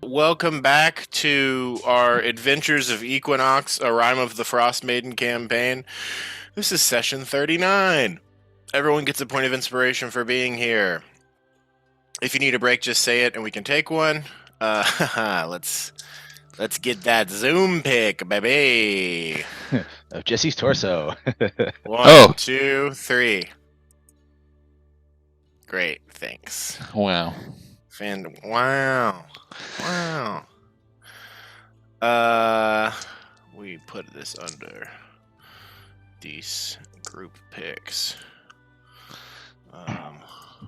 Welcome back to our Adventures of Equinox, a Rime of the Frostmaiden campaign. This is session 39. Everyone gets a point of inspiration for being here. If you need a break, just say it and we can take one. Let's get that Zoom pic, baby. Of Jesse's torso. One, 2, 3. Great, thanks. Wow. Wow. We put this under these group picks.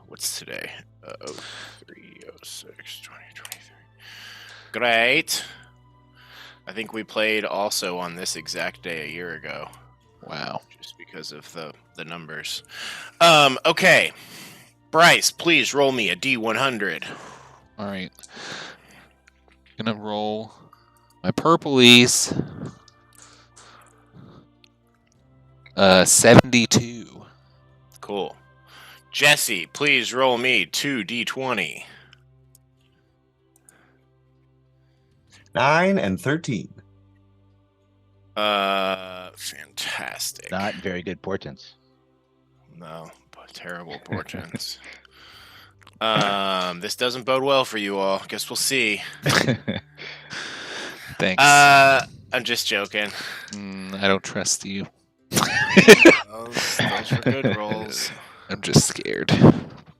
What's today? 03, 06, 2023. Great. I think we played also on this exact day a year ago. Wow. Just because of the numbers. Okay. Bryce, please roll me a D100. All right. Gonna roll my purplies. 72. Cool. Jesse, please roll me 2D20. 9 and 13. Fantastic. Not very good portents. No, terrible portents. This doesn't bode well for you all. Guess we'll see. Thanks. I'm just joking. I don't trust you. Those were good rolls. I'm just scared.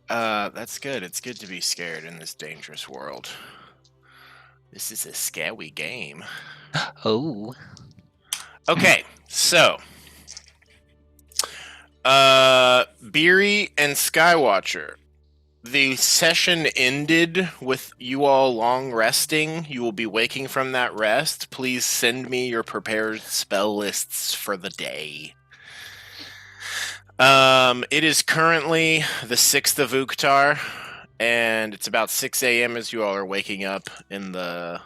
That's good. It's good to be scared in this dangerous world. This is a scary game. Oh. Okay, so Beery and Skywatcher. The session ended with you all long resting. You will be waking from that rest. Please send me your prepared spell lists for the day. It is currently the 6th of Uktar, and it's about 6 a.m. as you all are waking up in the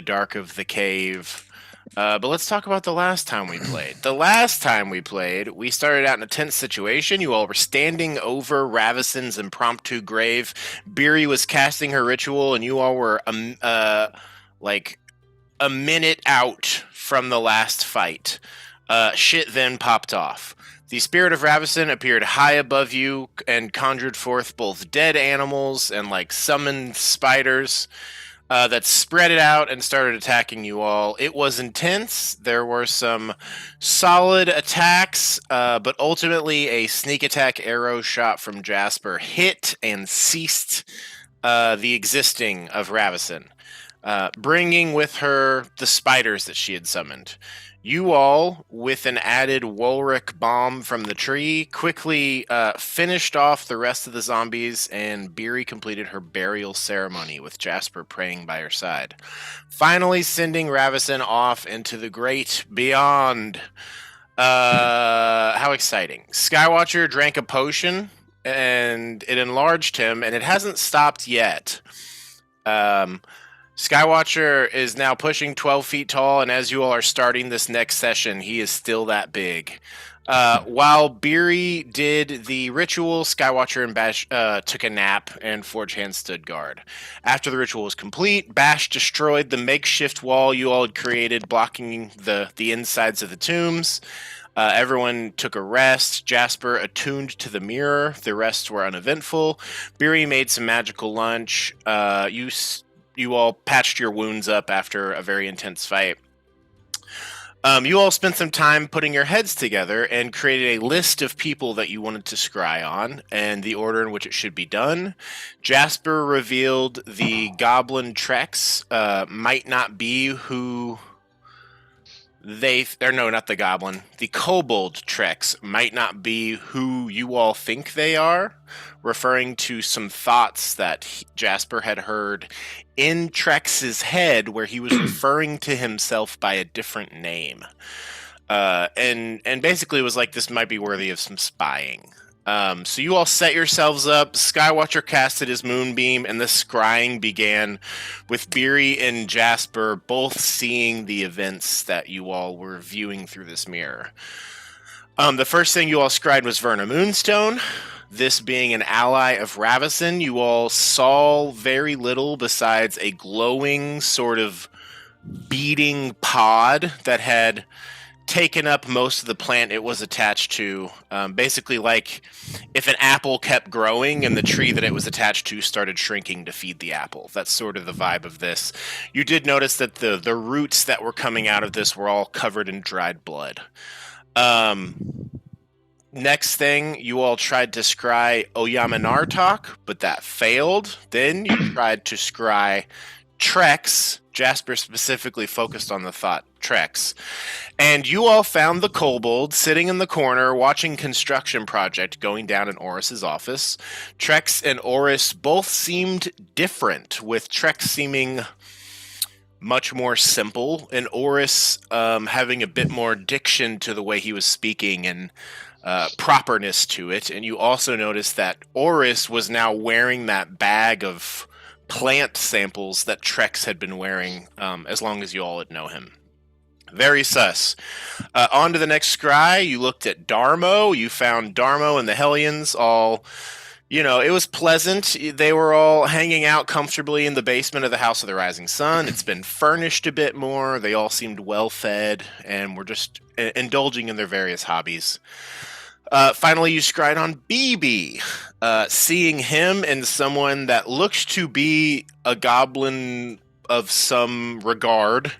dark of the cave. But let's talk about the last time we played. The last time we played, we started out in a tense situation. You all were standing over Ravison's impromptu grave. Beery was casting her ritual, and you all were like a minute out from the last fight. Shit then popped off. The spirit of Ravison appeared high above you and conjured forth both dead animals and like summoned spiders. That spread it out and started attacking you all. It was intense. There were some solid attacks, but ultimately a sneak attack arrow shot from Jasper hit and ceased the existing of Ravison, bringing with her the spiders that she had summoned. You all, with an added Wolric bomb from the tree, quickly finished off the rest of the zombies, and Beery completed her burial ceremony with Jasper praying by her side. Finally sending Ravison off into the great beyond. How exciting. Skywatcher drank a potion, and it enlarged him, and it hasn't stopped yet. Skywatcher is now pushing 12 feet tall, and as you all are starting this next session, he is still that big. While Beery did the ritual, Skywatcher and Bash took a nap, and Forge Hand stood guard. After the ritual was complete, Bash destroyed the makeshift wall you all had created, blocking the insides of the tombs. Everyone took a rest. Jasper attuned to the mirror. The rest were uneventful. Beery made some magical lunch. You all patched your wounds up after a very intense fight. You all spent some time putting your heads together and created a list of people that you wanted to scry on and the order in which it should be done. Jasper revealed the Goblin Trex might not be who not the Goblin. The Kobold Trex might not be who you all think they are, referring to some thoughts that Jasper had heard in Trex's head where he was referring to himself by a different name. And basically it was like, this might be worthy of some spying. So you all set yourselves up. Skywatcher casted his moonbeam, and the scrying began with Beery and Jasper both seeing the events that you all were viewing through this mirror. The first thing you all scried was Verna Moonstone. This being an ally of Ravison, you all saw very little besides a glowing sort of beating pod that had taken up most of the plant it was attached to. Basically, like if an apple kept growing and the tree that it was attached to started shrinking to feed the apple. That's sort of the vibe of this. You did notice that the roots that were coming out of this were all covered in dried blood. Next thing, you all tried to scry Oyamanartok, but that failed. Then you tried to scry Trex. Jasper specifically focused on the thought Trex. And you all found the kobold sitting in the corner watching construction project going down in Oris's office. Trex and Oris both seemed different, with Trex seeming much more simple and Oris having a bit more diction to the way he was speaking and properness to it. And you also noticed that Oris was now wearing that bag of plant samples that Trex had been wearing as long as you all would know him. Very sus. On to the next scry. You looked at Darmo. You found Darmo and the Hellions all, it was pleasant. They were all hanging out comfortably in the basement of the House of the Rising Sun. It's been furnished a bit more. They all seemed well fed and were just indulging in their various hobbies. Finally, you scried on BB. Seeing him and someone that looked to be a goblin of some regard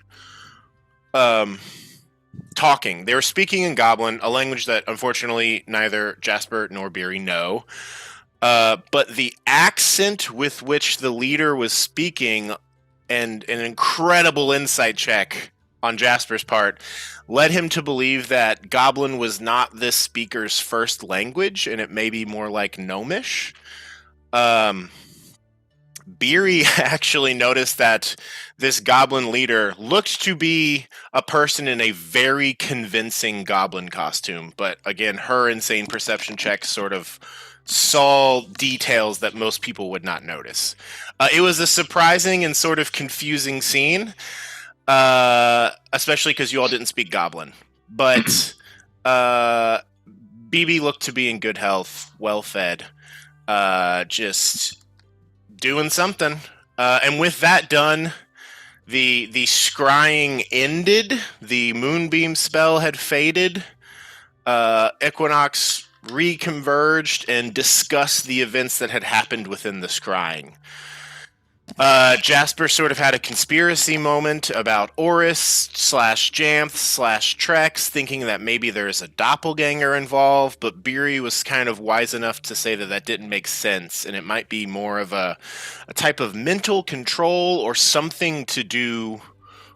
talking. They were speaking in Goblin, a language that unfortunately neither Jasper nor Beery know. But the accent with which the leader was speaking and an incredible insight check on Jasper's part led him to believe that Goblin was not this speaker's first language, and it may be more like Gnomish. Beery actually noticed that this goblin leader looked to be a person in a very convincing goblin costume, but again, her insane perception check sort of saw details that most people would not notice. It was a surprising and sort of confusing scene, especially because you all didn't speak goblin. But BB looked to be in good health, well fed, just doing something. And with that done, the scrying ended. The moonbeam spell had faded. Equinox reconverged and discussed the events that had happened within the scrying. Jasper sort of had a conspiracy moment about Oris / Jamth / Trex, thinking that maybe there's a doppelganger involved, but Beery was kind of wise enough to say that that didn't make sense, and it might be more of a type of mental control or something to do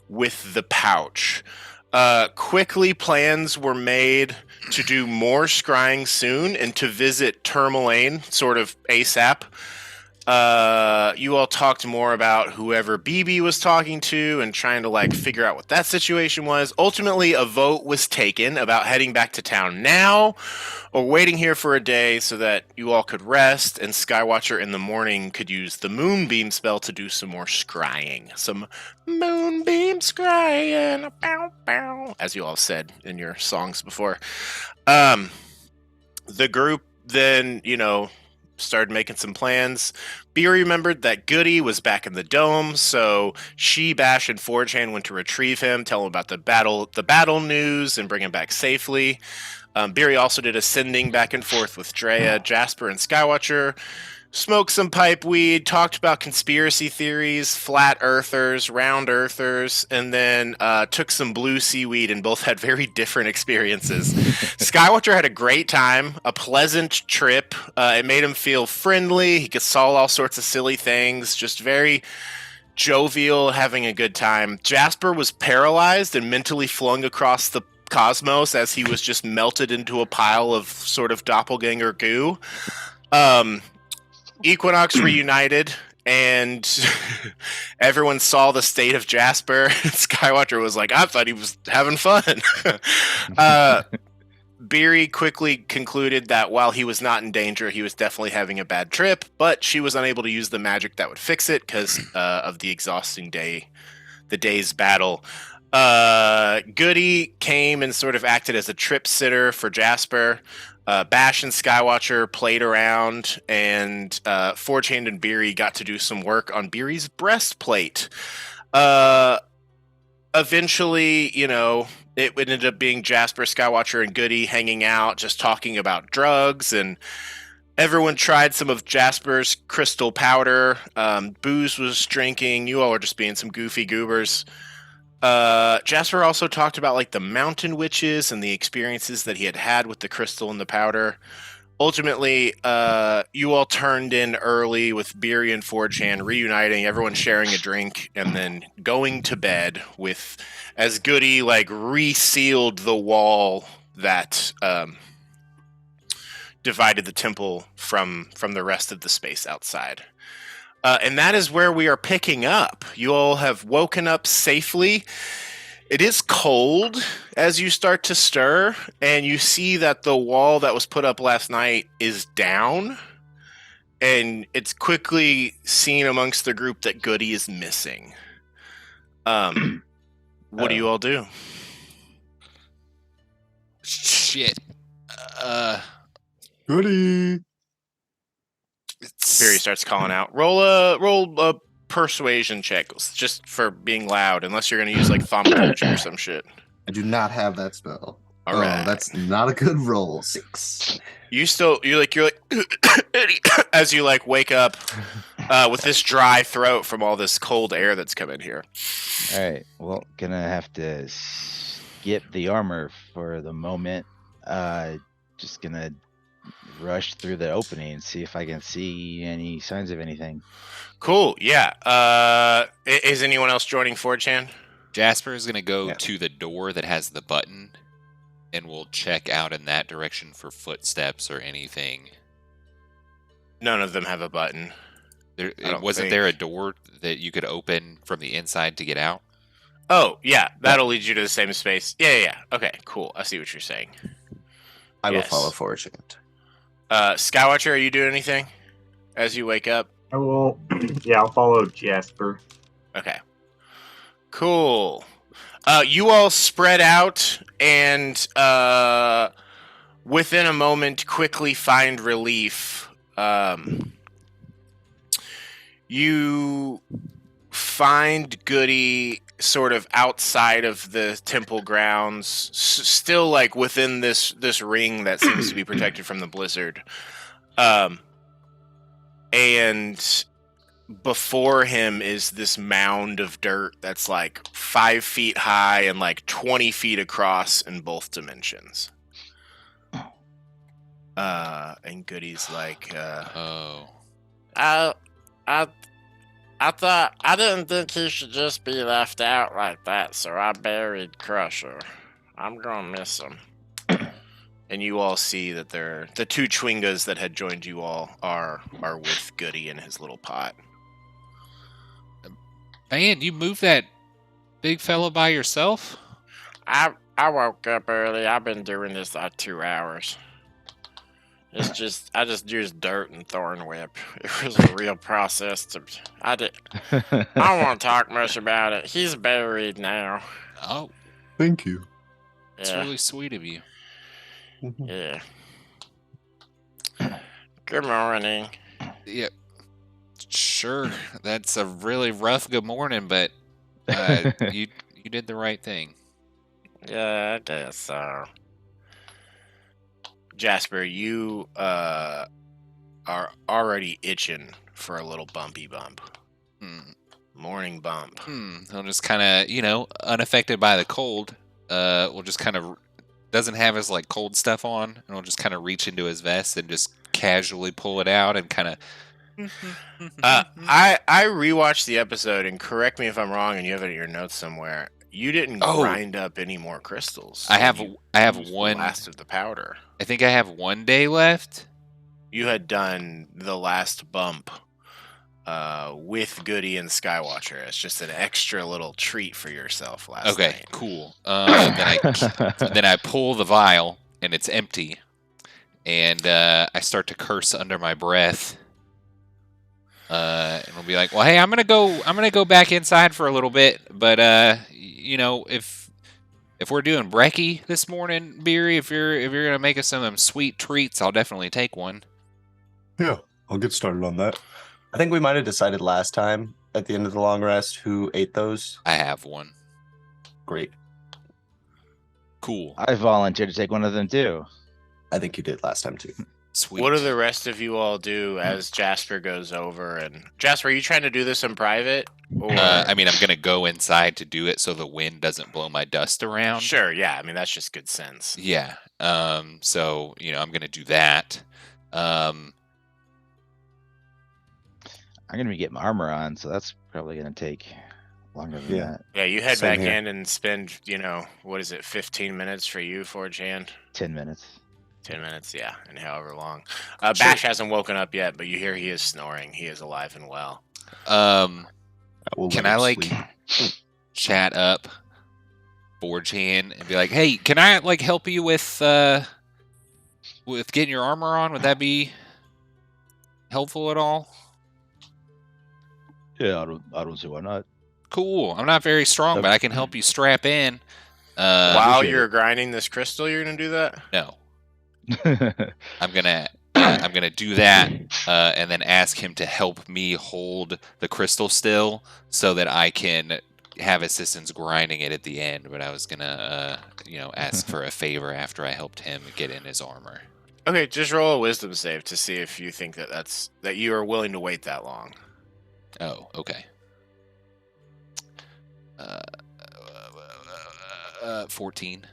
with the pouch. Quickly, plans were made to do more scrying soon and to visit Tourmaline sort of ASAP. You all talked more about whoever BB was talking to and trying to figure out what that situation was. Ultimately, a vote was taken about heading back to town now or waiting here for a day so that you all could rest and Skywatcher in the morning could use the Moonbeam spell to do some more scrying. Some Moonbeam scrying, bow, bow, as you all said in your songs before. The group then, started making some plans. Beery remembered that Goody was back in the dome, so she, Bash, and Forgehand went to retrieve him, tell him about the battle news, and bring him back safely. Beery also did a sending back and forth with Drea, Jasper, and Skywatcher. Smoked some pipe weed, talked about conspiracy theories, flat earthers, round earthers, and then took some blue seaweed, and both had very different experiences. Skywatcher had a great time, a pleasant trip. It made him feel friendly. He could solve all sorts of silly things, just very jovial, having a good time. Jasper was paralyzed and mentally flung across the cosmos as he was just melted into a pile of sort of doppelganger goo. Equinox reunited, and everyone saw the state of Jasper. Skywatcher was like, I thought he was having fun. Beery quickly concluded that while he was not in danger, he was definitely having a bad trip, but she was unable to use the magic that would fix it because of the exhausting day, the day's battle. Goody came and sort of acted as a trip sitter for Jasper. Bash and Skywatcher played around, and Forehand and Beery got to do some work on Beery's breastplate. Eventually, it ended up being Jasper, Skywatcher, and Goody hanging out, just talking about drugs, and everyone tried some of Jasper's crystal powder. Booze was drinking. You all were just being some goofy goobers. Jasper also talked about like the mountain witches and the experiences that he had had with the crystal and the powder. Ultimately, you all turned in early with Beery and Forchan reuniting, everyone sharing a drink, and then going to bed with as Goody like resealed the wall that divided the temple from the rest of the space outside. And that is where we are picking up. You all have woken up safely. It is cold as you start to stir, and you see that the wall that was put up last night is down, and it's quickly seen amongst the group that Goody is missing. What do you all do? Shit. Goody. Barry starts calling out. Roll a persuasion check, just for being loud, unless you're going to use like thaumaturgy or some shit. I do not have that spell. All right. That's not a good roll. 6. You're like as you like wake up with this dry throat from all this cold air that's come in here. All right. Well, gonna have to skip the armor for the moment. Just gonna rush through the opening and see if I can see any signs of anything. Cool. Yeah. Is anyone else joining 4chan? Jasper is going to go Yeah. to the door that has the button, and we'll check out in that direction for footsteps or anything. None of them have a button. Wasn't there a door that you could open from the inside to get out? Oh, yeah. That'll lead you to the same space. Yeah. Okay, cool. I see what you're saying. I will Yes. follow Fortune. Skywatcher, are you doing anything as you wake up? I will. Yeah, I'll follow Jasper. Okay. Cool. You all spread out and within a moment quickly find relief. You find Goody sort of outside of the temple grounds, still like within this ring that seems to be protected from the blizzard. And before him is this mound of dirt that's like 5 feet high and like 20 feet across in both dimensions. And Goody's like, Oh. I thought I didn't think he should just be left out like that, so I buried Crusher. I'm gonna miss him. and you all see that the 2 Chwingas that had joined you all are with Goody in his little pot. Man, you moved that big fella by yourself? I woke up early. I've been doing this like 2 hours. I just used dirt and thorn whip. It was a real process I don't want to talk much about it. He's buried now. Oh, Thank you. that's Yeah. really sweet of you. Yeah. Good morning. Yeah, sure. That's a really rough good morning, but you did the right thing. Yeah, I guess so. Jasper, you are already itching for a little bumpy bump. Hmm. Morning bump. He'll just kind of, unaffected by the cold. We'll just kind of doesn't have his like cold stuff on, and we'll just kind of reach into his vest and just casually pull it out and kind of. I rewatched the episode, and correct me if I'm wrong, and you have it in your notes somewhere. You didn't Oh. grind up any more crystals. I have You used the one. last of the powder. I think I have 1 day left. You had done the last bump with Goody and Skywatcher. It's just an extra little treat for yourself last Okay, night. cool. Then I pull the vial and it's empty, and I start to curse under my breath. And we'll be like, well, hey, I'm gonna go back inside for a little bit, but if we're doing brekkie this morning, Beery, if you're gonna make us some of them sweet treats, I'll definitely take one. Yeah, I'll get started on that. I think we might have decided last time at the end of the long rest who ate those. I have one. Great. Cool. I volunteered to take one of them too. I think you did last time too. Sweet. What do the rest of you all do as Jasper goes over? And Jasper, are you trying to do this in private? Or I mean, I'm gonna go inside to do it so the wind doesn't blow my dust around. sure, yeah. I mean, that's just good sense. Yeah. So I'm gonna do that. I'm gonna be getting my armor on, so that's probably gonna take longer than Yeah. that. Yeah, you head Same back here. in and spend, what is it, 15 minutes for you, Forge Hand? 10 minutes. 10 minutes, yeah, and however long. Bash hasn't woken up yet, but you hear he is snoring. He is alive and well. We'll Can let I him like sleep. chat up Forge Hand and be like, hey, can I like help you with getting your armor on? Would that be helpful at all? Yeah, I don't see why not. Cool. I'm not very strong, but I can help you strap in. While appreciate you're it. grinding this crystal, you're going to do that? No, I'm gonna do that, and then ask him to help me hold the crystal still, so that I can have assistance grinding it at the end. But I was gonna, ask for a favor after I helped him get in his armor. Okay, just roll a wisdom save to see if you think that you are willing to wait that long. Oh, okay. 14.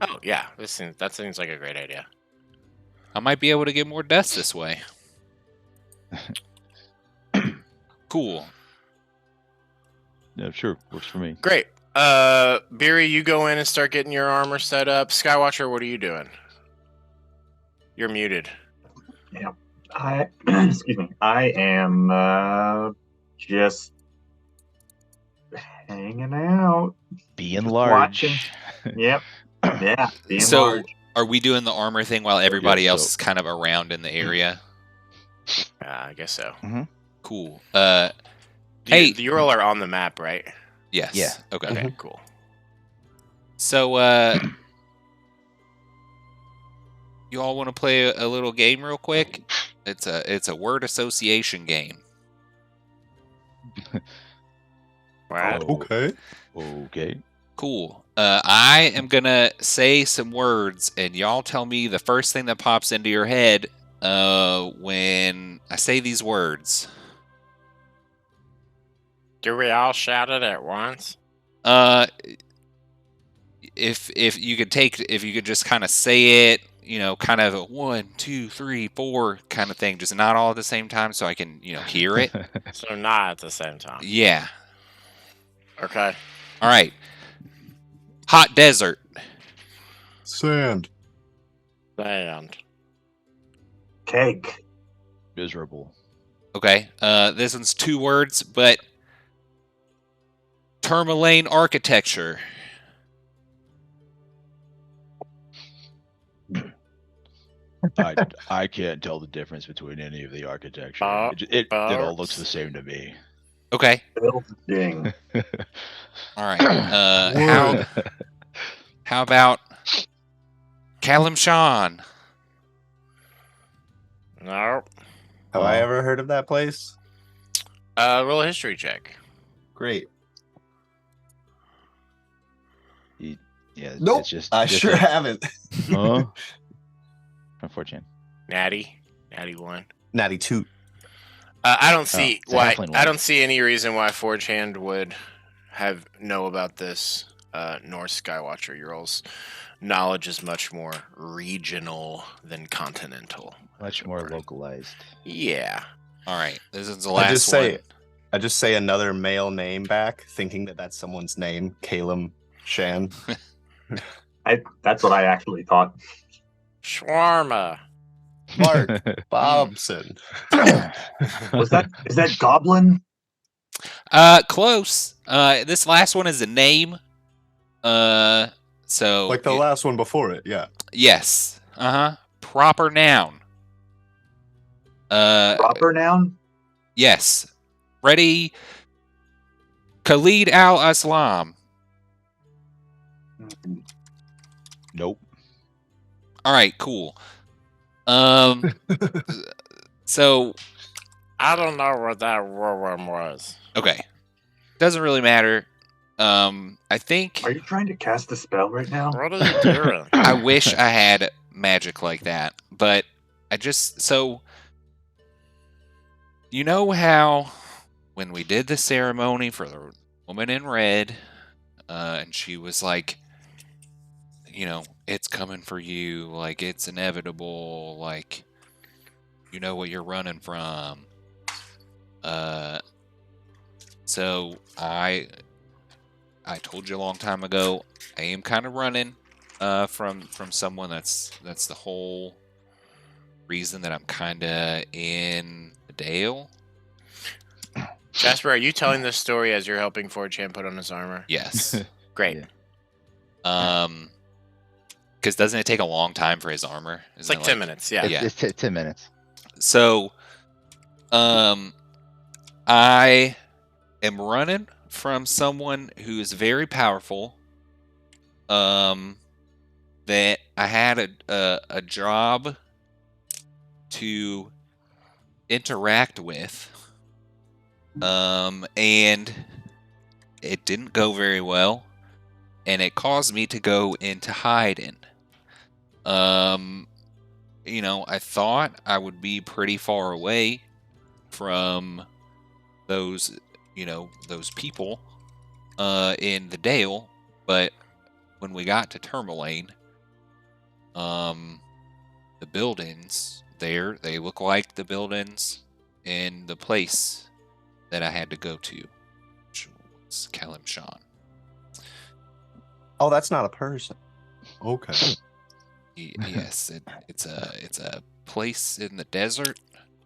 Oh, yeah, that seems like a great idea. I might be able to get more dust this way. Cool. Yeah, sure, works for me. Great. Beery, you go in and start getting your armor set up. Skywatcher, what are you doing? You're muted. Excuse me. I am just hanging out. Being Just large. watching. Yep. Yeah. Being So, large. are we doing the armor thing while everybody else so- is kind of around in the area? I guess so. Cool. Hey, Hey. you all are on the map, right? Yes. Yeah. Okay. Okay, cool. So, you all want to play a little game real quick? It's a word association game. What? Okay. Okay. Cool. I am gonna say some words, and y'all tell me the first thing that pops into your head when I say these words. Do we all shout it at once? If you could just kind of say it, kind of a 1, 2, 3, 4 kind of thing, just not all at the same time, so I can hear it. So not at the same time. Yeah. Okay. All right. Hot desert. Sand. Sand. Cake. Miserable. Okay. This one's 2 words, but tourmaline architecture. I can't tell the difference between any of the architecture. It all looks the same to me. Okay. Building. All right. How about Kalimshan? No. Have I ever heard of that place? Roll a history check. Great. Yeah. Nope. It's just I sure haven't. Huh? Unfortunate. Natty 1. Natty 2. I don't see it's a why. halfling I one. don't see any reason why Forge Hand would know about this. Nor Skywatcher. Your all's knowledge is much more regional than continental. Much more localized. Yeah. All right. This is the I last just one. say I just say another male name back, thinking that that's someone's name. Calum Shan. That's what I actually thought. Shawarma. Mark Bobson. Is that Goblin? Close. This last one is a name. So Like the last one before it, yeah. yes. Proper noun. Proper noun? Yes. Ready? Khalid al-Islam. Nope. All right, cool. So, I don't know what that worm was. okay. Doesn't really matter. I think Are you trying to cast a spell right now? What are you doing? I wish I had magic like that, but I just you know how when we did the ceremony for the woman in red, and she was like, you know, it's coming for you, like it's inevitable, like you know what you're running from. So I told you a long time ago, I am kind of running from someone that's the whole reason that I'm kind of in the Dale. Jasper, are you telling this story as you're helping Forchan put on his armor? Yes. Great. Yeah. Because doesn't it take a long time for his armor? It's like 10 minutes, yeah. Yeah. It's 10 minutes. So, I am running from someone who is very powerful. That I had a job to interact with. And it didn't go very well, and it caused me to go into hiding. You know, I thought I would be pretty far away from those, you know, those people in the Dale, but when we got to Tourmaline, the buildings there, they look like the buildings in the place that I had to go to, which was Kalimshan. Oh, that's not a person. Okay. Yes, it's a place in the desert.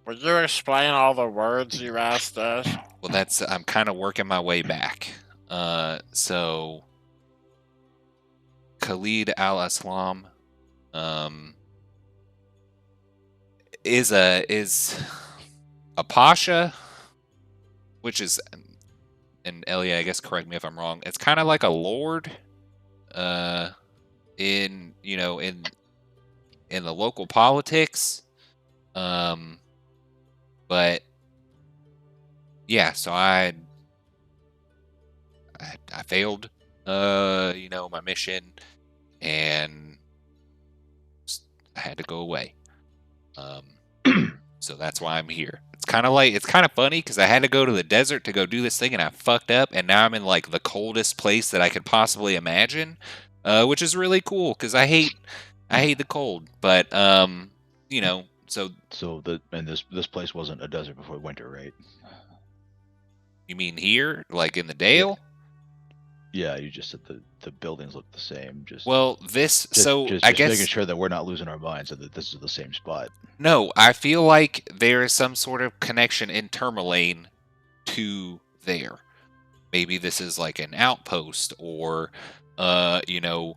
Will you explain all the words you asked us? Well, I'm kind of working my way back. So Khalid al-Islam is a pasha, which is, and Elia, I guess correct me if I'm wrong. It's kind of like a lord, in you know in the local politics, but yeah. So I failed, you know, my mission, and I had to go away. So that's why I'm here. It's kind of funny because I had to go to the desert to go do this thing, and I fucked up, and now I'm in like the coldest place that I could possibly imagine, which is really cool because I hate the cold. But you know, so This place wasn't a desert before winter, right? you mean here, like in the Dale? Yeah, you just said the buildings look the same. Well, I guess making sure that we're not losing our minds and that this is the same spot. No, I feel like there is some sort of connection in Tourmaline to there. Maybe this is like an outpost, or you know,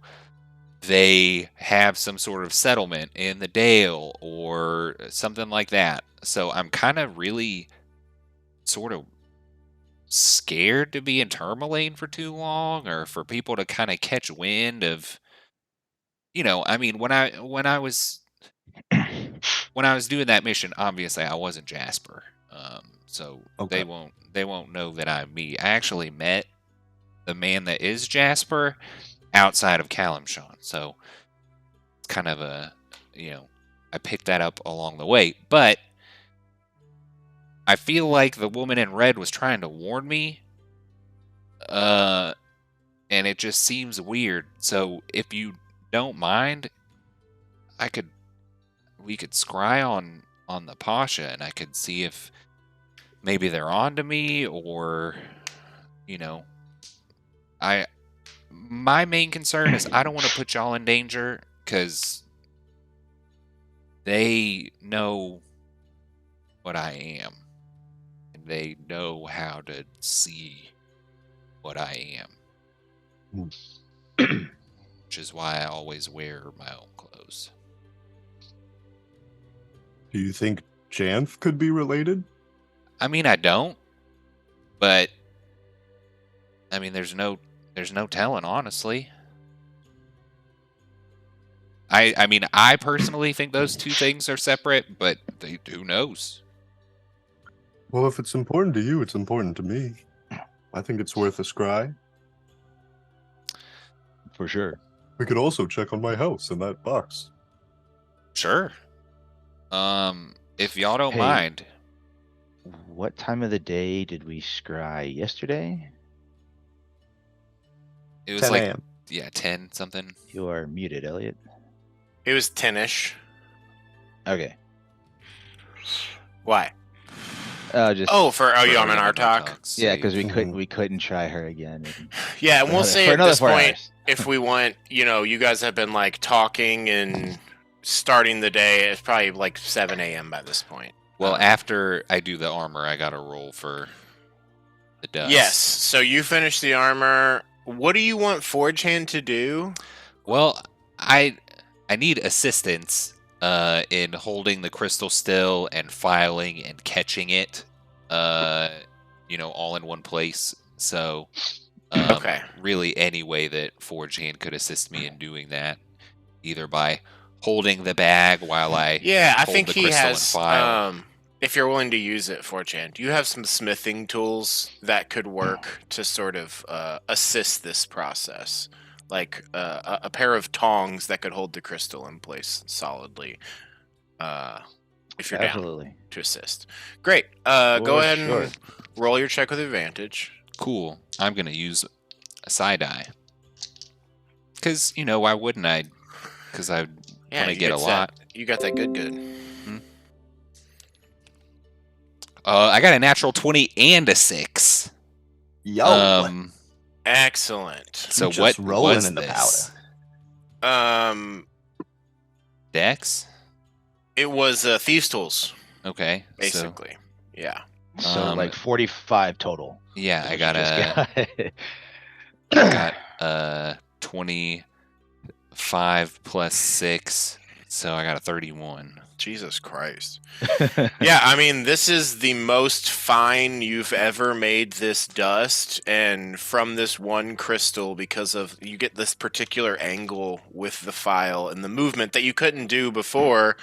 they have some sort of settlement in the Dale or something like that. So I'm kind of really sort of scared to be in Tourmaline for too long, or for people to kind of catch wind of, you know, I mean, when I was doing that mission, obviously I wasn't Jasper. So Okay. they won't know that I'm me. I actually met the man that is Jasper outside of Kalimshan. So it's kind of a, you know, I picked that up along the way. But I feel like the woman in red was trying to warn me. And it just seems weird. So if you don't mind, we could scry on the Pasha, and I could see if maybe they're on to me, or, you know, my main concern is I don't want to put y'all in danger, because they know what I am, and they know how to see what I am, which is why I always wear my own clothes. Do you think Janth could be related? I mean, I don't, but I mean, there's no telling, honestly. I mean, I personally think those two things are separate, but who knows? Well, if it's important to you, it's important to me. I think it's worth a scry. For sure. We could also check on my house in that box. Sure. If y'all don't Hey. mind. What time of the day did we scry yesterday? It was 10 like, a.m. yeah, 10 something. You are muted, Elliot. It was 10ish. Okay. Why? Just You on our our talk? yeah, because Mhm. we couldn't try her again. Yeah, and we'll For say for at another this 4 point, hours. if we want, you guys have been like talking and starting the day. It's probably like 7 a.m. by this point. Well, after I do the armor, I got to roll for the dust. Yes. So you finish the armor. What do you want Forge Hand to do? Well, I need assistance in holding the crystal still and filing and catching it, all in one place. So, Okay. really any way that Forge Hand could assist me in doing that, either by holding the bag while I Yeah, I hold think the he crystal has. and file. If you're willing to use it, Forge Hand, you have some smithing tools that could work to sort of assist this process. Like a pair of tongs that could hold the crystal in place solidly. If you're down Absolutely. to assist. Great. Go For ahead sure. and roll your check with advantage. Cool. I'm gonna use a side eye. Cause why wouldn't I? Cause I Yeah, want to you get a that- lot. You got that good. I got a natural 20 and a 6. Yo, Excellent. So just what rolling was in the this? Dex? It was Thieves' Tools, Okay. basically. Yeah. So Um, like 45 total. So, yeah, I is got what you I got 25 plus 6, so I got a 31. Jesus Christ. got. Yeah, I mean, this is the most fine you've ever made this dust, and from this one crystal, because of you get this particular angle with the file and the movement that you couldn't do before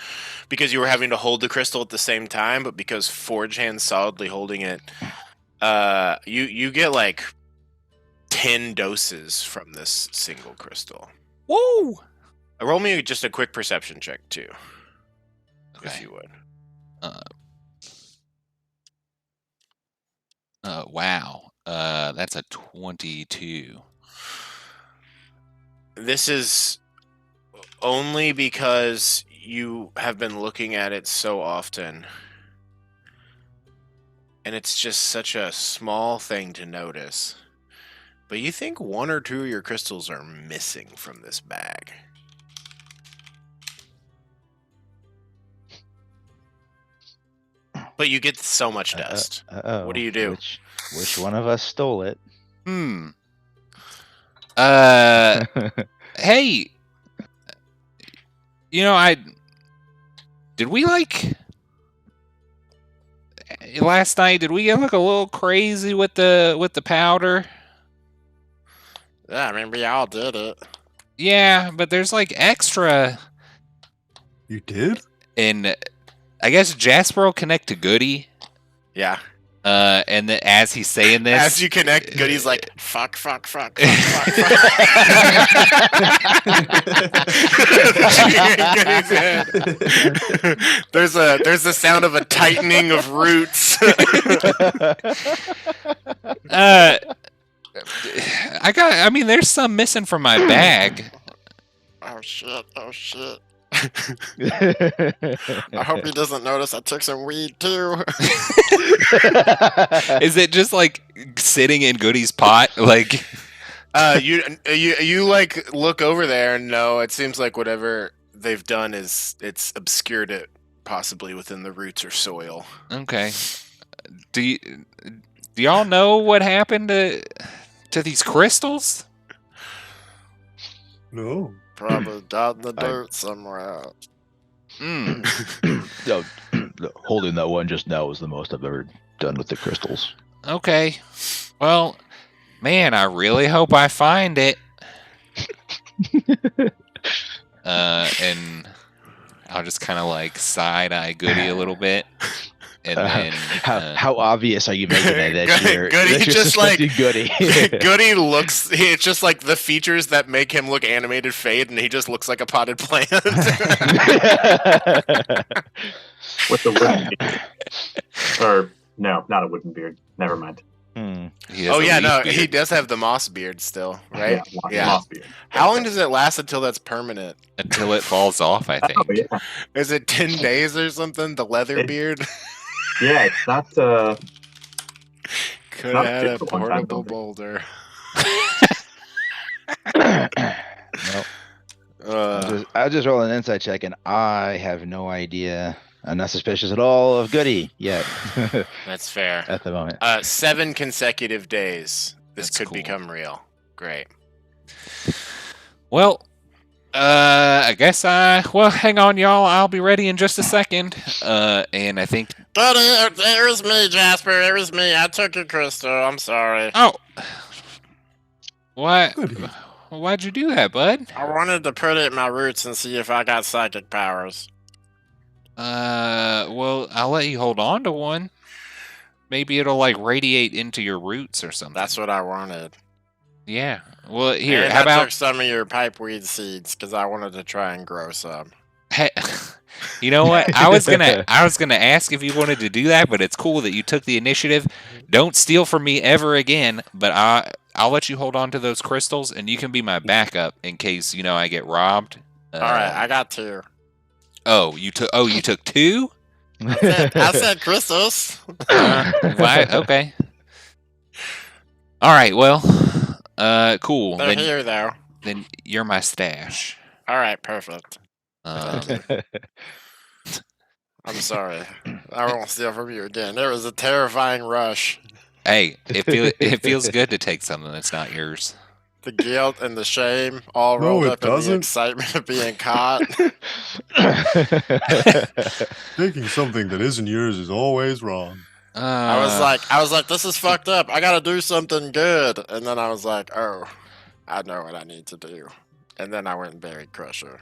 because you were having to hold the crystal at the same time, but because Forge Hand's solidly holding it, you get like 10 doses from this single crystal. Whoa! Roll me just a quick perception check too, if Okay. you would. Wow. That's a 22. This is only because you have been looking at it so often. And it's just such a small thing to notice. But you think one or two of your crystals are missing from this bag. But you get so much dust. Uh-oh. What do you do? Which one of us stole it? Hey, did we last night? Did we get a little crazy with the powder? Yeah, I mean, we all did it. Yeah, but there's extra, You did? and I guess Jasper will connect to Goody. Yeah. And then as he's saying this, As you connect, Goody's like, fuck. Goody's head. There's the sound of a tightening of roots. there's some missing from my bag. Oh shit. I hope he doesn't notice I took some weed too. Is it just sitting in Goody's pot? You look over there and no, it seems like whatever they've done it's obscured it possibly within the roots or soil. Okay. Do y'all know what happened to these crystals? No. Probably down in the dirt somewhere. Hmm. No, holding that one just now was the most I've ever done with the crystals. Okay. Well, man, I really hope I find it. And I'll just kind of like side-eye Goody a little bit. And then How obvious are you making it that you're, Goody that you're just like suspecting Goody? Goody looks. It's just like the features that make him look animated fade, and he just looks like a potted plant. With the wooden beard. Or, no, not a wooden beard. Never mind. he has Oh a yeah, leaf no, beard. he does have the moss beard still, right? Yeah. Moss beard. How long does it last until that's permanent? Until it falls off, I think. Oh, yeah. Is it 10 days or something? The leather It- beard Yeah, it's not, could not have had a super long time, portable don't boulder. Nope. I'll just roll an insight check, and I have no idea. I'm not suspicious at all of Goody yet. That's fair. At the moment. 7 consecutive days. This That's could cool. become real. Great. Well, I guess well, hang on, y'all. I'll be ready in just a second. And I think, Buddy, it was me, Jasper. It was me. I took your crystal. I'm sorry. oh, why? Goody. Why'd you do that, bud? I wanted to put it in my roots and see if I got psychic powers. Well, I'll let you hold on to one. Maybe it'll like radiate into your roots or something. That's what I wanted. Yeah. Well, here, And how I about took some of your pipeweed seeds because I wanted to try and grow some. Hey, you know what? I was gonna ask if you wanted to do that, but it's cool that you took the initiative. Don't steal from me ever again. But I'll let you hold on to those crystals, and you can be my backup in case I get robbed. All right, I got 2. You took 2. I said crystals. Why? Okay. All right. Well. Cool. They're Then here, though. you're my stash. All right, perfect. Um, I'm sorry. I won't steal from you again. It was a terrifying rush. hey, it feels good to take something that's not yours. The guilt and the shame all No, rolled it up in the doesn't. excitement of being caught. Taking something that isn't yours is always wrong. I was like, this is fucked up. I gotta do something good. And then I was like, oh, I know what I need to do. And then I went and buried Crusher.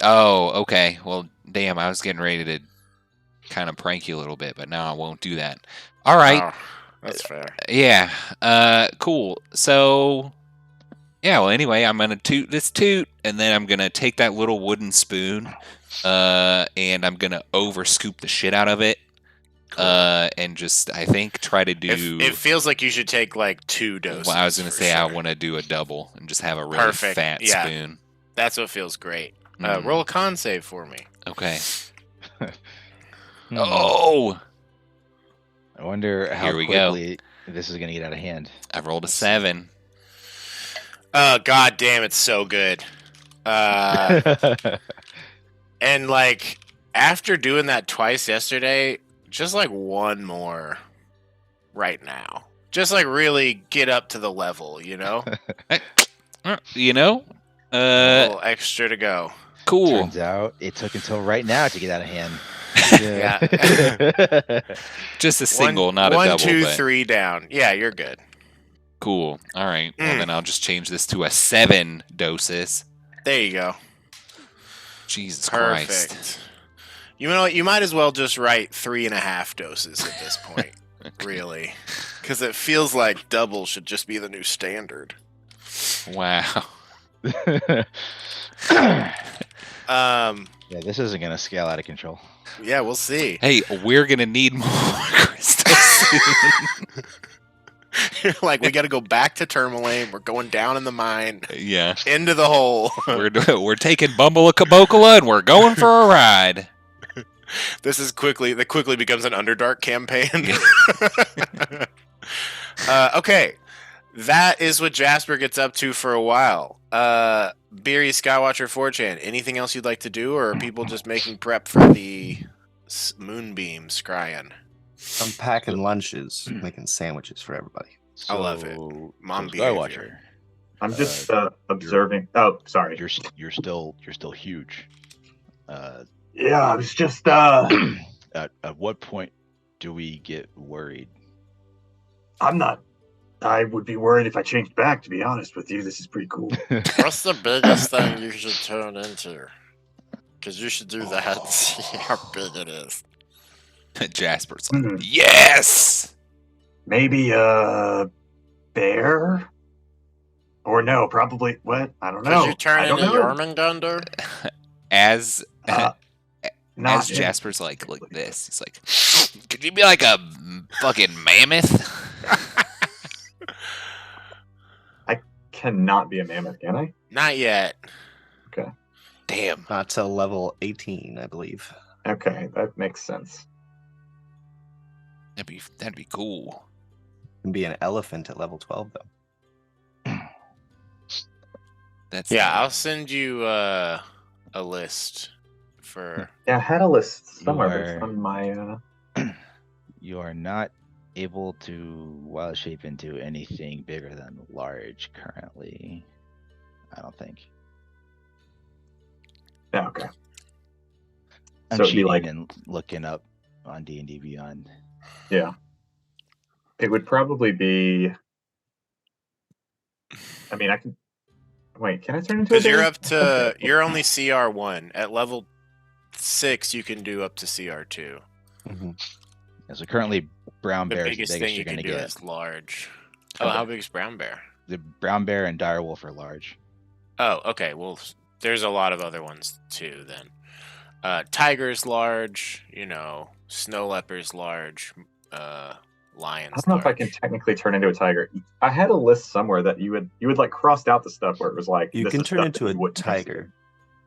Oh, okay. Well, damn, I was getting ready to kind of prank you a little bit, but now I won't do that. All right. Oh, that's fair. Yeah. Cool. So, yeah, well, anyway, I'm going to toot this toot, and then I'm going to take that little wooden spoon, and I'm going to over-scoop the shit out of it, and just, I think, try to do... It feels like you should take like 2 doses. Well, I was going to for say I sure. want to do a double and just have a really Perfect, fat yeah. spoon. That's what feels great. Mm, Roll a con save for me. okay. Hmm. Oh! I wonder how Here we go. quickly this is going to get out of hand. I rolled a 7. God damn, it's so good. And like after doing that twice yesterday, just like one more right now. Just like really get up to the level, You a little extra to go. Cool. Turns out it took until right now to get out of hand. Just a single, not a one, double. 2, but 3 down. Yeah, you're good. Cool. All right. Well, then I'll just change this to a 7 doses. There you go. Jesus Perfect. Christ. You know what? You might as well just write 3.5 doses at this point, really, because it feels like double should just be the new standard. Wow. Yeah, this isn't going to scale out of control. Yeah, we'll see. Hey, we're gonna need more crystals soon. Like we got to go back to Tourmaline. We're going down in the mine Yeah. into the hole. We're taking Bumble a Cabocula and we're going for a ride. That quickly becomes an Underdark campaign. Okay, that is what Jasper gets up to for a while. Beery, Skywatcher, 4chan, anything else you'd like to do, or are people just making prep for the moonbeam scrying? I'm packing lunches, making sandwiches for everybody. I love it. Mom so behavior. Skywatcher, I'm just observing. Oh, sorry. you're still huge. Yeah, I was just At what point do we get worried? I'm not. I would be worried if I changed back, to be honest with you. This is pretty cool. What's the biggest thing you should turn into? Because you should do that and see how big it is. Jasper's like, Hmm. yes! Maybe a bear? Or no, probably what? I don't Could know. you turn I don't into know. Jormungandr? As Not as Jasper's like this, he's like, could you be like a fucking mammoth? I cannot be a mammoth, can I? Not yet. Okay. Damn. Not till level 18, I believe. Okay, that makes sense. That'd be cool. Can be an elephant at level 12, though. That's Yeah, I'll send you a list for. Yeah, I had a list somewhere, but are- it's on my. You are not able to wild shape into anything bigger than large currently. I don't think. Yeah, okay. I'm So it'd be cheating like, and looking up on D&D Beyond. yeah. It would probably be. I mean, I can. Wait, can I turn into a Because you're bear? up to. You're only CR1. At level 6, you can do up to CR2. Mm-hmm. Yeah, so currently, brown The bear is biggest the thing biggest you you're can gonna do get. is large. Oh, Okay. how big is brown bear? The brown bear and dire wolf are large. Oh, okay. Well, there's a lot of other ones too. Then, tiger's large. Snow leopard's large. Lion's. I don't know if I large. can technically turn into a tiger. I had a list somewhere that you would like crossed out the stuff where it was like You this can is turn stuff into that a you wouldn't tiger,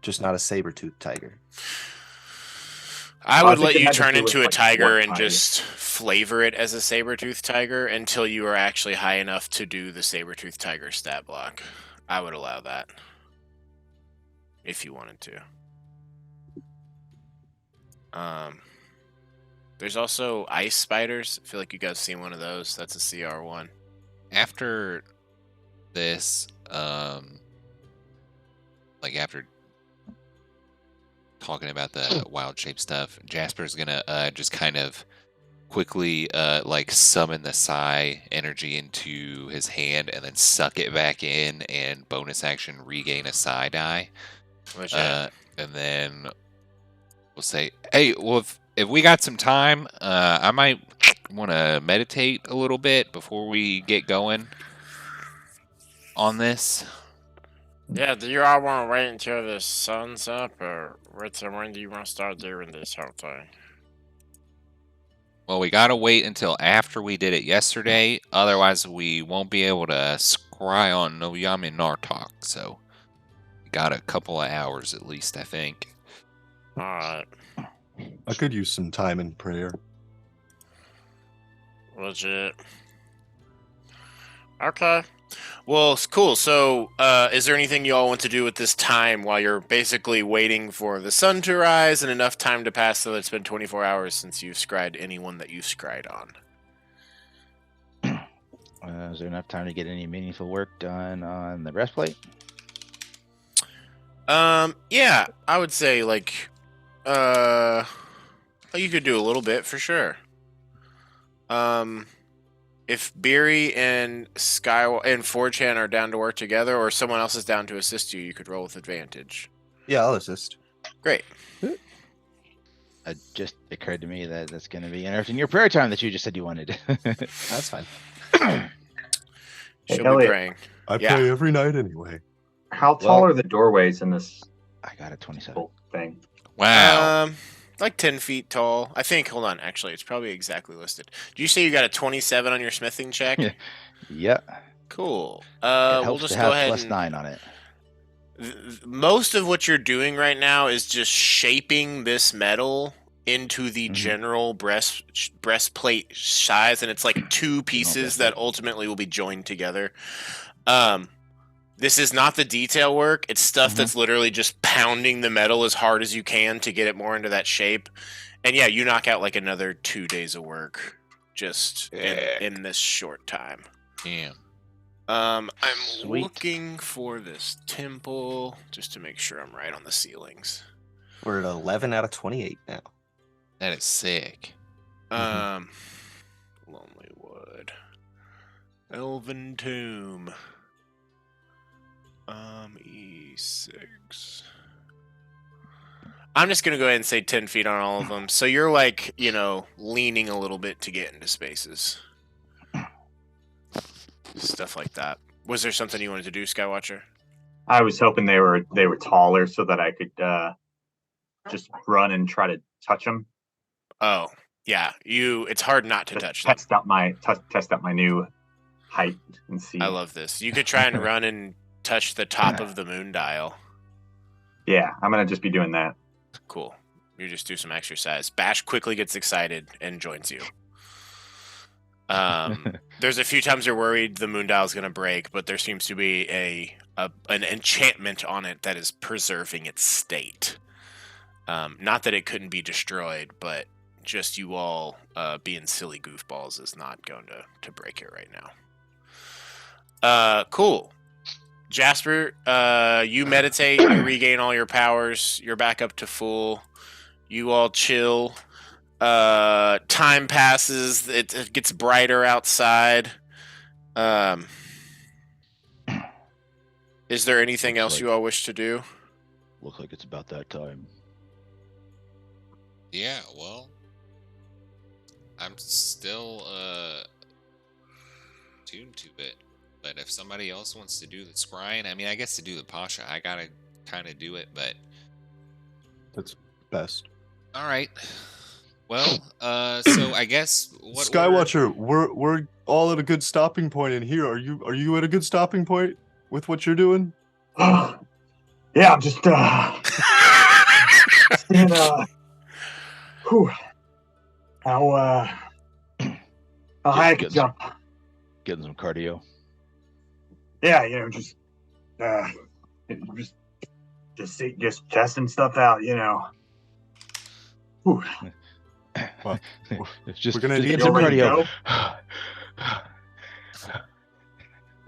just not a saber-toothed tiger. I Well, I would think let it you had to turn do with, into a like, tiger what and kind. just flavor it as a saber-toothed tiger until you are actually high enough to do the saber-toothed tiger stat block. I would allow that. If you wanted to. There's also ice spiders. I feel like you guys seen one of those. That's a CR1. After this, like after talking about the wild shape stuff, Jasper's gonna just kind of quickly like summon the psi energy into his hand and then suck it back in and bonus action regain a psi die. Legit. And then we'll say, hey, well, if we got some time, I might want to meditate a little bit before we get going on this. Yeah, do you all want to wait until the sun's up, or when do you want to start doing this whole thing? Well, we gotta wait until after we did it yesterday, otherwise we won't be able to scry on no Yami Nartok, so we got a couple of hours at least, I think. Alright, I could use some time in prayer. legit. Okay. Well, it's cool. So, is there anything you all want to do at this time while you're basically waiting for the sun to rise and enough time to pass so that it's been 24 hours since you've scried anyone that you've scried on? Is there enough time to get any meaningful work done on the breastplate? Yeah, I would say you could do a little bit for sure. If Beery and Sky and 4chan are down to work together, or someone else is down to assist you, you could roll with advantage. Yeah, I'll assist. Great. It just occurred to me that that's going to be interrupting your prayer time that you just said you wanted. That's fine. She'll be Elliot. praying. I Yeah. pray every night anyway. How tall Well- are the doorways in this I got a 27. whole thing? Wow. Like 10 feet tall. I think, hold on, actually, it's probably exactly listed. Did you say you got a 27 on your smithing check? Yeah. Cool. It We'll helps just to go have ahead plus and... 9 on it. Most of what you're doing right now is just shaping this metal into the Mhm. general breastplate size, and it's like two pieces that ultimately will be joined together. This is not the detail work. It's stuff Mhm. that's literally just pounding the metal as hard as you can to get it more into that shape. And yeah, you knock out like another 2 days of work just in this short time. Damn. I'm Sweet. looking for this temple just to make sure I'm right on the ceilings. We're at 11 out of 28 now. That is sick. Lonely Wood. Elven Tomb. E6. I'm just gonna go ahead and say 10 feet on all of them. So you're like, leaning a little bit to get into spaces. Stuff like that. Was there something you wanted to do, Skywatcher? I was hoping they were taller so that I could just run and try to touch them. Oh, yeah. It's hard not to touch them. Test out my new height and see. I love this. You could try and run and touch the top of the moon dial. Yeah, I'm gonna just be doing that. Cool. You just do some exercise. Bash quickly gets excited and joins you. There's a few times you're worried the moon dial is going to break, but there seems to be an enchantment on it that is preserving its state. Not that it couldn't be destroyed, but just you all being silly goofballs is not going to break it right now. Cool. Jasper, you meditate, you regain all your powers, you're back up to full. You all chill. Time passes, it gets brighter outside. Is there anything else you all wish to do? Looks like it's about that time. Yeah, well, I'm still tuned to it. But if somebody else wants to do the scrying, I mean, I guess to do the Pasha, I gotta kind of do it, but... That's best. All right. Well, so I guess... Skywatcher, we're all at a good stopping point in here. Are you at a good stopping point with what you're doing? Yeah, I'm just seeing how high I can jump. Getting some cardio. Yeah, just testing stuff out, Whew. Well, Just we're gonna get need some ready to cardio.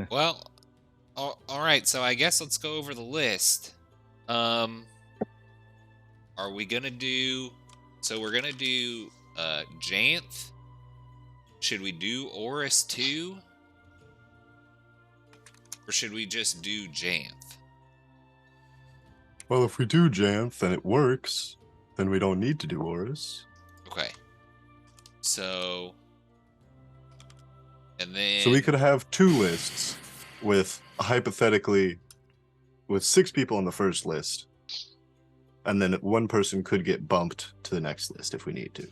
Well, all right, so I guess let's go over the list. Are we gonna do... So we're gonna do Janth. Should we do Oris too? Or should we just do Janth? Well, if we do Janth and it works, then we don't need to do Oris. Okay. So... And then... So we could have two lists with, hypothetically, with 6 people on the first list. And then one person could get bumped to the next list if we need to.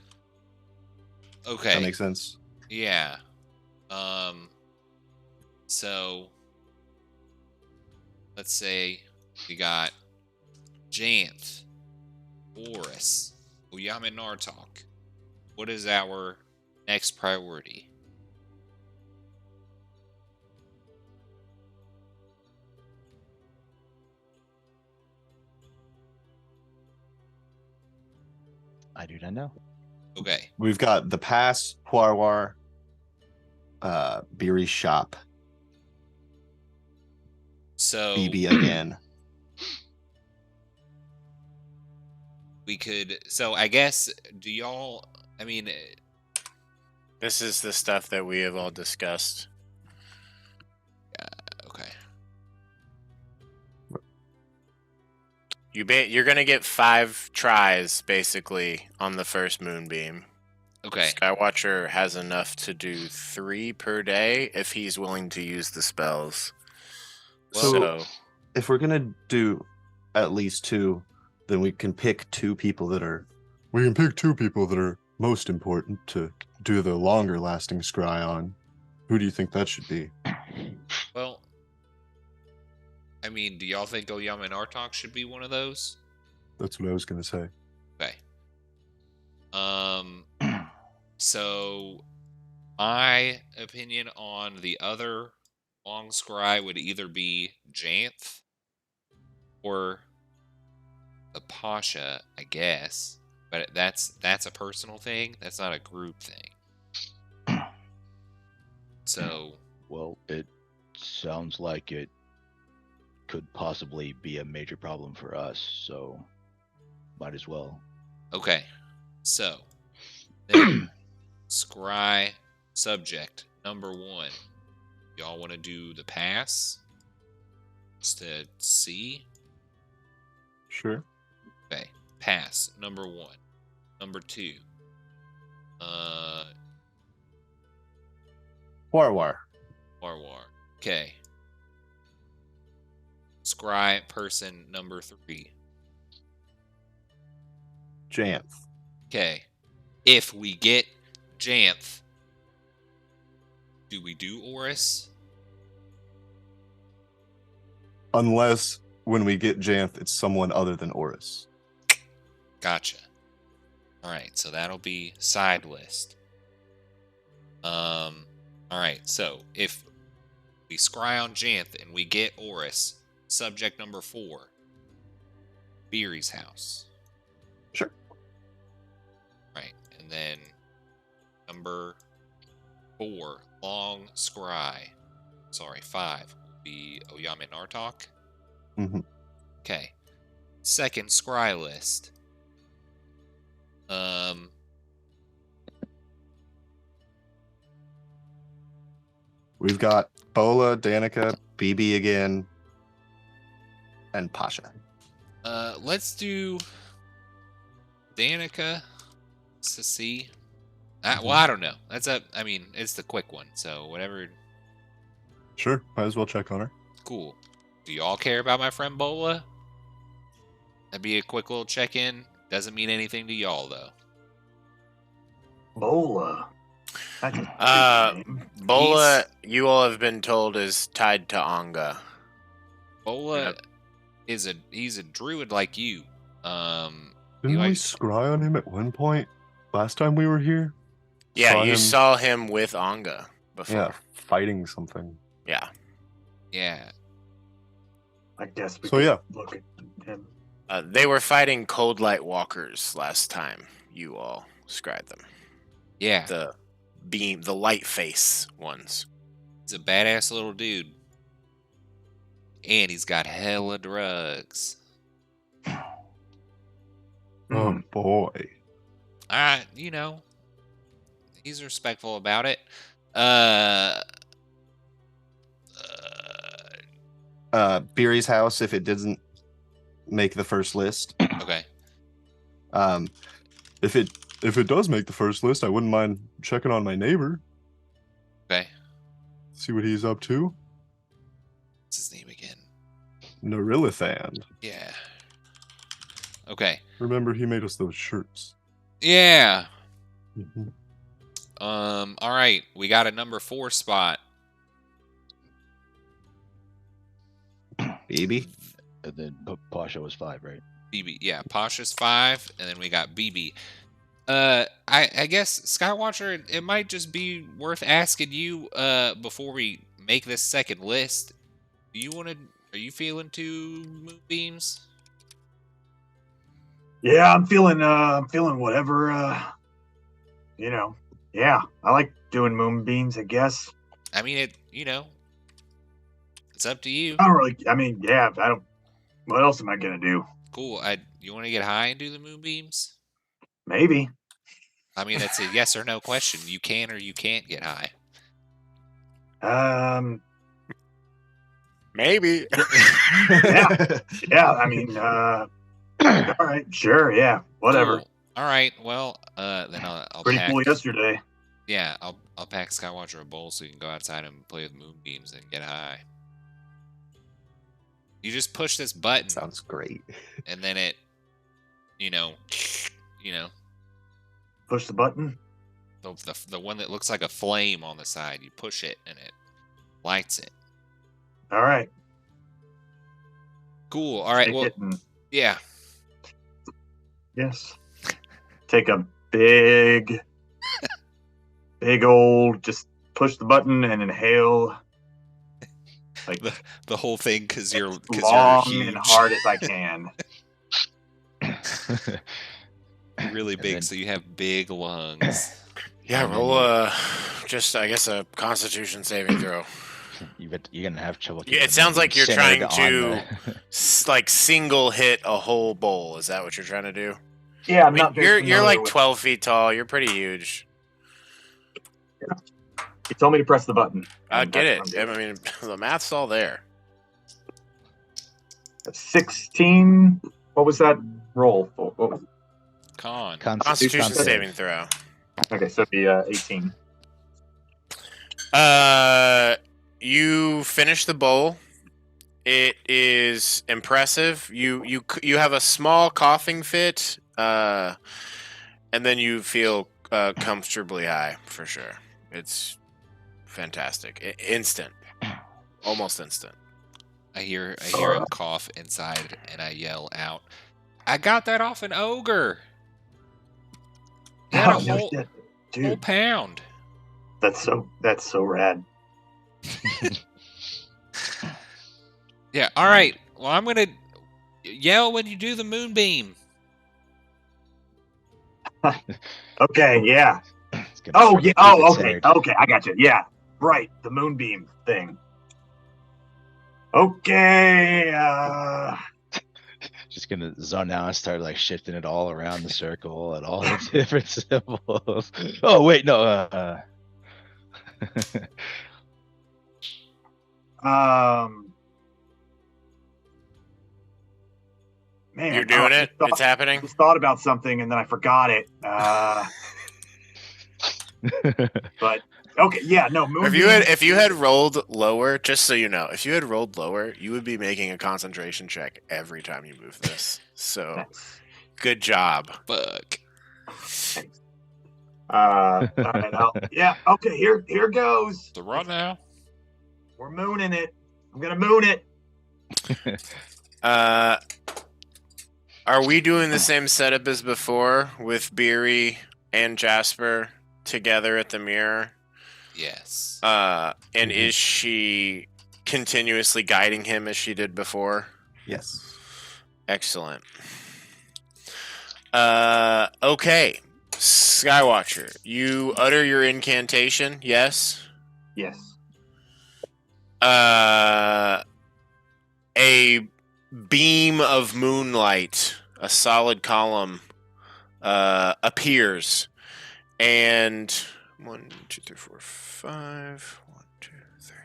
Okay. Does that make sense? Yeah. So let's say we got Janth, Oris, Uyama Nartok. What is our next priority? I do not know. Okay. We've got the pass, Poirwar, Beery's shop, So BB again. we could... So I guess, do y'all... I mean... This is the stuff that we have all discussed. Okay. You're gonna get 5 tries basically on the first moonbeam. Okay. Skywatcher has enough to do 3 per day if he's willing to use the spells. So if we're gonna do at least 2, then we can pick 2 people that are. We can pick 2 people that are most important to do the longer lasting scry on. Who do you think that should be? Well, I mean, do y'all think Oyama and Artok should be one of those? That's what I was gonna say. Okay. So my opinion on the other long scry would either be Janth or the Pasha, I guess. But that's a personal thing. That's not a group thing. So Well, it sounds like it could possibly be a major problem for us, so might as well. okay. So then Scry subject number 1. Y'all want to do the pass? Just to see? Sure. Okay. Pass number 1. Number 2. War. Warwar. Okay. Scry person number 3. Janth. Okay. If we get Janth, do we do Oris? Unless when we get Janth, it's someone other than Oris. Gotcha. Alright, so that'll be side list. Alright, so if we scry on Janth and we get Oris, subject number 4, Beery's house. Sure. Right, and then number 4, long scry. Sorry, 5 will be Oyame Nartok. Mm-hmm. Okay. Second scry list. We've got Bola, Danica, BB again, and Pasha. Let's do Danica to see. Well, I don't know. I mean, it's the quick one, so whatever. Sure, might as well check on her. Cool. Do y'all care about my friend Bola? That'd be a quick little check-in. Doesn't mean anything to y'all, though. Bola. That's a big name. Bola, you all have been told, is tied to Anga. Bola he's a druid like you. Didn't You we like- scry on him at one point last time we were here? Yeah, Saw you him- saw him with Anga before. Yeah, fighting something. Yeah. Yeah. I guess we So, could yeah. look at him. They were fighting Cold Light Walkers last time you all scried them. Yeah. The light face ones. He's a badass little dude. And he's got hella drugs. Oh boy. Alright, he's respectful about it. Beery's house, if it doesn't make the first list. Okay. If it does make the first list, I wouldn't mind checking on my neighbor. Okay. See what he's up to. What's his name again? Narilithan. Yeah. Okay. Remember, he made us those shirts. Yeah. Mhm. All right. We got a number 4 spot. Baby. And then Pasha was 5, right? BB. Yeah. Pasha's 5, and then we got BB. I guess Skywatcher, it might just be worth asking you before we make this second list. Are you feeling 2 moonbeams? Yeah, I'm feeling whatever. Yeah, I like doing moonbeams. I guess. I mean, it's up to you. I don't really. I mean, yeah. I don't. What else am I gonna do? Cool. You want to get high and do the moonbeams? Maybe. I mean, that's a yes or no question. You can or you can't get high. Maybe. Yeah. I mean, all right, sure, yeah, whatever. Cool. All right. Well, then I'll Pretty pack. cool yesterday. Yeah, I'll pack Skywatcher a bowl so you can go outside and play with moonbeams and get high. You just push this button, Sounds great. and then it, Push the button. the one that looks like a flame on the side. You push it, and it lights it. All right. Cool. All right. Take Well, it and- yeah. yes. Take a big old. Just push the button and inhale. Like The whole thing because you're long huge. and hard as I can. You're really And big, then- so you have big lungs. Yeah, And then roll just I guess a Constitution saving throw. You're gonna have trouble. Yeah, it keeping sounds them like you're centered trying on to like single hit a whole bowl. Is that what you're trying to do? Yeah, I I'm mean, not very you're familiar like with- 12 feet tall. You're pretty huge. He told me to press the button. I and get that's it. what I'm I mean, the math's all there. doing. 16. What was that roll for? What was it? Con. Constitution Constitution saving throw. Okay, so it'd be 18. You finish the bowl. It is impressive. You have a small coughing fit, and then you feel comfortably high for sure. It's fantastic. Instant, almost instant. I hear him cough inside, and I yell out, "I got that off an ogre. He had a Oh, no whole shit. Dude, pound." that's so rad. Yeah. All right. Well, I'm gonna yell when you do the moonbeam. Okay, yeah. It's gonna Oh, keep yeah. it Oh, okay. centered. Okay, I got you. Yeah. Right, the moonbeam thing. Okay, Just gonna zone out and start like shifting it all around the circle and all the different symbols. Oh wait, no. Man, You're doing it. I It's happening. just thought about something and then I forgot it. But okay, yeah, no. Moonbeam. If you had rolled lower, just so you know, if you had rolled lower, you would be making a concentration check every time you move this. So Nice. good job. Fuck. All right, yeah. Okay, here goes. So right now. We're mooning it. I'm gonna moon it. Are we doing the same setup as before with Beery and Jasper together at the mirror? Yes. And is she continuously guiding him as she did before? Yes. Excellent. Okay. Skywatcher, you utter your incantation, yes? Yes. A beam of moonlight, a solid column, appears, and 1, 2, 3, 4, 5. 1, 2, 3,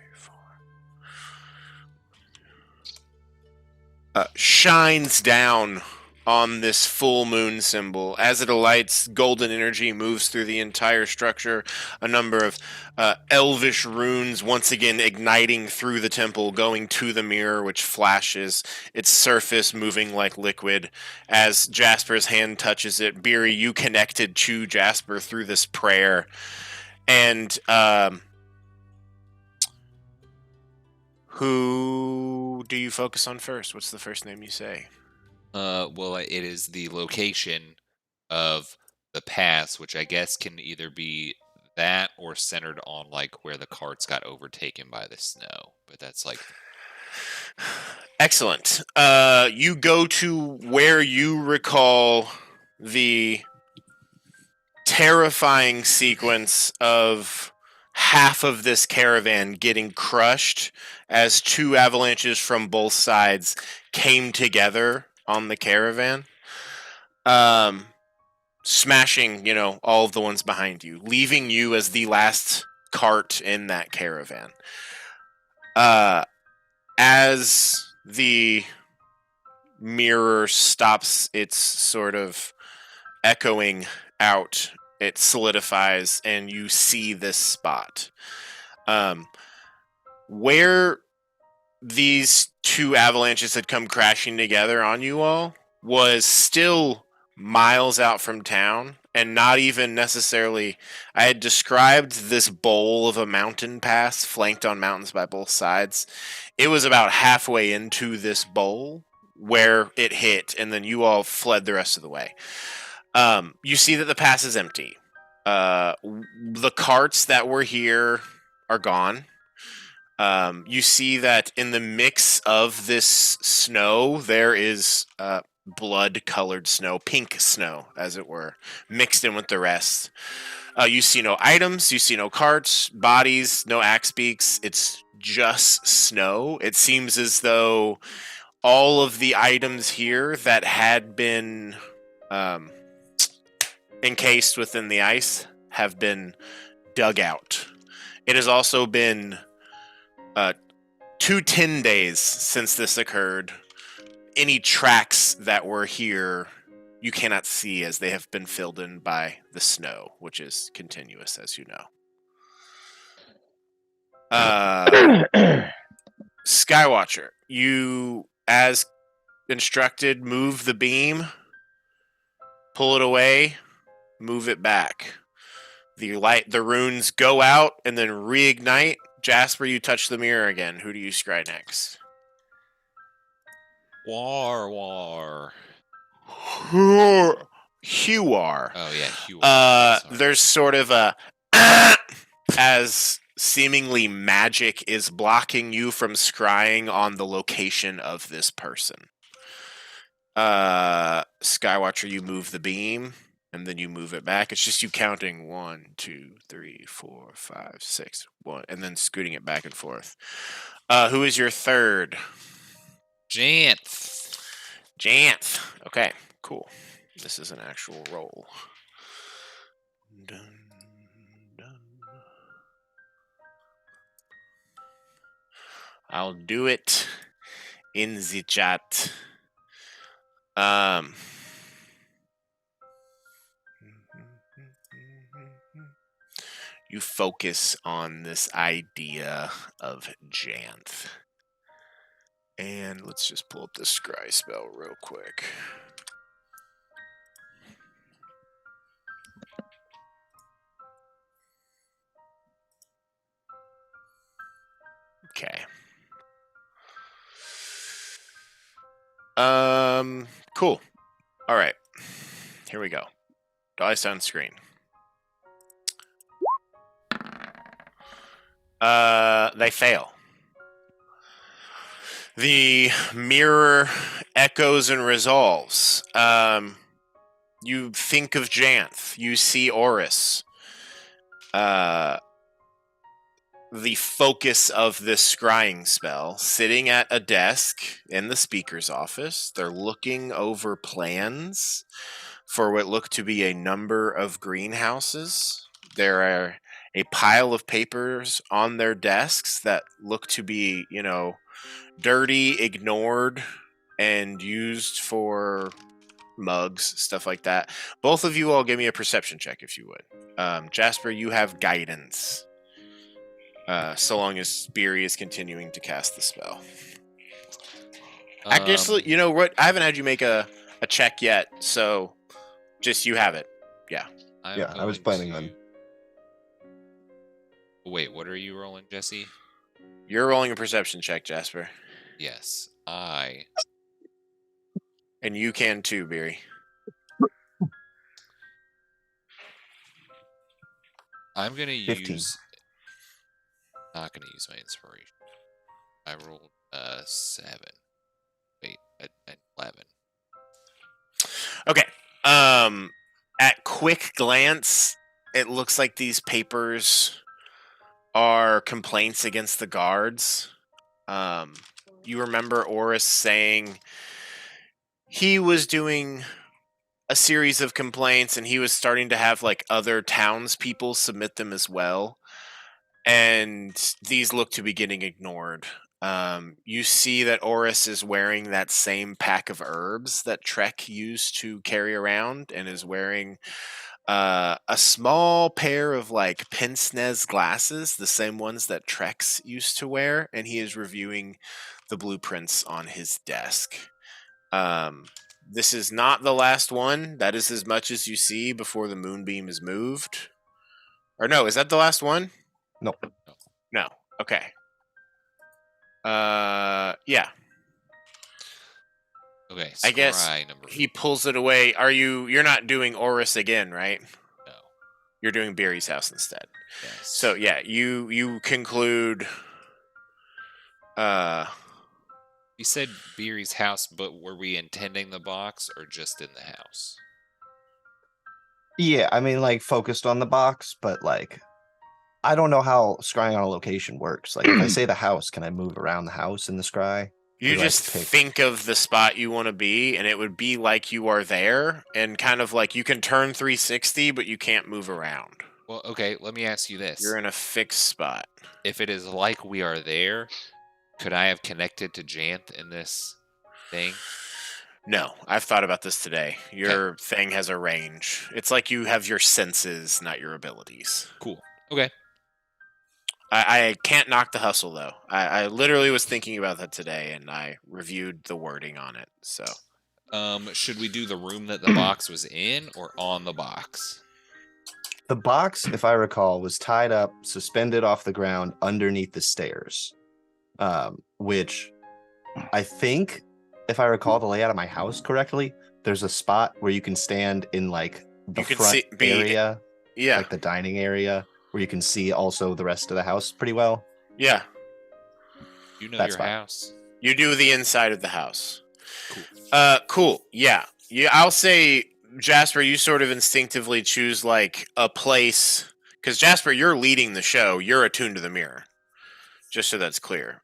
4. Shines down on this full moon symbol. As it alights, golden energy moves through the entire structure. A number of elvish runes once again igniting through the temple, going to the mirror, which flashes, its surface moving like liquid. As Jasper's hand touches it, Beery, you connected to Jasper through this prayer. And who do you focus on first? What's the first name you say? Well, it is the location of the pass, which I guess can either be that or centered on like where the carts got overtaken by the snow. But that's like excellent. You go to where you recall the terrifying sequence of half of this caravan getting crushed as two avalanches from both sides came together on the caravan, smashing, all of the ones behind you, leaving you as the last cart in that caravan. As the mirror stops its sort of echoing out, it solidifies, and you see this spot. Where these two avalanches had come crashing together on you all was still miles out from town, and not even necessarily. I had described this bowl of a mountain pass flanked on mountains by both sides. It was about halfway into this bowl where it hit, and then you all fled the rest of the way. You see that the pass is empty. The carts that were here are gone. You see that in the mix of this snow, there is blood-colored snow, pink snow, as it were, mixed in with the rest. You see no items, you see no carts, bodies, no axe beaks. It's just snow. It seems as though all of the items here that had been encased within the ice have been dug out. It has also been 10 days since this occurred. Any tracks that were here you cannot see as they have been filled in by the snow, which is continuous, as you know. Skywatcher, you, as instructed, move the beam, pull it away, move it back. The runes go out and then reignite. Jasper, you touch the mirror again. Who do you scry next? War. Huar. Oh yeah, Huar. There's sort of a as seemingly magic is blocking you from scrying on the location of this person. Skywatcher, you move the beam and then you move it back. It's just you counting 1, 2, 3, 4, 5, 6, 1, and then scooting it back and forth. Who is your third? Janth. Okay, cool. This is an actual roll. Dun, dun. I'll do it in the chat. You focus on this idea of Janth. And let's just pull up the scry spell real quick. Okay. Cool. All right. Here we go. Dice on screen. They fail. The mirror echoes and resolves. You think of Janth. You see Oris. The focus of this scrying spell, sitting at a desk in the speaker's office. They're looking over plans for what look to be a number of greenhouses. There are a pile of papers on their desks that look to be, dirty, ignored, and used for mugs, stuff like that. Both of you all give me a perception check if you would. Jasper, you have guidance. So long as Beery is continuing to cast the spell. Actually, you know what? I haven't had you make a check yet, so just you have it. Yeah. I was planning on. Wait, what are you rolling, Jesse? You're rolling a perception check, Jasper. Yes, And you can too, Beery. I'm gonna 15. use. Not gonna use my inspiration. I rolled 7. Wait, 11. Okay. At quick glance, it looks like these papers are complaints against the guards. You remember Oris saying he was doing a series of complaints and he was starting to have other townspeople submit them as well. And these look to be getting ignored. You see that Oris is wearing that same pack of herbs that Trek used to carry around and is wearing a small pair of pince-nez glasses, the same ones that Trex used to wear, and he is reviewing the blueprints on his desk. This is not the last one. That is as much as you see before the moonbeam is moved. Or no, is that the last one? No. No. Okay. Yeah. Okay, I guess number he pulls it away. You're not doing Oris again, right? No. You're doing Beery's house instead. Yes. So yeah, you conclude. You said Beery's house, but were we intending the box or just in the house? Yeah, I mean, focused on the box, but I don't know how scrying on a location works. If I say the house, can I move around the house in the scry? You Or do I just pick? think of the spot you want to be, and it would be like you are there, and kind of you can turn 360, but you can't move around. Well, okay, let me ask you this. You're in a fixed spot. If it is like we are there, could I have connected to Janth in this thing? No, I've thought about this today. Your thing has a range. It's like you have your senses, not your abilities. Cool. Okay. I can't knock the hustle though. I literally was thinking about that today, and I reviewed the wording on it. So, Should we do the room that the box was in or on the box? The box, if I recall, was tied up, suspended off the ground underneath the stairs. Which I think, if I recall the layout of my house correctly, there's a spot where you can stand in like the You can front be- area, yeah, like the dining area, where you can see also the rest of the house pretty well. yeah. You know That's your fine. house. You do the inside of the house. Cool. Cool. Yeah. I'll say, Jasper, you sort of instinctively choose like a place, because Jasper, you're leading the show. You're attuned to the mirror. Just so that's clear.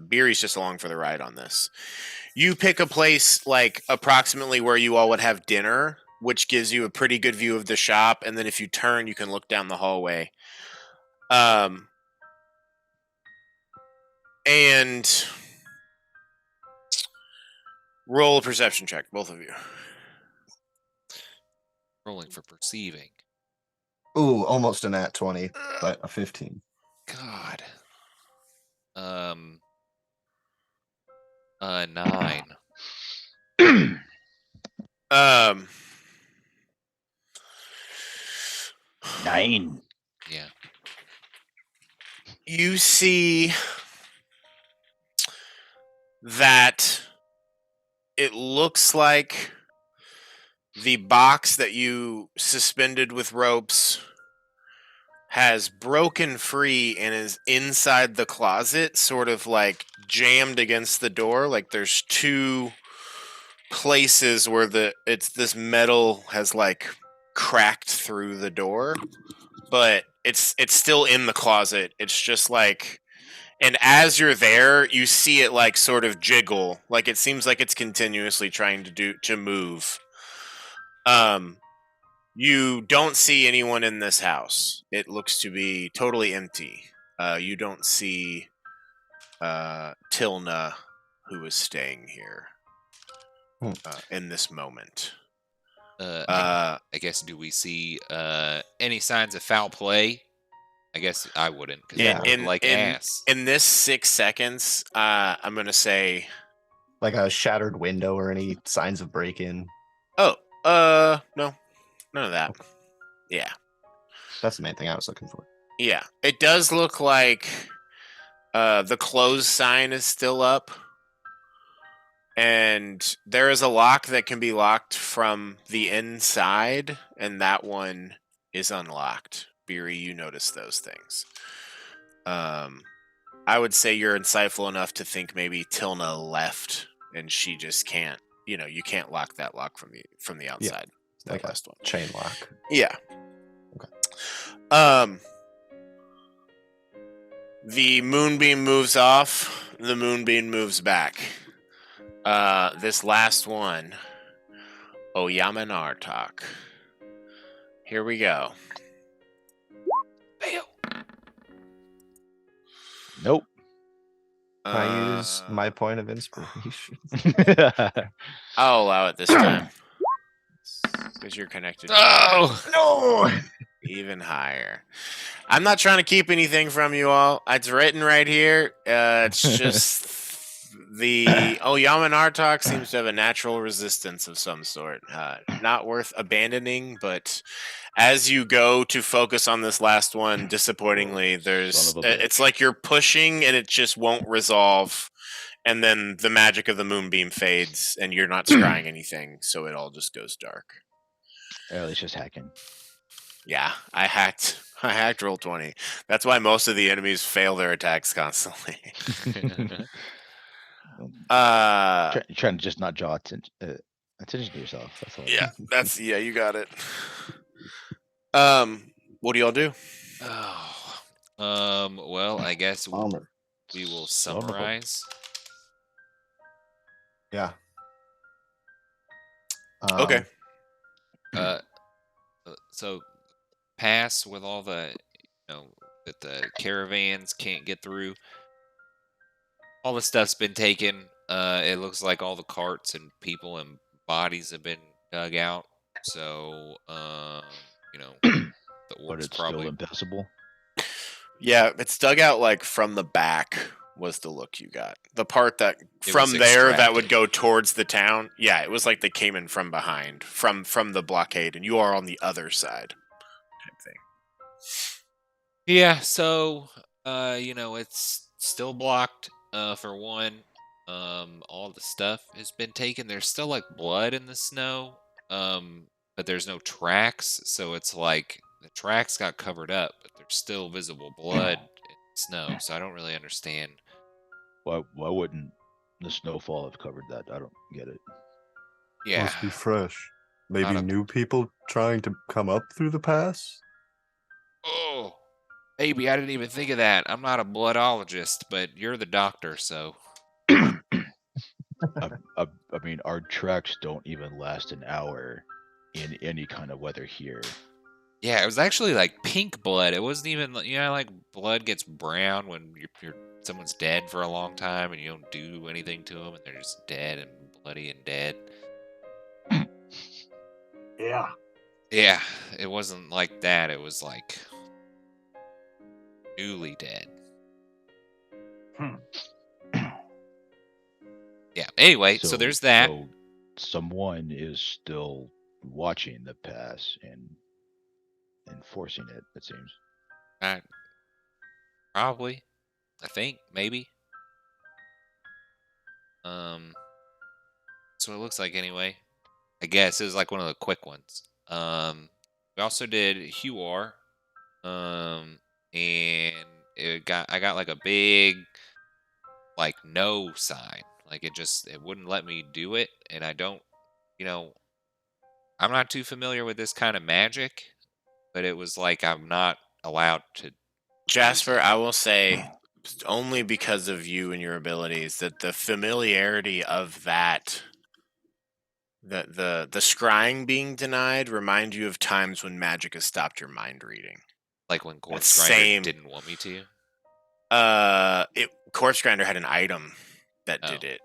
Beery's just along for the ride on this. You pick a place like approximately where you all would have dinner, which gives you a pretty good view of the shop, and then if you turn, you can look down the hallway. And roll a perception check, both of you. Rolling for perceiving. Ooh, almost a nat 20, but a 15. God. 9. Um, 9. Yeah. you see that it looks like the box that you suspended with ropes has broken free and is inside the closet, sort of like jammed against the door. Like there's two places where this metal has like cracked through the door, but it's still in the closet. It's just like, and as you're there, you see it like sort of jiggle, like it seems like it's continuously trying to move. You don't see anyone in this house. It looks to be totally empty. You don't see Tilna, who is staying here in this moment. I guess, do we see any signs of foul play? I guess I wouldn't, because Yeah. it looked like ass. In this 6 seconds, I'm going to say... Like a shattered window or any signs of break-in. Oh, no. None of that. Yeah. That's the main thing I was looking for. Yeah. It does look like the closed sign is still up. And there is a lock that can be locked from the inside, and that one is unlocked. Beery, you notice those things. I would say you're insightful enough to think maybe Tilna left, and she just can't. You can't lock that lock from the outside. That Like a last one. chain lock. Yeah. Okay. The moonbeam moves off. The moonbeam moves back. This last one, Oyamanartok. Here we go. Fail. Nope. Can I use my point of inspiration? I'll allow it this time. Because you're connected. Oh! No! Even higher. I'm not trying to keep anything from you all. It's written right here. It's just the Yamanartok seems to have a natural resistance of some sort. Not worth abandoning, but as you go to focus on this last one, disappointingly, it's like you're pushing and it just won't resolve. And then the magic of the moonbeam fades and you're not scrying anything, so it all just goes dark. Or at least just hacking. Yeah, I hacked Roll20. That's why most of the enemies fail their attacks constantly. Trying to just not draw attention to yourself. That's all. Yeah, you got it. What do y'all do? Oh. Well, I guess Armor. we will summarize. Yeah. Okay. So pass with all the, that the caravans can't get through. All the stuff's been taken. It looks like all the carts and people and bodies have been dug out. So, the But orcs it's still probably. impassable. Yeah, it's dug out like from the back was the look you got. The part that It from was there that would extracted. go towards the town. Yeah, it was like they came in from behind, from the blockade, and you are on the other side. Type thing. Yeah, so it's still blocked. For one, all the stuff has been taken. There's still like blood in the snow, but there's no tracks. So it's like the tracks got covered up, but there's still visible blood in the snow. So I don't really understand. Why wouldn't the snowfall have covered that? I don't get it. Yeah, Must be fresh. Maybe Not a- new people trying to come up through the pass? oh, maybe I didn't even think of that. I'm not a bloodologist, but you're the doctor, so. I mean, our tracks don't even last an hour in any kind of weather here. Yeah, it was actually like pink blood. It wasn't even, like blood gets brown when someone's dead for a long time and you don't do anything to them and they're just dead and bloody and dead. Yeah. Yeah, it wasn't like that. It was like newly dead. Yeah. Anyway, so there's that. So someone is still watching the pass and enforcing it. It seems. Probably. I think maybe. So it looks like anyway. I guess it was like one of the quick ones. We also did Huar. And I got like a big like no sign. Like it wouldn't let me do it, and I don't, I'm not too familiar with this kind of magic, but it was like I'm not allowed to. Jasper, I will say, only because of you and your abilities, that the familiarity of that, the scrying being denied, remind you of times when magic has stopped your mind reading. Like when Corpse That Grinder same- didn't want me to. Corpse Grinder had an item that Oh. did it,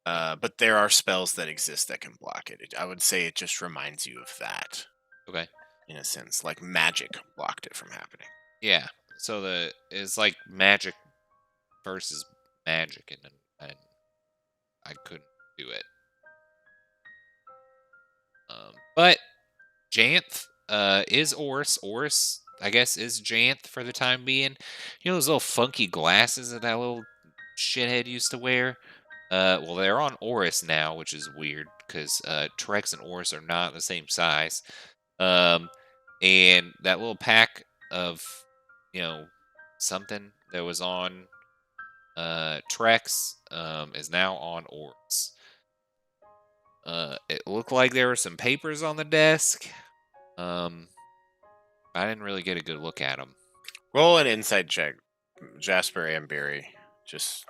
but there are spells that exist that can block it. I would say it just reminds you of that, Okay. in a sense, like magic blocked it from happening. Yeah. So it's like magic versus magic, and I couldn't do it. But Janth is Oris. Oris, I guess, is Janth for the time being. You know those little funky glasses that little shithead used to wear? Well, they're on Oris now, which is weird because Trex and Oris are not the same size. And that little pack of, something that was on Trex is now on Oris. It looked like there were some papers on the desk. I didn't really get a good look at them. Roll an insight check, Jasper and Barry, just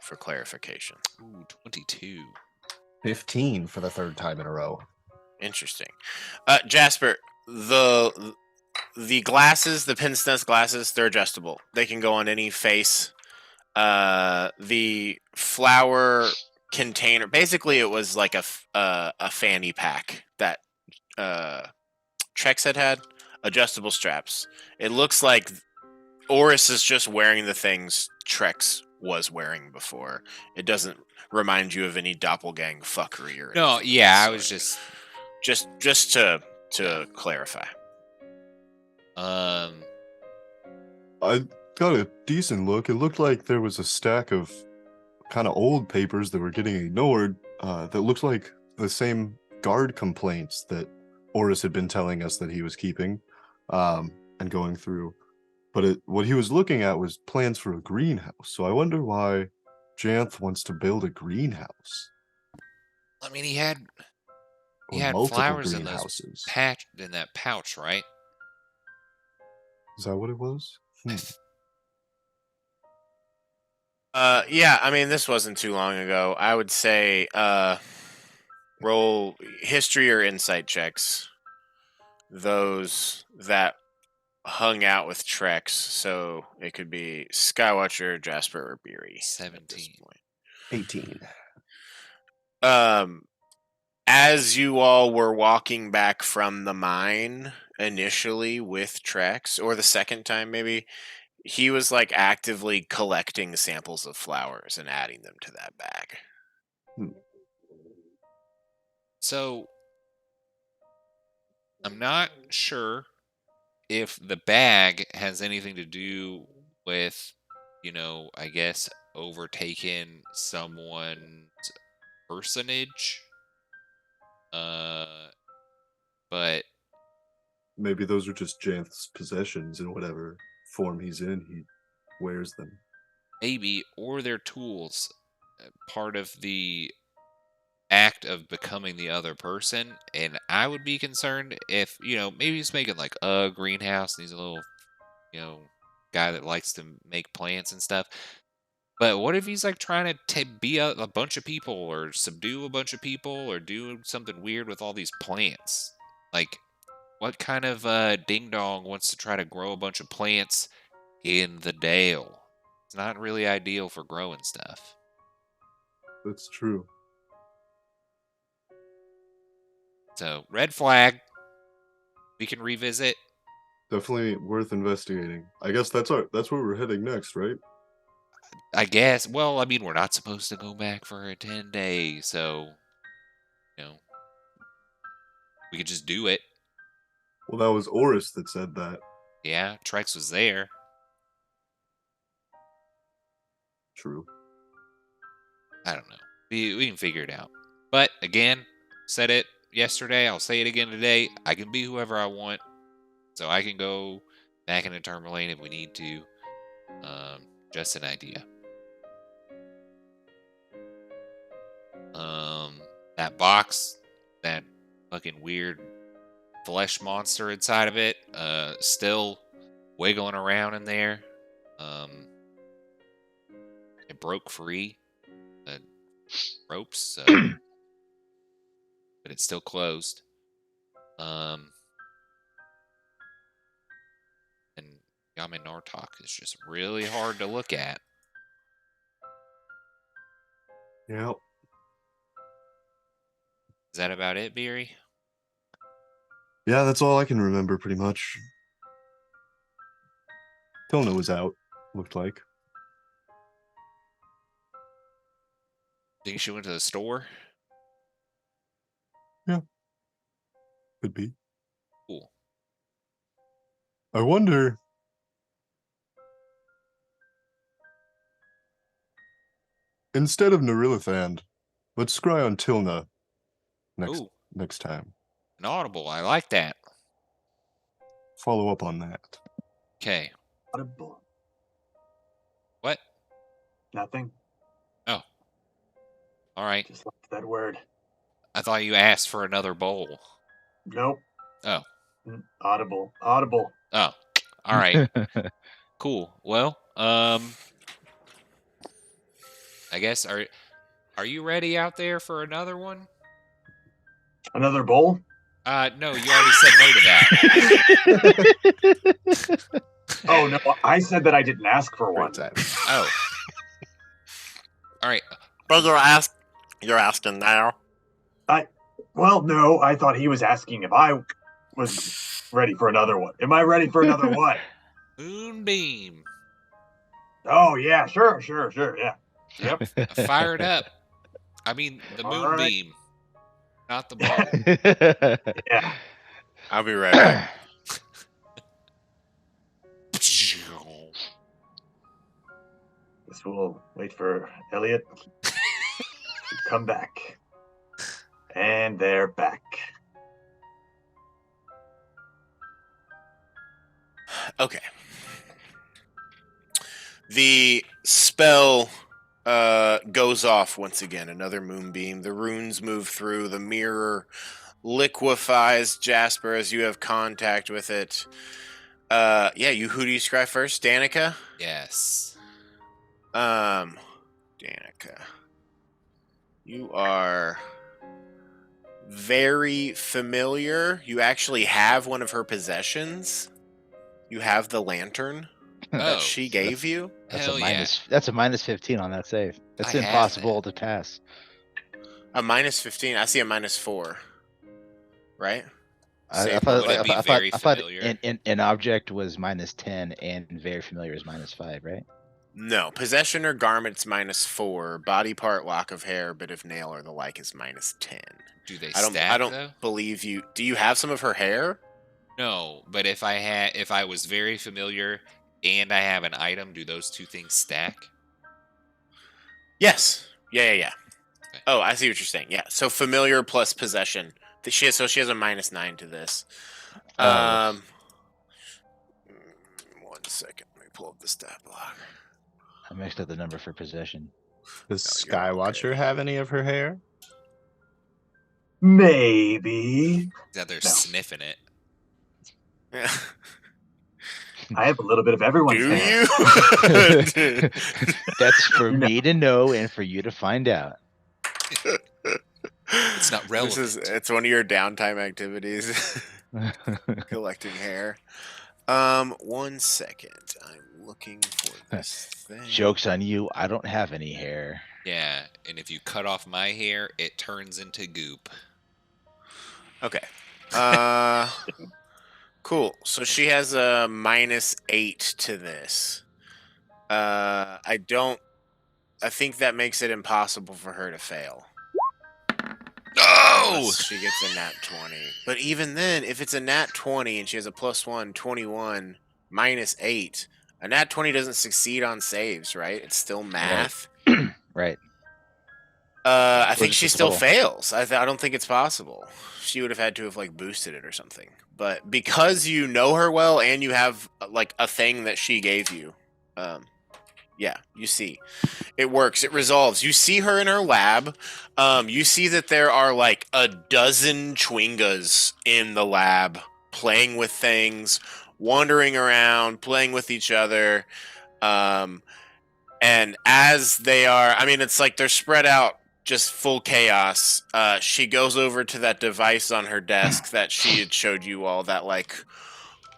for clarification. Ooh, 22. 15 for the third time in a row. Interesting. Jasper, the glasses, the Pince-Nez glasses, they're adjustable. They can go on any face. The flower container, basically, it was like a fanny pack that Trex had adjustable straps. It looks like Oris is just wearing the things Trex was wearing before. It doesn't remind you of any doppelgang fuckery or No, anything. yeah, I So was just to clarify. I got a decent look. It looked like there was a stack of kind of old papers that were getting ignored. That looked like the same guard complaints that Oris had been telling us that he was keeping, and going through. But what he was looking at was plans for a greenhouse. So I wonder why Janth wants to build a greenhouse. I mean, he had Or multiple flowers in those greenhouses. in that pouch, right? Is that what it was? Yeah, I mean, this wasn't too long ago. I would say roll history or insight checks. those that hung out with Trex, so it could be Skywatcher, Jasper, or Beery. At this 17. point. 18. As you all were walking back from the mine initially with Trex, or the second time maybe, he was like actively collecting samples of flowers and adding them to that bag. So I'm not sure if the bag has anything to do with, I guess overtaking someone's personage. But Maybe those are just Janth's possessions in whatever form he's in. He wears them. maybe, or their tools, part of the act of becoming the other person. And I would be concerned if, maybe he's making like a greenhouse and he's a little, guy that likes to make plants and stuff. But what if he's like trying to be a bunch of people or subdue a bunch of people or do something weird with all these plants? Like, what kind of ding dong wants to try to grow a bunch of plants in the Dale? It's not really ideal for growing stuff. That's true. So, red flag. We can revisit. Definitely worth investigating. I guess that's where we're heading next, right? I guess. Well, I mean, we're not supposed to go back for a 10-day, so we could just do it. Well, that was Oris that said that. Yeah, Trex was there. True. I don't know. We can figure it out. But again, said it yesterday. I'll say it again today. I can be whoever I want, so I can go back into Tourmaline if we need to. Just an idea. That box, that fucking weird flesh monster inside of it, still wiggling around in there. It broke free the ropes, so, but it's still closed. And Yamin Nartok is just really hard to look at. Yeah. Is that about it, Beery? Yeah, that's all I can remember, pretty much. Tilna was out, looked like. Think she went to the store? Could be. Cool. I wonder. Instead of Nerilithand, let's scry on Tilna Ooh, next time. an audible. I like that. Follow up on that. Okay. Audible. What? Nothing. Oh. All right. Just left that word. I thought you asked for another bowl. Nope. Oh. Audible. Audible. Oh. All right. Cool. Well, I guess are you ready out there for another one? Another bowl? No, you already said no to that. Oh no, I said that I didn't ask for one. Great time. Oh. All right. But you're asking now. Well, no, I thought he was asking if I was ready for another one. Am I ready for another what? Moonbeam. Oh yeah, sure, yeah. Yep. Fired up. I mean the All right. moonbeam. Not the ball. Yeah. I'll be right back. Guess we'll wait for Elliot to come back. And they're back. Okay. The spell goes off once again. Another moonbeam. The runes move through. The mirror liquefies Jasper as you have contact with it. Who do you scry first? Danica? Yes. Danica. You are very familiar. You actually have one of her possessions. You have the lantern that Oh, she gave you. That's hell a yeah. minus. That's a minus 15 on that save. That's I have impossible to pass. A minus 15. I see a minus 4. Right? I Save thought, Would like, it be I thought, very I thought familiar? an object was minus 10 and very familiar is minus 5, right? No. Possession or garments minus 4. Body part, lock of hair, bit of nail, or the like is minus 10. Do they I stack don't though? believe you. Do you have some of her hair? No, but if I was very familiar and I have an item, do those two things stack? Yes. Yeah. Okay. Oh, I see what you're saying. Yeah. So familiar plus possession. She has a minus 9 to this. Oh. 1 second. Let me pull up the stat block. I mixed up the number for possession. Does No, you're Skywatcher okay. have any of her hair? Maybe. That they're No. sniffing it. I have a little bit of everyone's Do hair. you? That's for No. me to know and for you to find out. It's not relevant. It's one of your downtime activities. Collecting hair. 1 second. I'm looking for this thing. Joke's on you. I don't have any hair. Yeah, and if you cut off my hair, it turns into goop. Okay. Cool. So she has a minus 8 to this. I think that makes it impossible for her to fail. No! Unless she gets a nat 20. But even then, if it's a nat 20 and she has a +1, 21, minus 8, a nat 20 doesn't succeed on saves, right? It's still math. Right. I Or think just she the still total. fails. I don't think it's possible. She would have had to have like boosted it or something. But because you know her well and you have like a thing that she gave you, yeah, you see, it works. It resolves. You see her in her lab. You see that there are like a dozen Chwingas in the lab playing with things, wandering around, playing with each other. And as they are, I mean, it's like they're spread out, just full chaos. She goes over to that device on her desk that she had showed you all, that like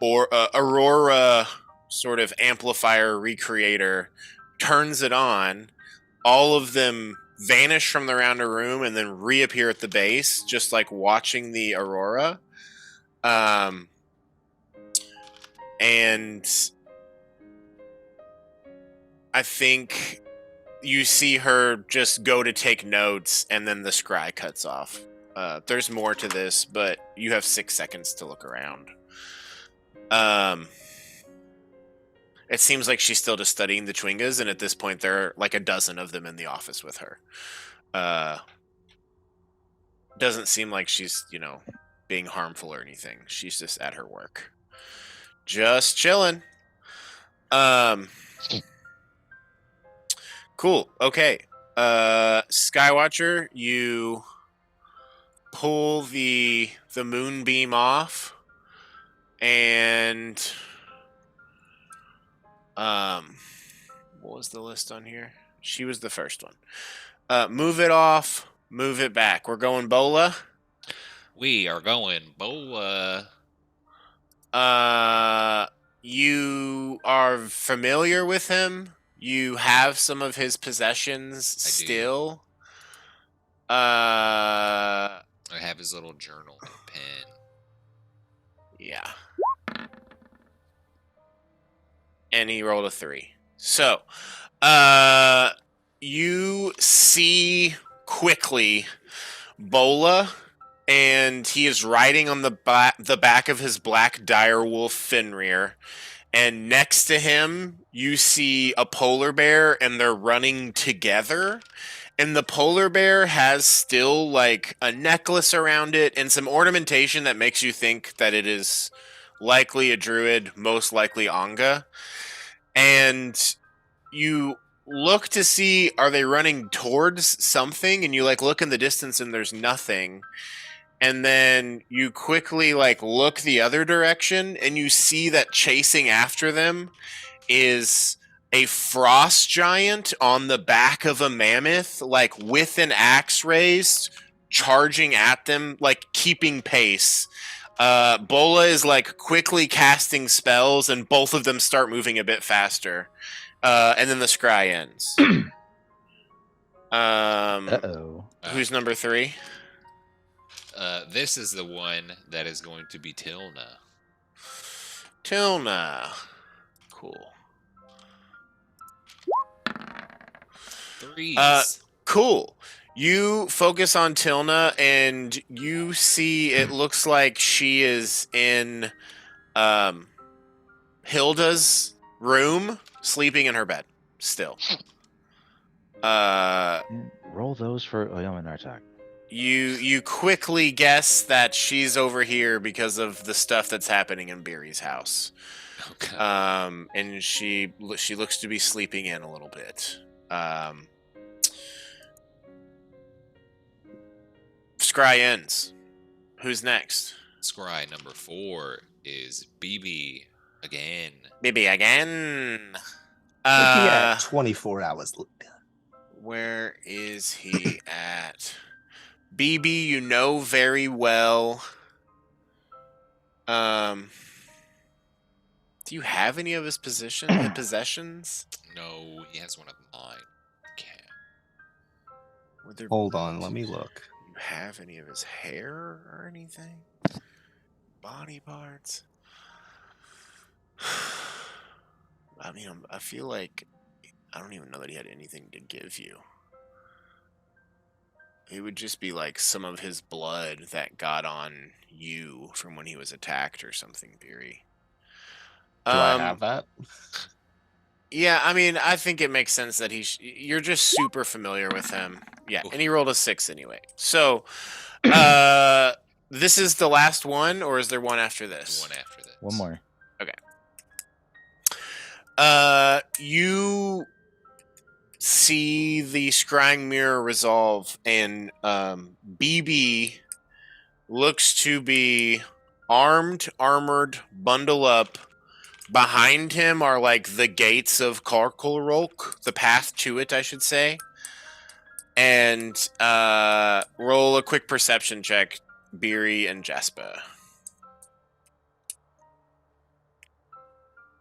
Aurora sort of amplifier recreator, turns it on. All of them vanish from the round of room and then reappear at the base, just like watching the Aurora. And I think you see her just go to take notes, and then the scry cuts off. There's more to this, but you have 6 seconds to look around. It seems like she's still just studying the Chwingas, and at this point, there are like a dozen of them in the office with her. Doesn't seem like she's, being harmful or anything. She's just at her work. Just chilling. Cool. Okay. Skywatcher, you pull the moonbeam off, and what was the list on here? She was the first one. Move it off, move it back. We're going Bola. We are going Boa. You are familiar with him. You have some of his possessions still. I have his little journal and pen. Yeah. And he rolled a 3. So, you see quickly Bola, and he is riding on the back of his black direwolf Fenrir. And next to him, you see a polar bear, and they're running together. And the polar bear has still like a necklace around it and some ornamentation that makes you think that it is likely a druid, most likely Anga. And you look to see, are they running towards something? And you like look in the distance and there's nothing. And then you quickly like look the other direction and you see that chasing after them is a frost giant on the back of a mammoth, like with an axe raised, charging at them, like keeping pace. Bola is like quickly casting spells, and both of them start moving a bit faster. And then the scry ends. Uh-oh. Who's number 3? This is the one that is going to be Tilna. Tilna. Cool. 3s. Cool. You focus on Tilna, and you see it looks like she is in Hilda's room, sleeping in her bed still. Roll those for Oyama Nartak. You quickly guess that she's over here because of the stuff that's happening in Beery's house. Okay. And she looks to be sleeping in a little bit. Scry ends. Who's next? Scry number 4 is BB again. Maybe again. Yeah, 24 hours. Where is he at? BB, you know very well. Do you have any of his possessions? No, he has one of mine. Okay. Hold on, let me look. You have any of his hair or anything? Body parts? I mean, I feel like I don't even know that he had anything to give you. It would just be like some of his blood that got on you from when he was attacked or something, Beery. Do I have that? Yeah, I mean, I think it makes sense that you're just super familiar with him. Yeah, and he rolled a 6 anyway. So, this is the last one, or is there one after this? One after this. One more. You see the scrying mirror resolve, and BB looks to be armored, bundle up. Behind him are like the gates of Karkulrolk, the path to it, I should say. And roll a quick perception check, Beery and Jasper.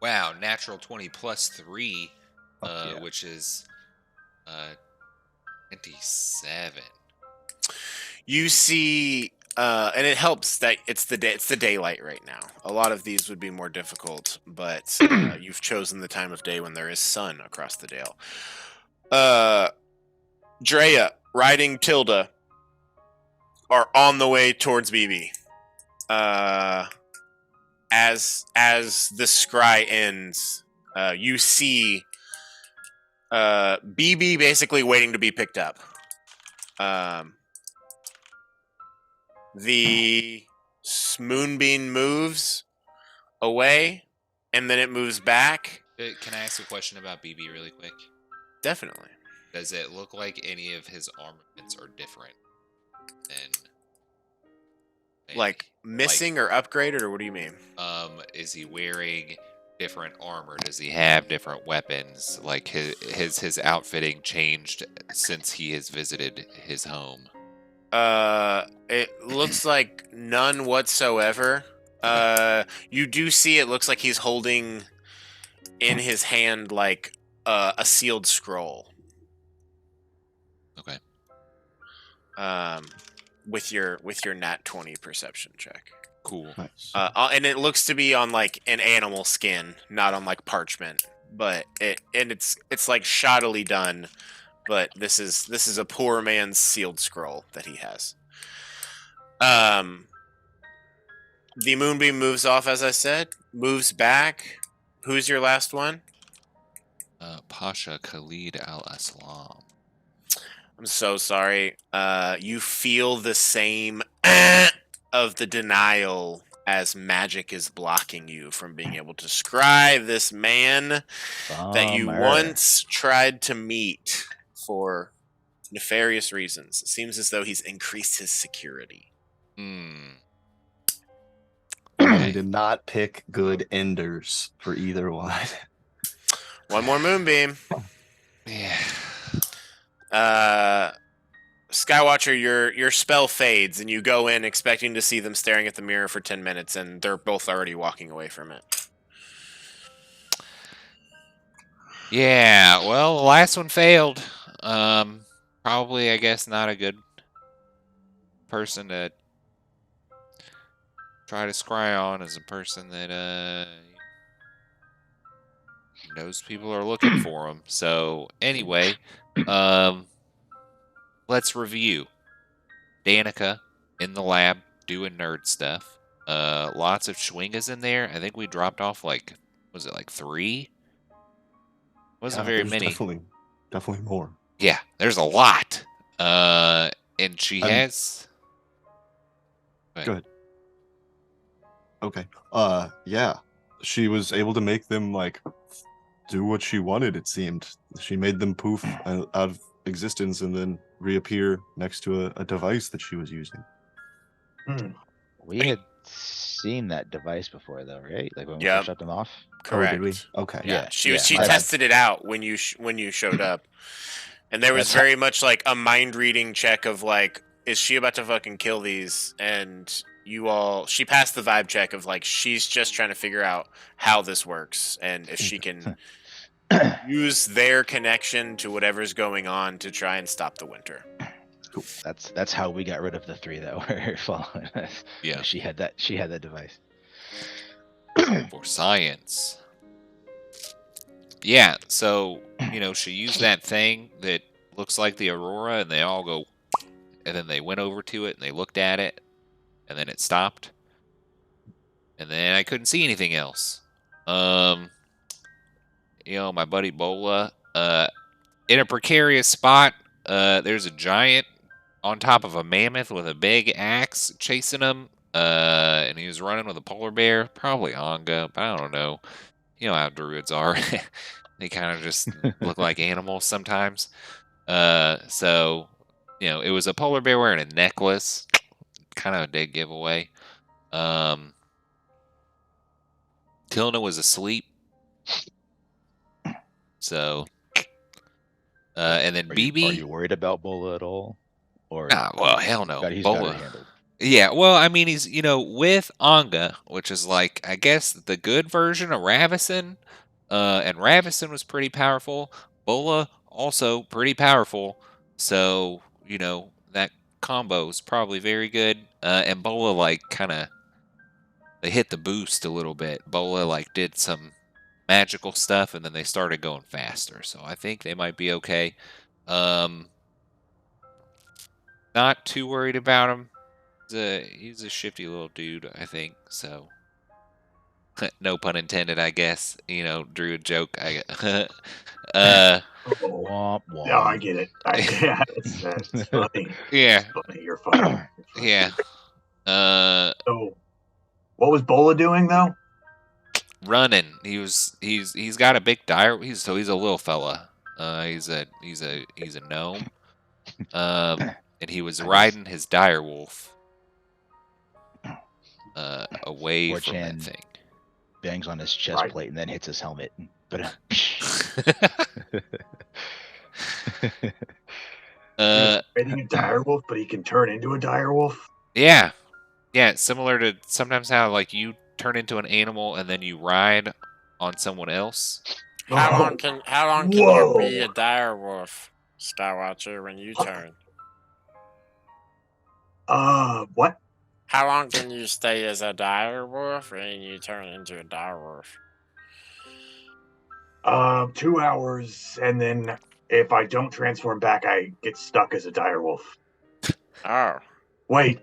Wow, natural 20 plus 3, Yeah. which is 27. You see, and it helps that it's the daylight right now. A lot of these would be more difficult, but you've chosen the time of day when there is sun across the dale. Drea, riding Tilda, are on the way towards BB. As the scry ends, you see BB basically waiting to be picked up. The moonbeam moves away, and then it moves back. Can I ask a question about BB really quick? Definitely. Does it look like any of his armaments are different than Like missing or upgraded, or what do you mean? Is he wearing different armor? Does he have different weapons? Like his outfitting changed since he has visited his home? It looks like none whatsoever. You do see it looks like he's holding in his hand like a sealed scroll. Okay. With your nat 20 perception check. Cool. Nice. And it looks to be on like an animal skin, not on like parchment. But it's like shoddily done. But this is a poor man's sealed scroll that he has. The moonbeam moves off, as I said, moves back. Who's your last one? Pasha Khalid al-Aslam. I'm so sorry. You feel the same of the denial as magic is blocking you from being able to scry this man that you Bummer. once tried to meet for nefarious reasons. It seems as though he's increased his security. We did not pick good enders for either one. One more moonbeam. Yeah. Skywatcher, your spell fades, and you go in expecting to see them staring at the mirror for 10 minutes, and they're both already walking away from it. Yeah, well, the last one failed. Probably, I guess, not a good person to try to scry on as a person that knows people are looking for him. So anyway, let's review. Danica in the lab doing nerd stuff. Lots of Schwingas in there. I think we dropped off was it like 3? Wasn't very there's many. Definitely more. Yeah, there's a lot. And she has. Go ahead. Okay. Yeah. She was able to make them like do what she wanted. It seemed she made them poof out of existence and then reappear next to a device that she was using. We had seen that device before, though, right? Like when we Yep. first shut them off. Correct. Oh, did we? Okay. Yeah, she yeah, she my bad. tested it out when you showed up, and there was That's very much like a mind reading check of like, is she about to fucking kill these? And she passed the vibe check of like she's just trying to figure out how this works and if she can use their connection to whatever's going on to try and stop the winter. Cool. That's how we got rid of the 3 that were following us. Yeah. She had that device. For science. Yeah, so, she used that thing that looks like the aurora, and they all go, and then they went over to it, and they looked at it, and then it stopped. And then I couldn't see anything else. My buddy Bola, in a precarious spot, there's a giant on top of a mammoth with a big axe chasing him. And he was running with a polar bear, probably Anga, but I don't know. You know how druids are. They kind of just look like animals sometimes. So, it was a polar bear wearing a necklace. Kind of a dead giveaway. Tilna was asleep. So, and then Are BB. you worried about Bola at all? Or Well, hell no. he's got Bola. it handled. Yeah, well, I mean, he's, with Anga, which is like, I guess, the good version of Ravison. And Ravison was pretty powerful. Bola, also pretty powerful. So, that combo is probably very good. And Bola, they hit the boost a little bit. Bola, did some magical stuff, and then they started going faster. So I think they might be okay. Not too worried about him. He's a shifty little dude, I think. So, no pun intended, I guess. Druid joke. Womp womp. No, I get it. Yeah, it's funny. Yeah. It's funny. You're funny. Yeah. So, what was Bola doing though? Running. He's got a big dire. He's a little fella. He's a gnome. And he was riding his dire wolf. Away from that 4chan thing. bangs on his chest Right. plate and then hits his helmet. But Riding a dire wolf, but he can turn into a dire wolf. Yeah. Yeah, similar to sometimes how you turn into an animal and then you ride on someone else. How long can you Whoa. be a dire wolf, Skywatcher, when you turn? What? How long can you stay as a dire wolf when you turn into a dire wolf? 2 hours, and then if I don't transform back, I get stuck as a dire wolf. Oh. Wait,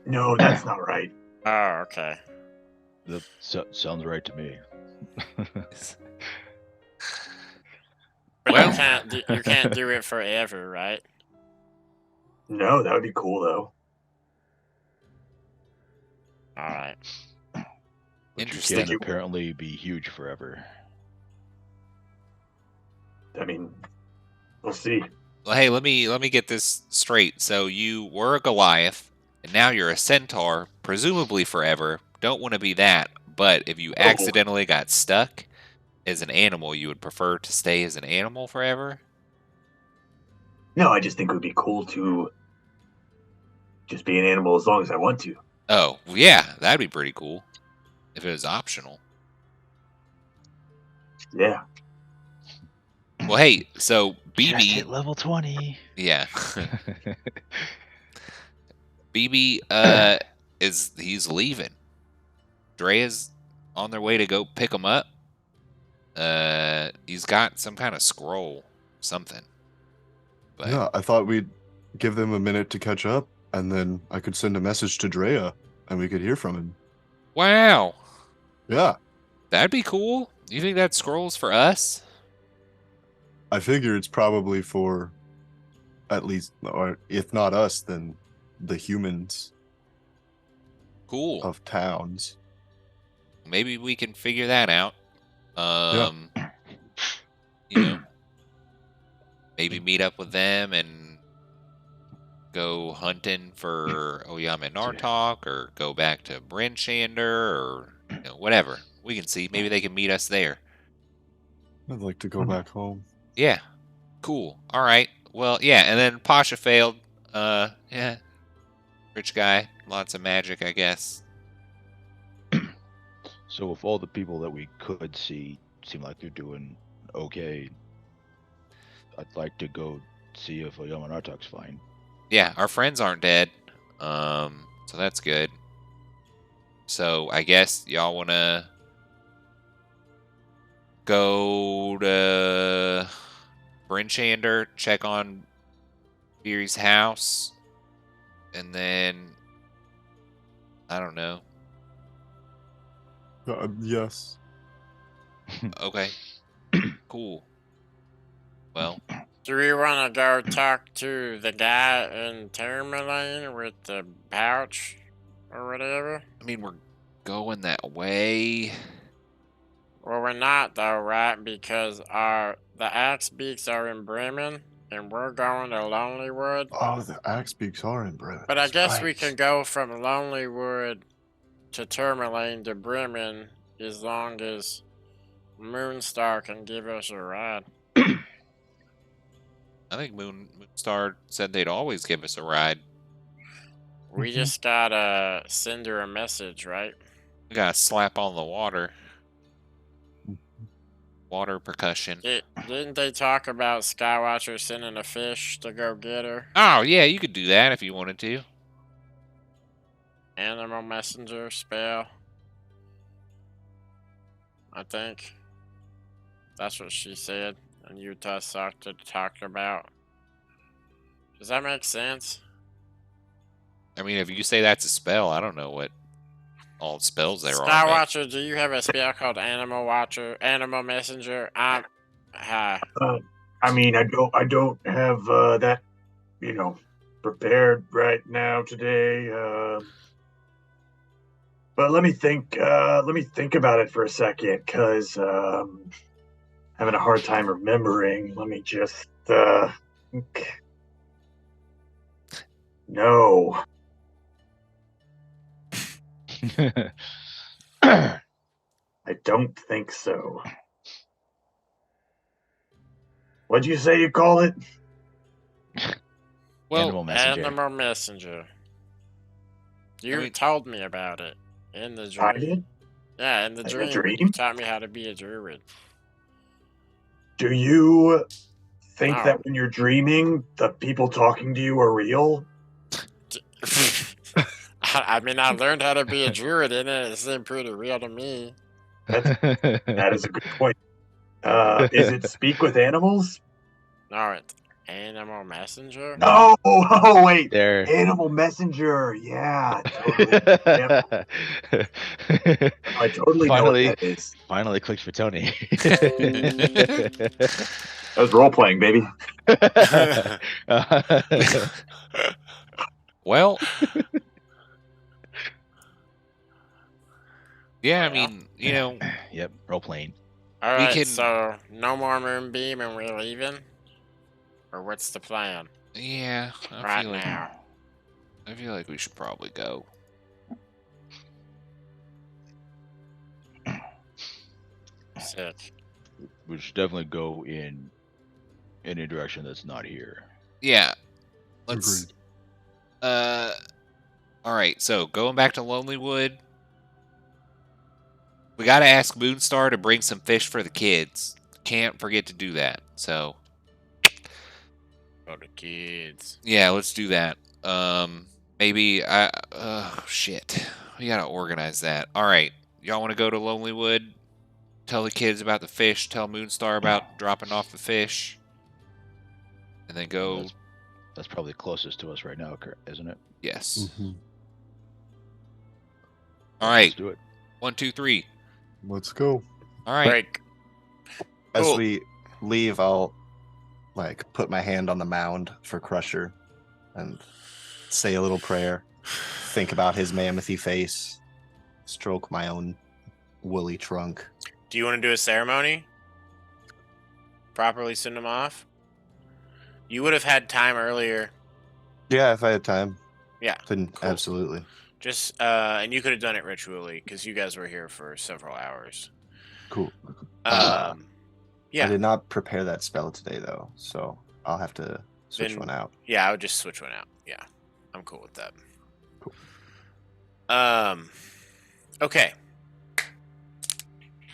no, that's not right. Oh, okay. that sounds right to me. But Well- you can't do it forever, right? No, that would be cool though. All right. But Interesting. You can apparently be huge forever. I mean, we'll see. Well, hey, let me get this straight. So you were a Goliath, and now you're a centaur, presumably forever. Don't want to be that, but if you accidentally got stuck as an animal, you would prefer to stay as an animal forever? No, I just think it would be cool to just be an animal as long as I want to. Oh, yeah, that'd be pretty cool if it was optional. Yeah. Well, hey, so Just hit BB, level 20. yeah, BB, he's leaving. Drea's on their way to go pick him up. He's got some kind of scroll, something. But Yeah, I thought we'd give them a minute to catch up, and then I could send a message to Drea, and we could hear from him. wow, Yeah, that'd be cool. You think that scroll's for us? I figure it's probably for at least, or if not us, then the humans Cool. of towns. Maybe we can figure that out. Yeah. You know, maybe meet up with them and go hunting for Oyama Nartok, or go back to Bryn Shander, or whatever. We can see. Maybe they can meet us there. I'd like to go back home. Yeah. Cool. All right. Well, yeah, and then Pasha failed. Yeah. Rich guy, lots of magic, I guess. So if all the people that we could see seem like they're doing okay, I'd like to go see if Yamanartak's fine. Yeah, our friends aren't dead. So that's good. So I guess y'all wanna go to Bryn Shander, check on Beery's house, and then I don't know. Yes. Okay. Cool. Well, Do we want to go talk to the guy in Tourmaline with the pouch or whatever? I mean, we're going that way. Well, we're not though, right? Because the axe beaks are in Bremen, and we're going to Lonelywood. Oh, the axe beaks are in Bremen. But I That's guess we right. can go from Lonelywood to Tourmaline to Bremen as long as Moonstar can give us a ride. I think Moonstar said they'd always give us a ride. We just gotta send her a message, right? We gotta slap on the water. Water percussion. Didn't they talk about Skywatcher sending a fish to go get her? Oh, yeah, you could do that if you wanted to. Animal messenger spell. I think. That's what she said, and Utah talked about. Does that make sense? I mean, if you say that's a spell, I don't know what all spells there are. Skywatcher, do you have a spell called Animal Messenger? Hi. I mean, I don't have that, prepared right now today. But let me think. Let me think about it for a second, cause having a hard time remembering. Let me just think. No. I don't think so. What'd you say you call it? Well, Animal messenger. Animal Messenger. You mean- told me about it in the I dream. did? Yeah, in the In the dream. You dream? taught me how to be a druid. Do you think No. that when you're dreaming, the people talking to you are real? I mean, I learned how to be a druid in it. It seemed pretty real to me. That is a good point. Is it speak with animals? No, it's Animal Messenger. No. Oh, wait. There. Animal messenger. Yeah, totally. Yep. I totally know Finally. what that is. Finally clicked for Tony. That was role playing, baby. well, yeah, I Well. mean, Yep, role playing. All We right, can- so no more moonbeam and we're leaving? Or what's the plan yeah, right now? I feel like we should probably go. Sick. We should definitely go in any direction that's not here. Yeah. Let's. Agreed. All right. So going back to Lonelywood, we got to ask Moonstar to bring some fish for the kids. Can't forget to do that. So For the kids. yeah, let's do that. Maybe shit. We gotta organize that. All right, y'all want to go to Lonelywood? Tell the kids about the fish. Tell Moonstar about dropping off the fish, and then go. That's probably closest to us right now, isn't it? Yes. Mhm. All right. Let's do it. 1, 2, 3. Let's go. All right. Break. As Cool. we leave, I'll like put my hand on the mound for Crusher and say a little prayer. Think about his mammothy face. Stroke my own woolly trunk. Do you want to do a ceremony? Properly send him off? You would have had time earlier. Yeah, if I had time. Yeah, Then cool. absolutely. Just and you could have done it ritually because you guys were here for several hours. Cool. Yeah. I did not prepare that spell today though, so I'll have to switch Then- one out. Yeah, I would just switch one out. Yeah, I'm cool with that. Cool. Okay.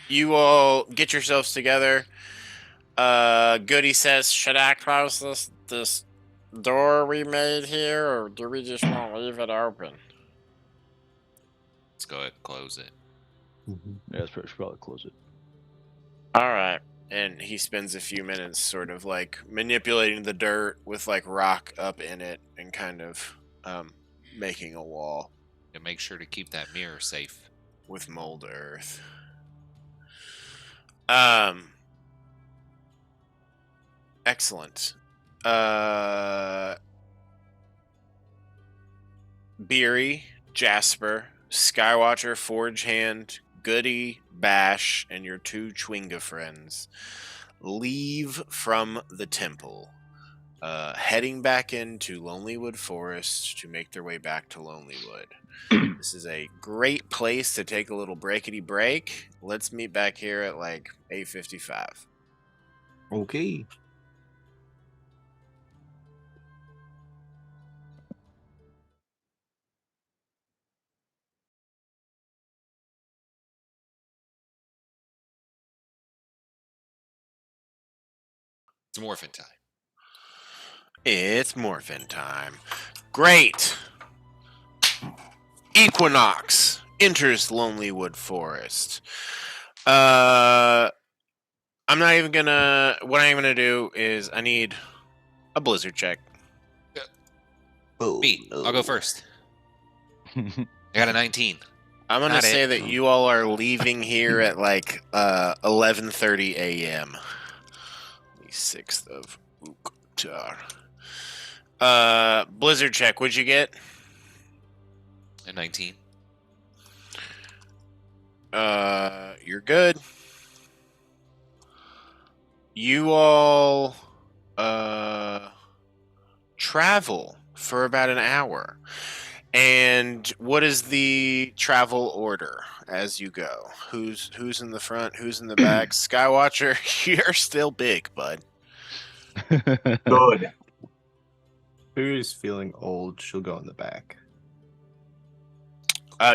You all get yourselves together. Goody says, "Should I close this door we made here, or do we just want to leave it open?" Let's go ahead and close it. Yeah, should probably close it. All right. And he spends a few minutes sort of like manipulating the dirt with like rock up in it and kind of making a wall And make sure to keep that mirror safe. with mold earth. Excellent. Beery, Jasper, Skywatcher, Forge Hand, Goody, Bash, and your 2 Chwinga friends leave from the temple, heading back into Lonelywood Forest to make their way back to Lonelywood. This is a great place to take a little breakity break. Let's meet back here at like 8:55. Okay. It's morphin time. It's morphin time. Great. Equinox enters Lonelywood Forest. I'm not even gonna. What I'm gonna do is I need a blizzard check. Oh, Me. no. I'll go first. I got a 19. I'm gonna Got say it. that you all are leaving here at like 11:30 a.m. The 6th of Uktar. Blizzard check. What'd you get? A 19. You're good. You all travel for about an hour. And what is the travel order as you go? Who's in the front? Who's in the back? Skywatcher, you're still big, bud. Good. Who's feeling old? She'll go in the back.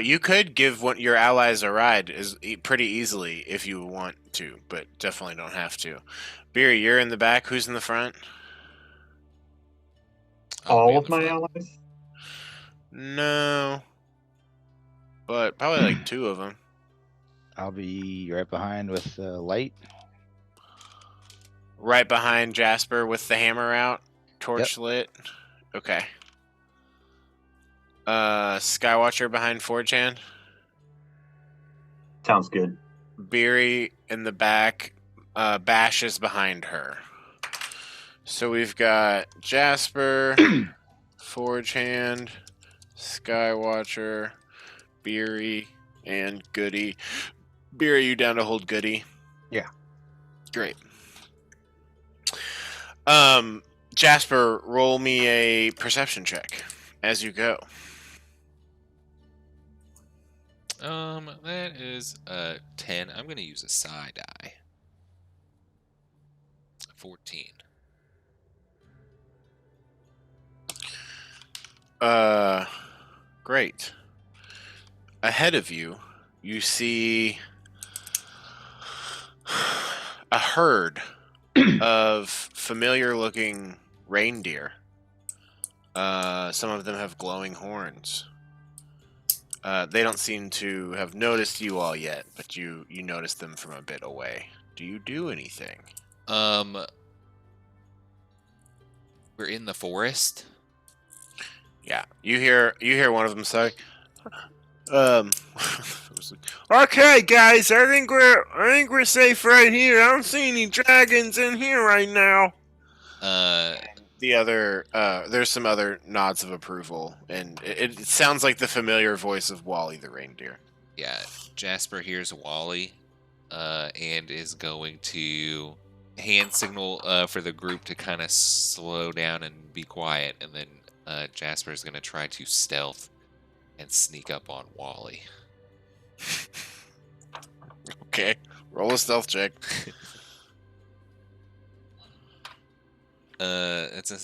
You could give your allies a ride pretty easily if you want to, but definitely don't have to. Beery, you're in the back. Who's in the front? I'll be All in of the my front. allies? No, but probably like 2 of them. I'll be right behind with light. Right behind Jasper with the hammer out, torch lit. Okay. Skywatcher behind Forchan. Sounds good. Beery in the back. Bash is behind her. So we've got Jasper, Forge Hand, Skywatcher, Beery, and Goody. Beery, you down to hold Goody? Yeah. Great. Jasper, roll me a perception check as you go. That is a 10. I'm gonna use a side die. 14. Great. Ahead of you, you see a herd of familiar-looking reindeer. Some of them have glowing horns. They don't seem to have noticed you all yet, but you noticed them from a bit away. Do you do anything? We're in the forest. Yeah, you hear one of them say, "Okay, guys, I think we're safe right here. I don't see any dragons in here right now." The other, there's some other nods of approval, and it sounds like the familiar voice of Wally the reindeer. Yeah, Jasper hears Wally, and is going to hand signal for the group to kind of slow down and be quiet, and then Jasper is going to try to stealth and sneak up on Wally. Okay, roll a stealth check. It's a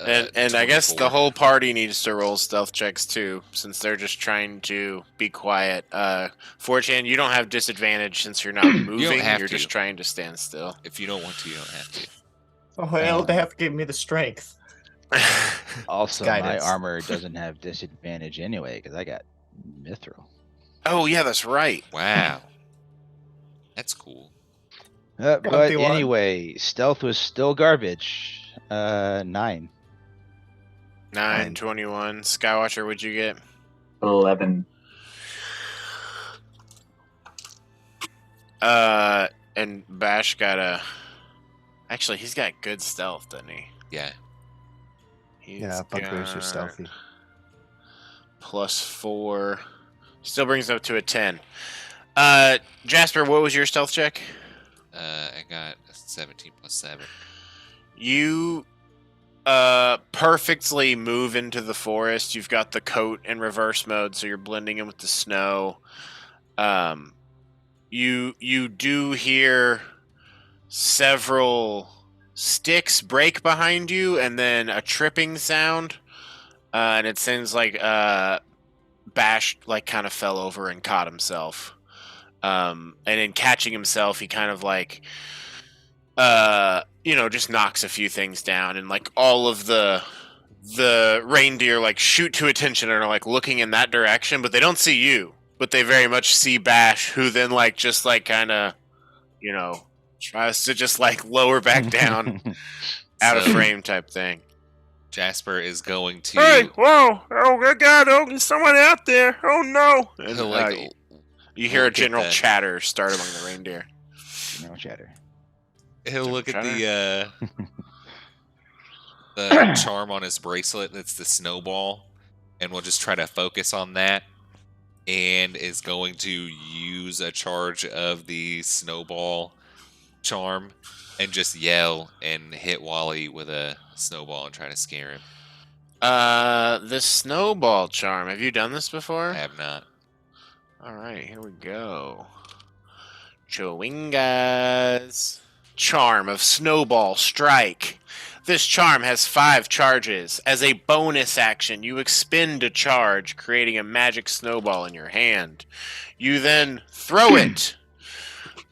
And I guess the 24. whole party needs to roll stealth checks too, since they're just trying to be quiet. 4chan, you don't have disadvantage since you're not moving. have You're to. just trying to stand still. If you don't want to, you don't have to. Oh, well, they have to give me the strength. Also, Guidance. my armor doesn't have disadvantage anyway because I got mithril. Oh yeah, that's right. Wow, that's cool. But 21. anyway, stealth was still garbage. 9. 9, 21. Skywatcher, what'd you get? 11. And Bash got a. Actually, he's got good stealth, doesn't he? Yeah. He's Yeah, bugbears are got stealthy. +4. Still brings it up to a 10. Jasper, what was your stealth check? I got a 17 + 7. You perfectly move into the forest. You've got the coat in reverse mode, so you're blending in with the snow. You do hear several sticks break behind you, and then a tripping sound. And it sounds like Bash kind of fell over and caught himself. And in catching himself, he kind of just knocks a few things down, and all of the reindeer shoot to attention and are looking in that direction, but they don't see you, but they very much see Bash, who then kind of tries to just lower back down out of So- frame type thing. Jasper is going to. Hey, whoa! Oh my God! Oh, there's someone out there! Oh no! And, he'll, you hear a look at general the- chatter start among the reindeer. No chatter. He'll look at Trying the charm on his bracelet. That's the snowball, and we'll just try to focus on that. And is going to use a charge of the snowball charm, and just yell and hit Wally with a snowball and try to scare him. The snowball charm. Have you done this before? I have not. All right, here we go. Chewingas. Charm of Snowball Strike. This charm has 5 charges. As a bonus action, you expend a charge, creating a magic snowball in your hand. You then throw it.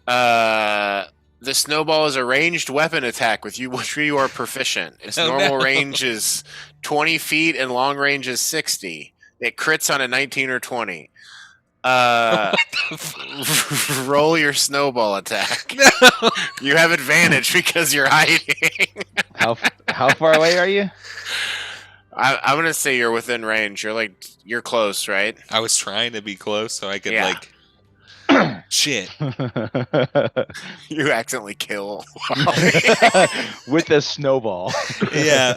The snowball is a ranged weapon attack with which you are proficient. Its Oh, normal no. range is 20 feet and long range is 60. It crits on a 19 or 20. Roll your snowball attack. No. You have advantage because you're hiding. How far away are you? I'm gonna say you're within range. You're close, right? I was trying to be close so I could Yeah. shit. You accidentally kill. With a snowball. Yeah.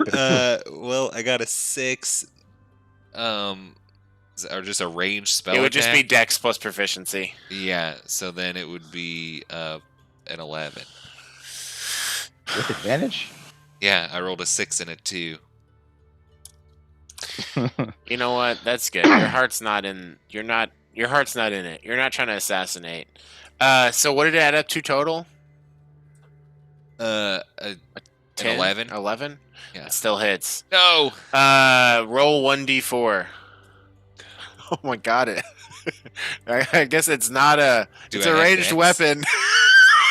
Well, I got a 6. Or just a ranged spell. It would just be attack. Dex plus proficiency. Yeah. So then it would be an 11. With advantage? Yeah, I rolled a 6 and a 2. You know what? That's good. Your heart's not in. Your heart's not in it. You're not trying to assassinate. So what did it add up to total? A 10? 11. 11? Yeah. It still hits. No. Roll 1d4. Oh my god! I guess it's not a. Do It's I a have ranged dex? weapon.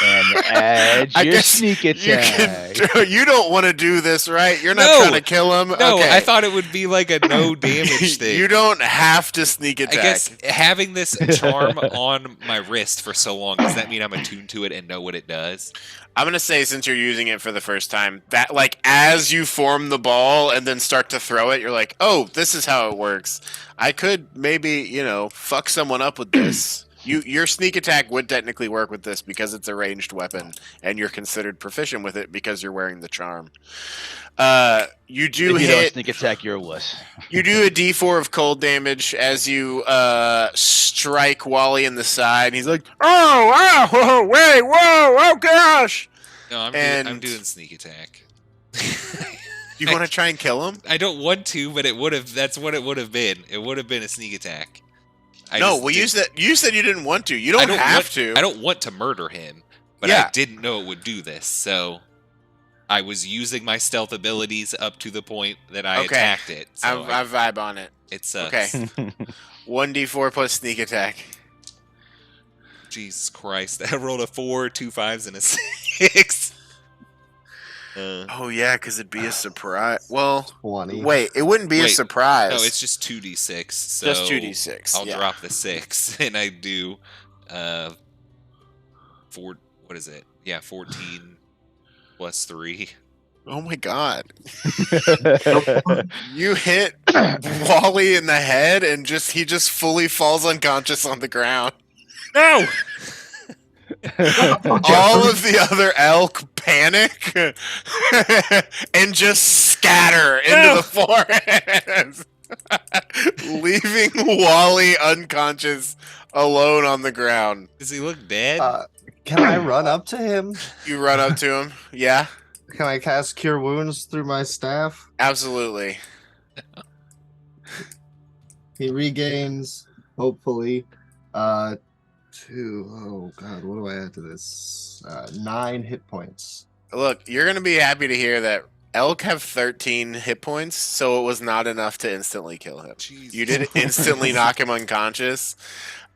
And add I your guess sneak You attack. can. You don't want to do this, right? You're not No. trying to kill him. No, okay. I thought it would be like a no damage thing. You don't have to sneak attack. I guess having this charm on my wrist for so long, does that mean I'm attuned to it and know what it does? I'm gonna say, since you're using it for the first time, that like as you form the ball and then start to throw it, you're like, oh, this is how it works. I could maybe, fuck someone up with this. Your sneak attack would technically work with this because it's a ranged weapon, and you're considered proficient with it because you're wearing the charm. You do If you don't hit. sneak attack, you're a wuss. You do a D4 of cold damage as you strike Wally in the side. He's like, "Oh, wow, whoa, wait, whoa, oh gosh!" No, I'm And- doing sneak attack. You want to try and kill him? I don't want to, but it would have. That's what it would have been. It would have been a sneak attack. You said you didn't want to. You don't have to. I don't want to murder him, but Yeah. I didn't know it would do this, so I was using my stealth abilities up to the point that I Okay. attacked it. So I vibe on it. it sucks. Okay. 1d4 plus sneak attack. Jesus Christ! I rolled a 4, 2 5s, and a 6. Oh yeah, because it'd be a surprise. Well, 20. wait, it wouldn't be a Wait, surprise. No, it's just 2d6. So just 2d6. I'll yeah. drop the 6, and I do 4. What is it? Yeah, 14 plus 3. Oh my god. You hit Wally in the head and he just fully falls unconscious on the ground. No. All of the other elk panic and just scatter into the forest, leaving Wally unconscious alone on the ground. Does he look dead? Can I run up to him? You run up to him. Yeah, Can I cast Cure Wounds through my staff? absolutely. He regains, hopefully, oh god, what do I add to this? 9 hit points. Look, you're going to be happy to hear that elk have 13 hit points, so it was not enough to instantly kill him. Jesus. You did instantly knock him unconscious.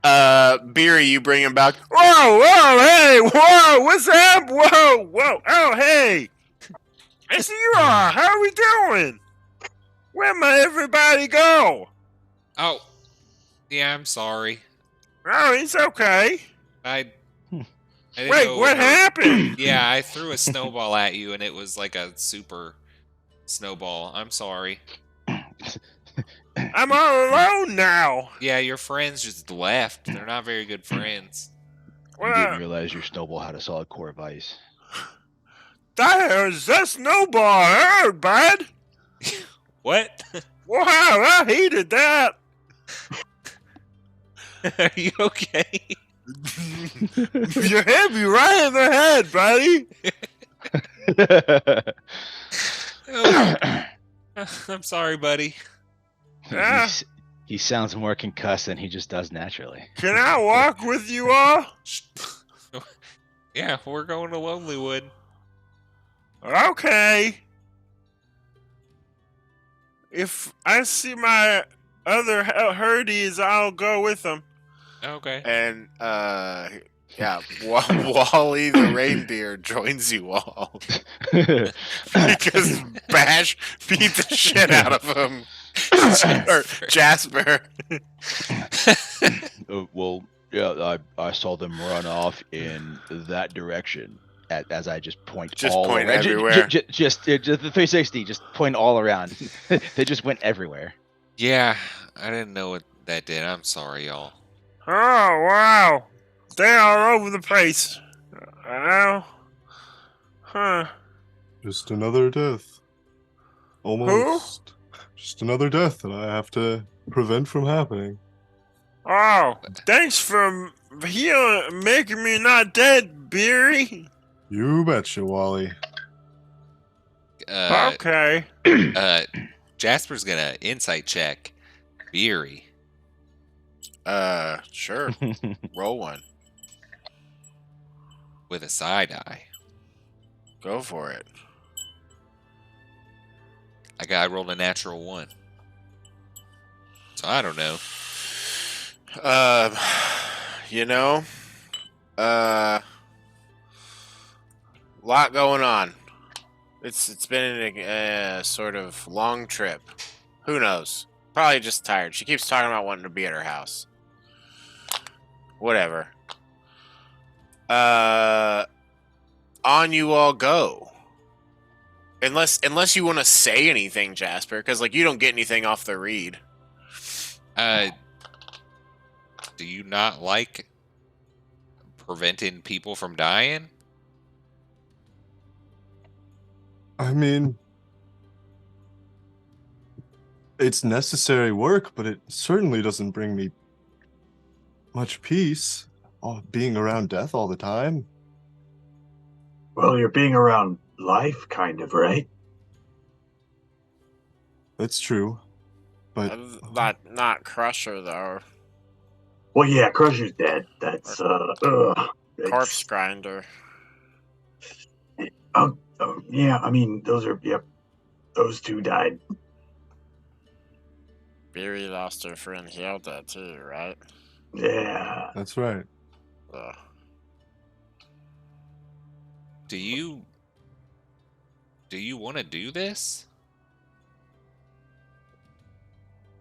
Beery, you bring him back. Whoa, hey, whoa, what's up? Whoa, oh, hey. Yes, you are. How are we doing? Where may everybody go? Oh, yeah. I'm sorry. Oh, it's okay. I didn't Wait, know what happened? Yeah, I threw a snowball at you, and it was like a super snowball. I'm sorry. I'm all alone now. Yeah, your friends just left. They're not very good friends. You didn't realize your snowball had a solid core of ice. That was a snowball, hurt, bud. What? Wow, I hated that. Are you okay? You hit me right in the head, buddy. Oh, I'm sorry, buddy. Yeah. He sounds more concussed than he just does naturally. Can I walk with you all? Yeah, we're going to Lonelywood. Okay. If I see my other herdies, I'll go with them. Okay. And yeah, Wally the reindeer joins you all because Bash beat the shit out of him. Or Jasper. Well, yeah, I saw them run off in that direction. As I just point Just all point around. everywhere. Just the 360, just point all around. They just went everywhere. Yeah, I didn't know what that did. I'm sorry, y'all. Oh wow, they're all over the place. I know. Huh? Just another death. Almost. Just another death that I have to prevent from happening. Oh, thanks for making me not dead, Beery. You betcha, Wally. Okay. Jasper's gonna insight check Beery. Sure. Roll one. With a side eye. Go for it. I rolled a natural 1. So I don't know. You know, lot going on. It's been a sort of long trip. Who knows? Probably just tired. She keeps talking about wanting to be at her house. Whatever. On you all go. Unless you want to say anything, Jasper, because like you don't get anything off the read. Do you not like preventing people from dying? I mean, it's necessary work, but it certainly doesn't bring me much peace. Being around death all the time. Well, you're being around life, kind of, right? That's true. But Not Crusher though. Well, yeah, Crusher's dead. That's Corpse Grinder. Yeah. I mean, those two died. Beery lost her friend Hilda too, right? Yeah. that's right. Ugh. Do you want to do this?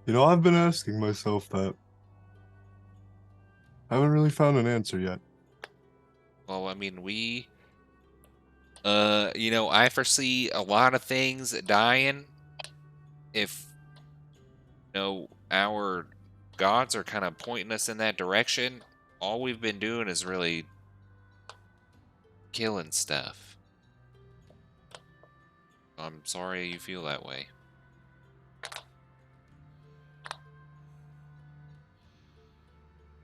You know, I've been asking myself that. I haven't really found an answer yet. Well, I mean, I foresee a lot of things dying. If, our gods are kind of pointing us in that direction, all we've been doing is really killing stuff. I'm sorry you feel that way.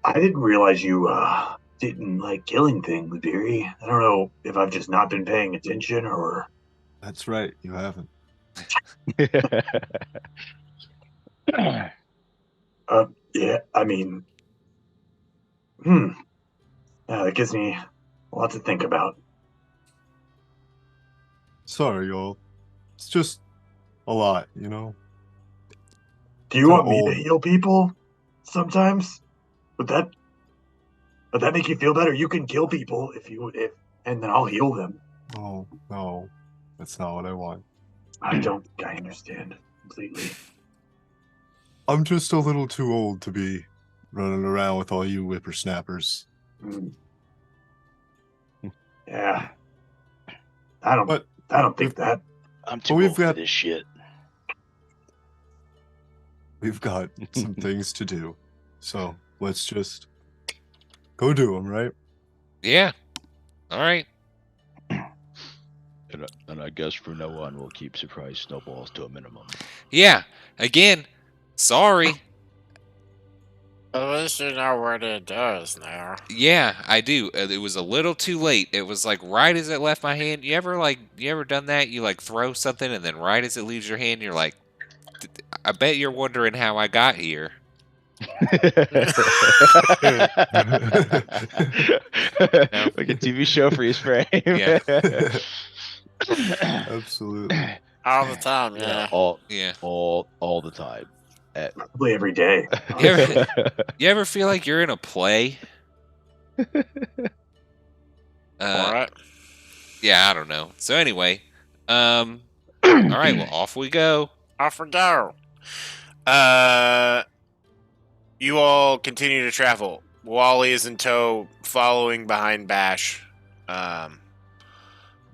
I didn't realize you didn't like killing things, Beery. I don't know if I've just not been paying attention or. That's right. You haven't. Yeah, I mean, that gives me a lot to think about. Sorry, y'all. It's just a lot, you know? Do you Kinda want me to old. heal people sometimes? Would that make you feel better? You can kill people and then I'll heal them. Oh, no. That's not what I want. I don't think I understand completely. I'm just a little too old to be running around with all you whippersnappers. Mm. Yeah. I don't But think that. I'm too Well, we've old for got- this shit. we've got some things to do. So let's just go do them, right? Yeah. All right. And I guess from now on, we'll keep surprise snowballs to a minimum. Yeah. Again, sorry. At least you know what it does now. Yeah, I do. It was a little too late. It was like right as it left my hand. You ever done that? You like throw something and then right as it leaves your hand, you're like, I bet you're wondering how I got here. Like a TV show freeze frame. Yeah. Absolutely. All the time, yeah. all Yeah. the time. Probably every day. You ever feel like you're in a play? What? Yeah, I don't know. So anyway, all right, well, off we go. Off we go. You all continue to travel. Wally is in tow, following behind Bash.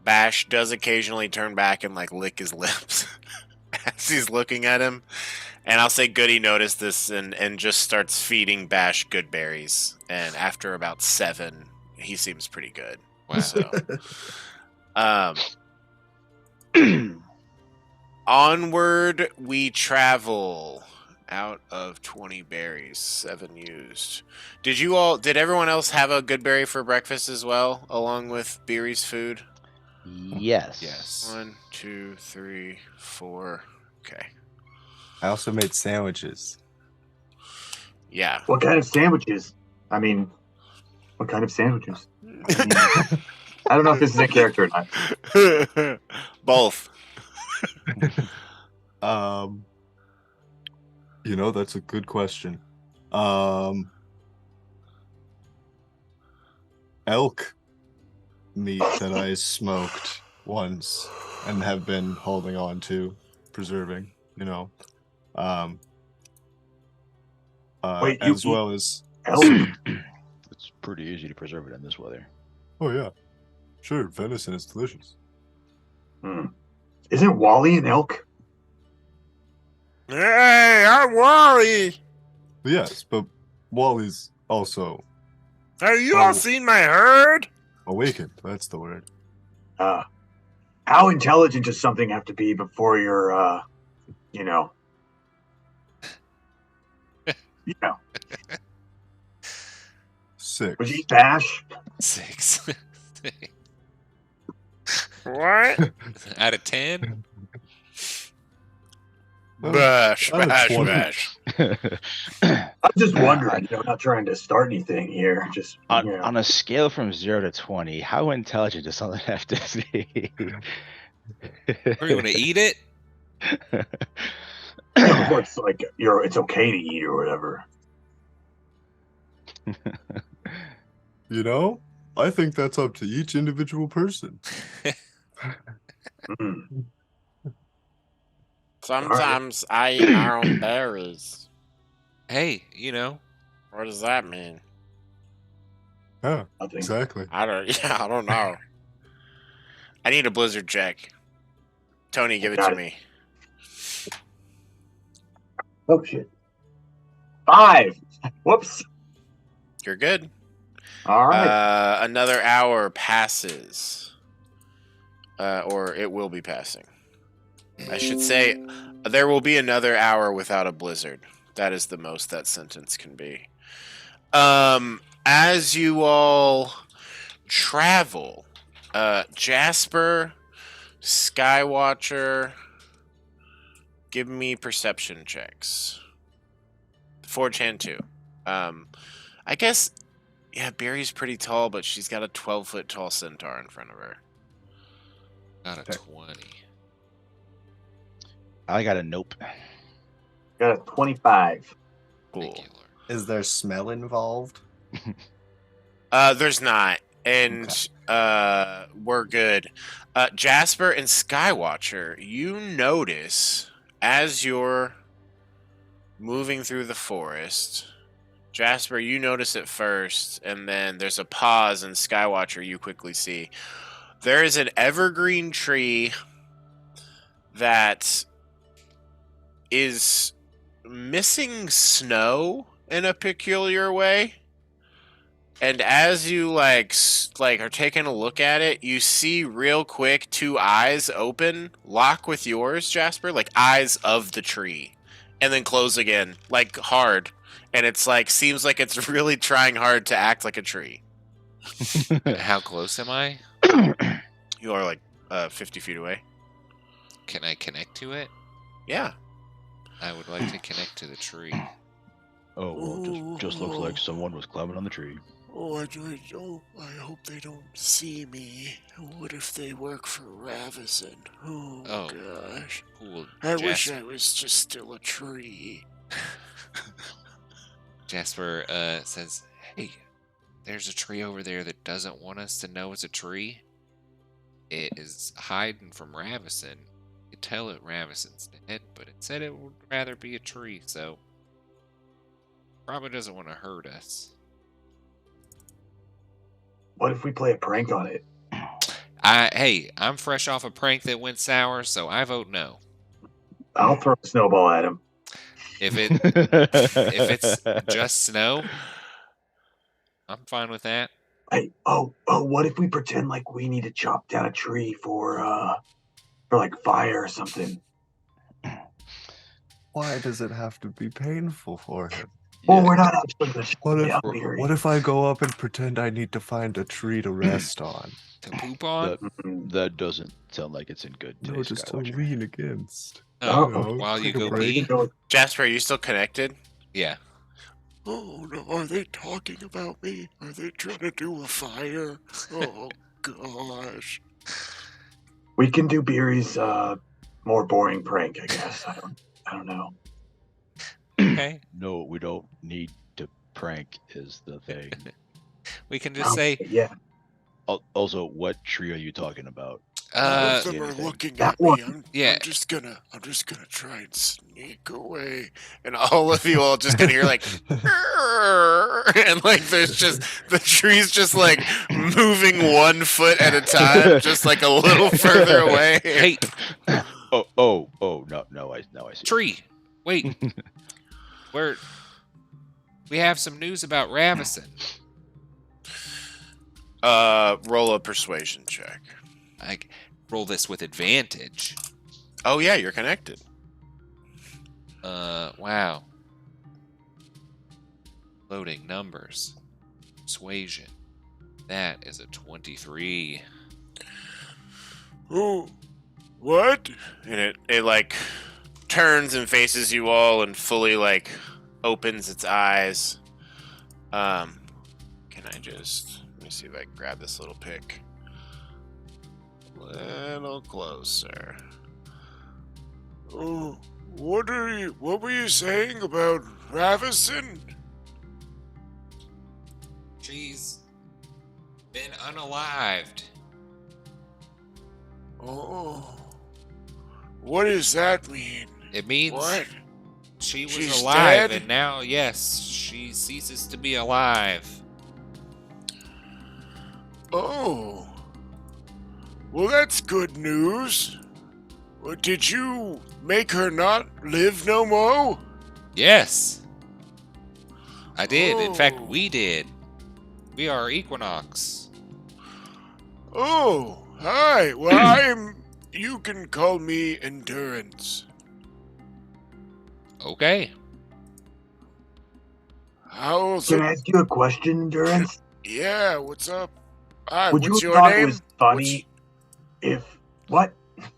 Bash does occasionally turn back and like lick his lips as he's looking at him. And I'll say Goody noticed this and just starts feeding Bash good berries. And after about 7, he seems pretty good. Wow. So, onward we travel. Out of 20 berries, 7 used. Did everyone else have a good berry for breakfast as well, along with Beery's food? Yes. Yes. 1, 2, 3, 4. Okay. I also made sandwiches. Yeah. What kind of sandwiches? I mean, what kind of sandwiches? I don't know if this is a character or not. Both. That's a good question. Elk meat that I smoked once and have been holding on to, preserving, Wait, you as eat well as elk? It's pretty easy to preserve it in this weather. oh yeah, sure, venison is delicious. Isn't Wally an elk? Hey, I'm Wally. Yes, but Wally's also Have you all seen my herd? awakened. That's the word. How intelligent does something have to be before you're, you know? 6. Would you eat bash? 6. What? Out of 10? Bash, Out of bash, 20. bash. I'm just wondering, not trying to start anything here. Just, On a scale from 0 to 20, how intelligent does something have to be? Are you going to eat it? before it's like it's okay to eat or whatever. I think that's up to each individual person. Sometimes I eat my own berries. Hey, What does that mean? Yeah, Nothing. exactly. I don't know. I need a blizzard check. Tony, give it Got to it. me. Oh shit. 5. Whoops. You're good. All right. Another hour passes. Or it will be passing. I should say there will be another hour without a blizzard. That is the most that sentence can be. As you all travel, Jasper, Skywatcher, give me perception checks. Forge hand 2. I guess, yeah, Barry's pretty tall, but she's got a 12-foot tall centaur in front of her. Got a 20. I got a nope. Got a 25. Cool. Regular. Is there smell involved? There's not, and we're good. Jasper and Skywatcher, you notice as you're moving through the forest. Jasper, you notice it first, and then there's a pause, and Skywatcher, you quickly see. There is an evergreen tree that is missing snow in a peculiar way. And as you like are taking a look at it, you see real quick 2 eyes open, lock with yours, Jasper, like eyes of the tree, and then close again, like hard. And it's like seems like it's really trying hard to act like a tree. How close am I? You are like 50 feet away. Can I connect to it? Yeah. I would like to connect to the tree. Oh, well, just looks like someone was climbing on the tree. Oh, I hope they don't see me. What if they work for Ravison? Oh. Gosh. Cool. I wish I was just still a tree. Jasper says, "Hey, there's a tree over there that doesn't want us to know it's a tree. It is hiding from Ravison. You could tell it Ravison's dead, but it said it would rather be a tree, so probably doesn't want to hurt us." What if we play a prank on it? Hey, I'm fresh off a prank that went sour, so I vote no. I'll throw a snowball at him. If it's just snow, I'm fine with that. Hey, what if we pretend like we need to chop down a tree for like fire or something? Why does it have to be painful for him? Well, we're not actually going to What down if, here. what if I go up and pretend I need to find a tree to rest on? To poop on? That doesn't sound like it's in good taste. No, just to Skywatcher. lean against. Oh, You know, while you take a go break. pee? Jasper, are you still connected? Yeah. Oh no, are they talking about me? Are they trying to do a fire? Oh gosh. We can do Beery's more boring prank, I guess. I don't know. Okay. No, we don't need to prank is the thing. We can just say, Yeah, Also, what tree are you talking about? None uh, of them are anything. looking That at me. one. Yeah. I'm just gonna try and sneak away, and all of you all just gonna hear like, and like there's just the tree's just like moving 1 foot at a time, just like a little further away. hey, No, I see. tree, wait. We have some news about Ravison. Roll a persuasion check. I roll this with advantage. Oh yeah, you're connected. Wow. Loading numbers. Persuasion. That is a 23. Oh, what? And it like turns and faces you all and fully like opens its eyes. Can I just let me see if I can grab this little pic. A little closer. Oh, what were you saying about Ravison? She's been unalived. Oh, what does that mean? It means What? she was She's alive, dead? and now, yes, she ceases to be alive. Oh, well, that's good news. Well, did you make her not live no more? Yes, I did. In fact, Oh. we did. We are Equinox. Oh, hi. Well, you can call me Endurance. Okay. How's Can it? I ask you a question, Endurance? Yeah, what's up? Hi, Would you what's have your thought name? it was funny if what?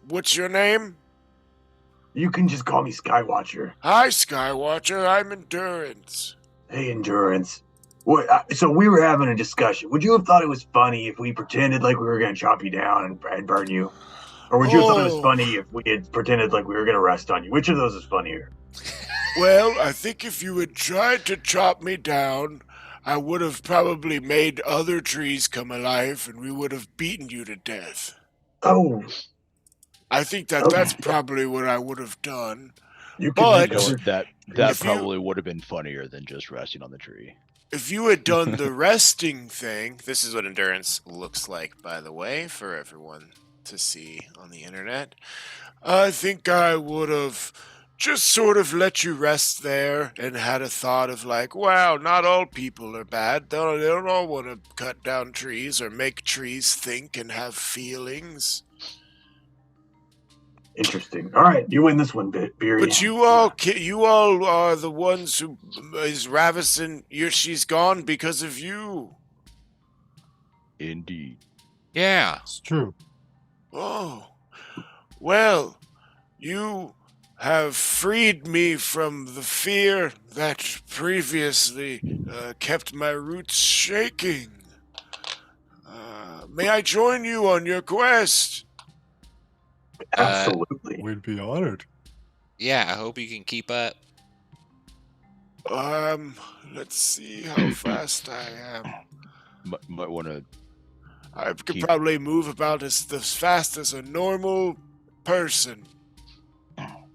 What's your name? You can just call me Skywatcher. Hi, Skywatcher. I'm Endurance. Hey, Endurance. So we were having a discussion. Would you have thought it was funny if we pretended like we were going to chop you down and burn you? Or would you have thought it was Oh. funny if we had pretended like we were going to rest on you? Which of those is funnier? Well, I think if you had tried to chop me down, I would have probably made other trees come alive and we would have beaten you to death. Oh, I think that Okay. that's probably what I would have done. you But- can You know make what, that If you- probably would have been funnier than just resting on the tree. If you had done the resting thing, this is what endurance looks like, by the way, for everyone to see on the internet. I think I would have just sort of let you rest there and had a thought of like, wow, not all people are bad. They don't all want to cut down trees or make trees think and have feelings. Interesting. All right, you win this one, Beery. But you all are the ones who is Ravison. She's gone because of you. Indeed. Yeah. It's true. Oh, well, you have freed me from the fear that previously kept my roots shaking. May I join you on your quest? Absolutely. We'd be honored. Yeah, I hope you can keep up. Let's see how fast I am. Might want to. I could Keep- probably move about as fast as a normal person.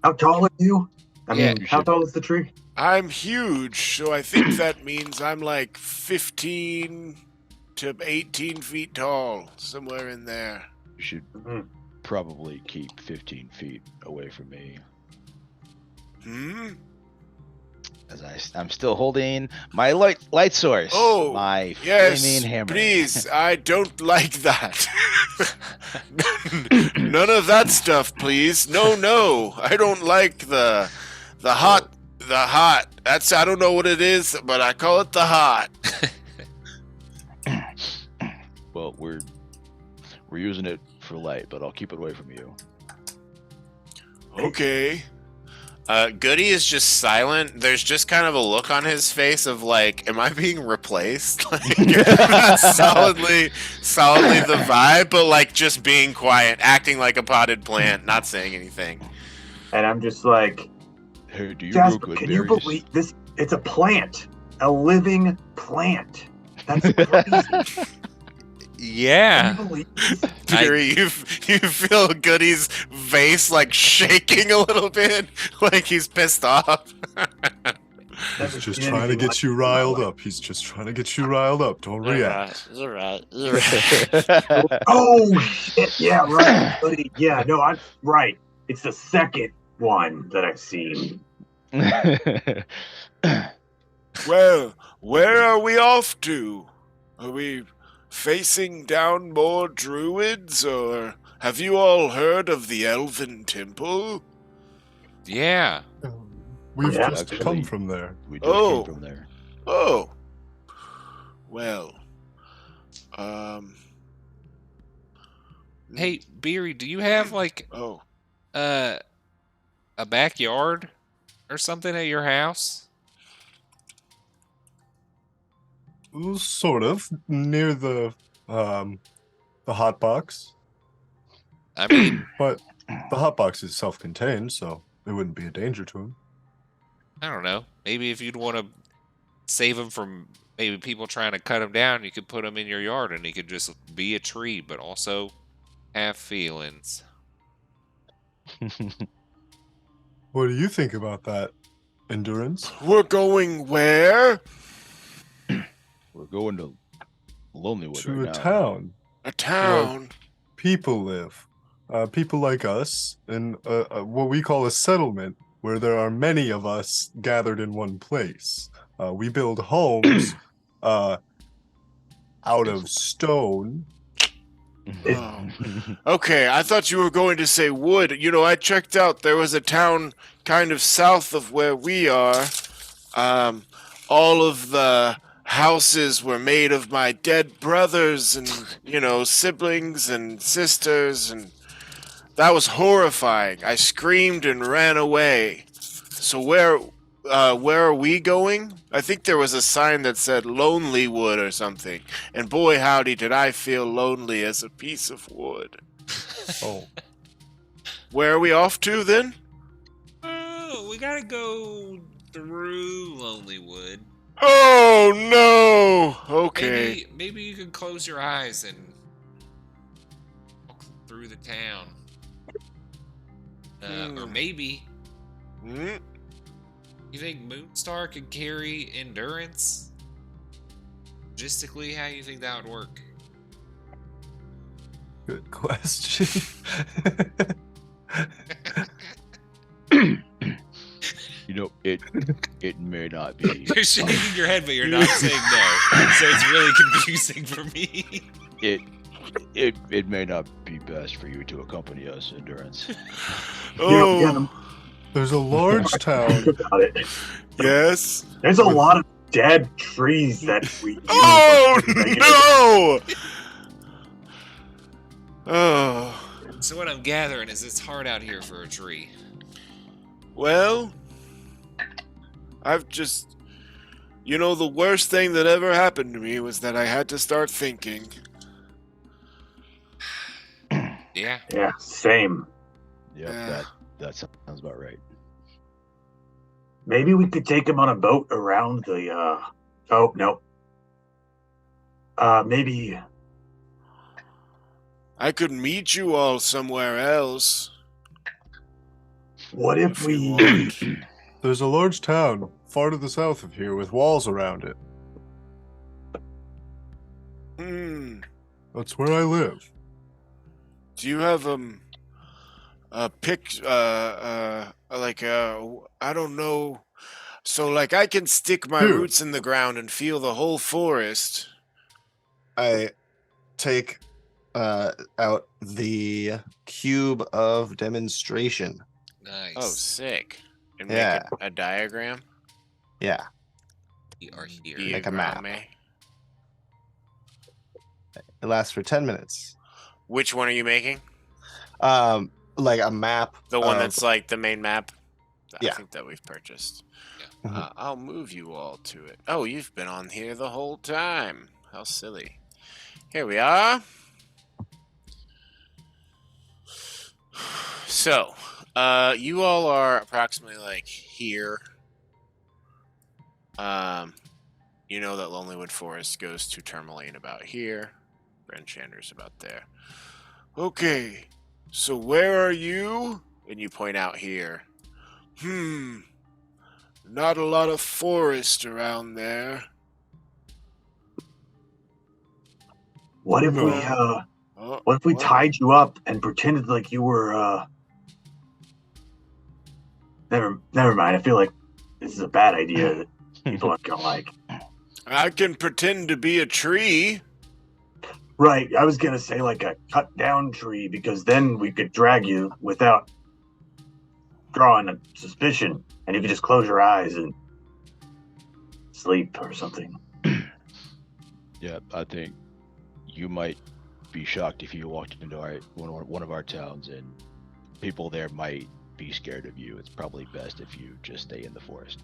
How tall are you? I Yeah, mean, you how should- tall is the tree? I'm huge, so I think that means I'm like 15 to 18 feet tall, somewhere in there. You should Mhm. probably keep 15 feet away from me, Hmm? as I'm still holding my light source. Oh, my Yes, flaming hammer. please, I don't like that. None of that stuff, please. No, I don't like the hot. That's I don't know what it is, but I call it the hot. Well, we're using it for light, but I'll keep it away from you. Okay. Goody is just silent. There's just kind of a look on his face of like, am I being replaced? Like, that's solidly the vibe, but like just being quiet, acting like a potted plant, not saying anything. And I'm just like, Hey, do you grow Jasper, good can you berries? believe this? It's a plant, a living plant. That's crazy. Yeah. Can you believe this? Peter, you feel Goody's face like shaking a little bit, like he's pissed off. He's Never just seen trying to anything get like you it in my riled life. up. He's just trying to get you riled up. Don't react. You're right. Oh shit! Yeah, right. Buddy. Yeah, no, I'm right. It's the second one that I've seen. Well, where are we off to? Are we facing down more druids, or have you all heard of the Elven Temple? Yeah. We've Yeah, just actually- come from there. We just Oh. came from there. Oh. Well. Hey, Beery, do you have like Oh. a backyard or something at your house? Well, sort of near the hot box, I mean, but the hot box is self-contained, so it wouldn't be a danger to him. I don't know. Maybe if you'd want to save him from maybe people trying to cut him down, you could put him in your yard and he could just be a tree, but also have feelings. What do you think about that, Endurance? We're going where? We're going to Lonelywood To right a now. town. A town. People live. People like us in what we call a settlement, where there are many of us gathered in one place. We build homes out of stone. Oh. Okay, I thought you were going to say wood. You know, I checked out. There was a town kind of south of where we are. All of the houses were made of my dead brothers and, you know, siblings and sisters, and that was horrifying. I screamed and ran away. So where are we going? I think there was a sign that said Lonely Wood or something. And boy, howdy, did I feel lonely as a piece of wood. Oh, Where are we off to then? Oh, we gotta go through Lonelywood. Oh no! Okay. Maybe you can close your eyes and walk through the town. Or maybe Hmm? you think Moonstar could carry endurance? Logistically, how do you think that would work? good question. You know, it may not be. You're shaking your head, but you're not saying no. So it's really confusing for me. It may not be best for you to accompany us, Endurance. Oh, There's a large town. Think about it. yes. There's a lot of dead trees that we. Oh use. no! Oh. So what I'm gathering is it's hard out here for a tree. Well, I've just. You know, the worst thing that ever happened to me was that I had to start thinking. Yeah. Yeah, same. Yep, Yeah. that sounds about right. Maybe we could take him on a boat around the. Oh no. Maybe. I could meet you all somewhere else. What if If you we? want. There's a large town far to the south of here with walls around it. That's where I live. Do you have a pic like I don't know, so like I can stick my Dude. roots in the ground and feel the whole forest. I take out the cube of demonstration. Nice. Oh, sick. And Yeah. make a diagram? Yeah. We are here. Like a map. Diagramme. It lasts for 10 minutes. Which one are you making? Like a map. The one of- that's like the main map? Yeah. think that we've purchased. Yeah. Mhm. I'll move you all to it. Oh, you've been on here the whole time. How silly. Here we are. So, you all are approximately like here. You know that Lonelywood Forest goes to Tourmaline about here. Brenchander's about there. Okay, so where are you? And you point out here. Not a lot of forest around there. What if we What? tied you up and pretended like you were never mind. I feel like this is a bad idea that people aren't gonna like. I can pretend to be a tree. Right. I was gonna say like a cut down tree because then we could drag you without drawing a suspicion, and you could just close your eyes and sleep or something. Yeah, I think you might be shocked if you walked into one of our towns and people there might be scared of you. It's probably best if you just stay in the forest.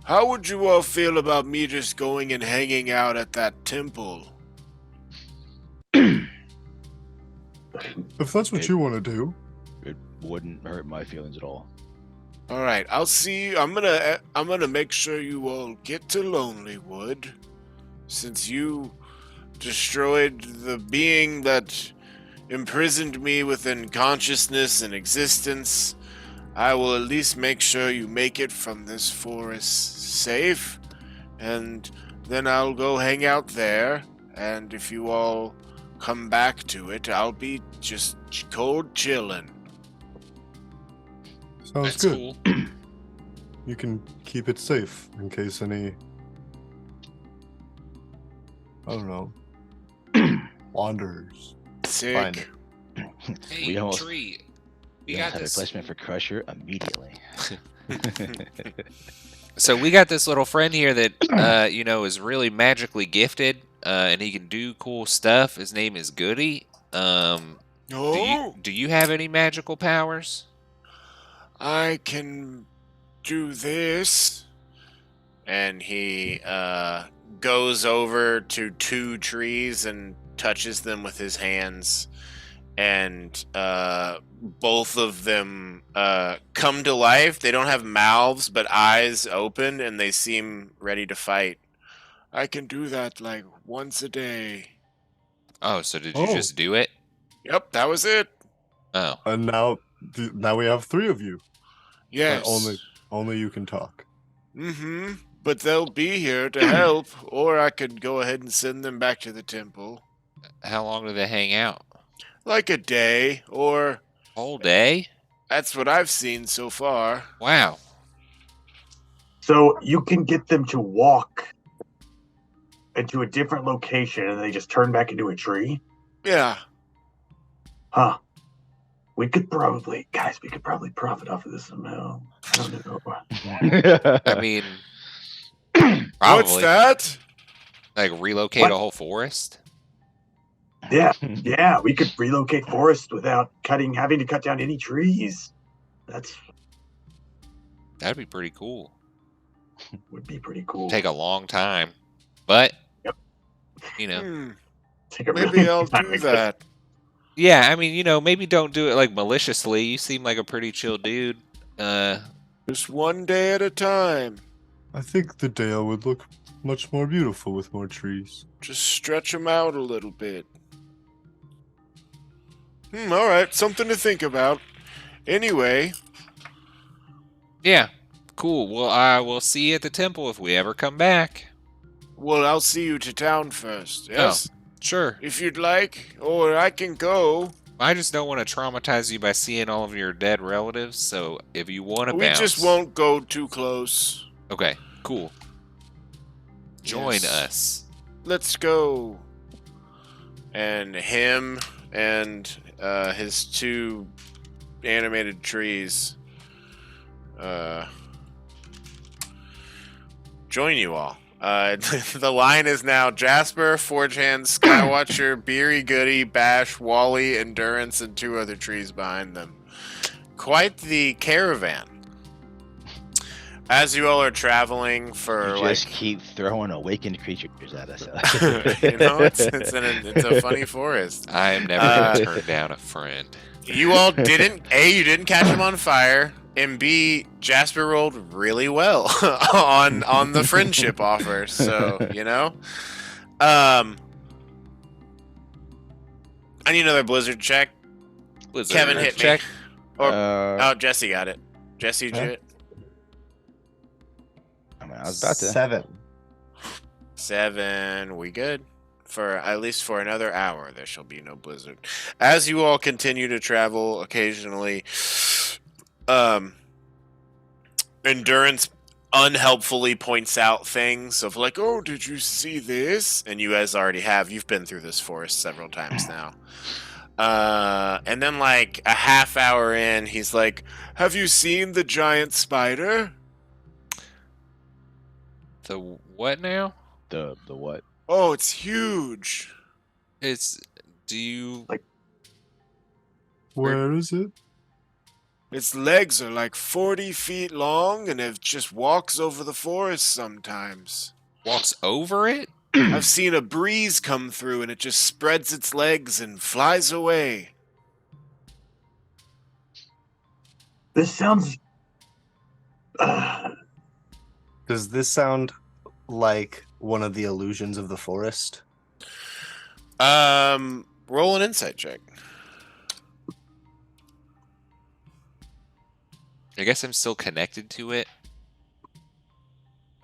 How would you all feel about me just going and hanging out at that temple? If that's what you want to do. It wouldn't hurt my feelings at all. All right, I'll see you. I'm gonna make sure you all get to Lonelywood, since you destroyed the being that imprisoned me within consciousness and existence. I will at least make sure you make it from this forest safe, and then I'll go hang out there. And if you all come back to it, I'll be just cold chillin'. Sounds That's good. cool. You can keep it safe in case any, I don't know, wanderers Sick. find it. Hey, We almost- tree. We We got got a this. replacement for Crusher immediately. So we got this little friend here that is really magically gifted, and he can do cool stuff. His name is Goody. No, Do you have any magical powers? I can do this. And he goes over to two trees and touches them with his hands. And both of them come to life. They don't have mouths, but eyes open, and they seem ready to fight. I can do that like once a day. Oh, so did you Oh. just do it? Yep, that was it. Oh, And now we have 3 of you. Yes. But only you can talk. Mm-hmm. But they'll be here to help, or I could go ahead and send them back to the temple. how long do they hang out? Like a day, or Whole day? that's what I've seen so far. Wow. So you can get them to walk into a different location and they just turn back into a tree? Yeah. Huh. We could probably profit off of this somehow. I don't know. I mean, What's probably that? like relocate What? a whole forest. Yeah, we could relocate forests without having to cut down any trees. That'd That'd be pretty cool. would be pretty cool. Take a long time, but Yep. Take a Maybe really I'll long time, do I guess. that. yeah, I mean, maybe don't do it like maliciously. You seem like a pretty chill dude. Just one day at a time. I think the dale would look much more beautiful with more trees. Just stretch them out a little bit. All right, something to think about. Anyway, Yeah, cool. Well, I will see you at the temple if we ever come back. well, I'll see you to town first. Yes, Sure. if you'd like, or I can go. I just don't want to traumatize you by seeing all of your dead relatives. So if you want to We bounce, just won't go too close. Okay, cool. Join Yes. us. Let's go. And him and his 2 animated trees join you all. The line is now Jasper, Forge Hand, Skywatcher, Beery Goody, Bash, Wally, Endurance, and 2 other trees behind them. Quite the caravan. As you all are traveling for You like, just keep throwing awakened creatures at us. you know, it's a funny forest. I am never going to turn down a friend. You all didn't you didn't catch him on fire, and B, Jasper rolled really well on the friendship offer. So you know, I need another blizzard check. Blizzard Kevin hit me. check. Or Uh, oh, Jesse got it. Jesse, did you Huh? hit? I mean, I was about to. 7. 7. We good? For at least for another hour, there shall be no blizzard. As you all continue to travel, occasionally, Endurance unhelpfully points out things of like, "Oh, did you see this?" And you guys already have. You've been through this forest several times now. And then like a half hour in, he's like, "Have you seen the giant spider?" The what now? The what? Oh, it's huge. Do you... Where is it? Its legs are like 40 feet long, and it just walks over the forest sometimes. walks over it? I've seen a breeze come through, and it just spreads its legs and flies away. This sounds. Does this sound like one of the illusions of the forest? Roll an insight check. I guess I'm still connected to it.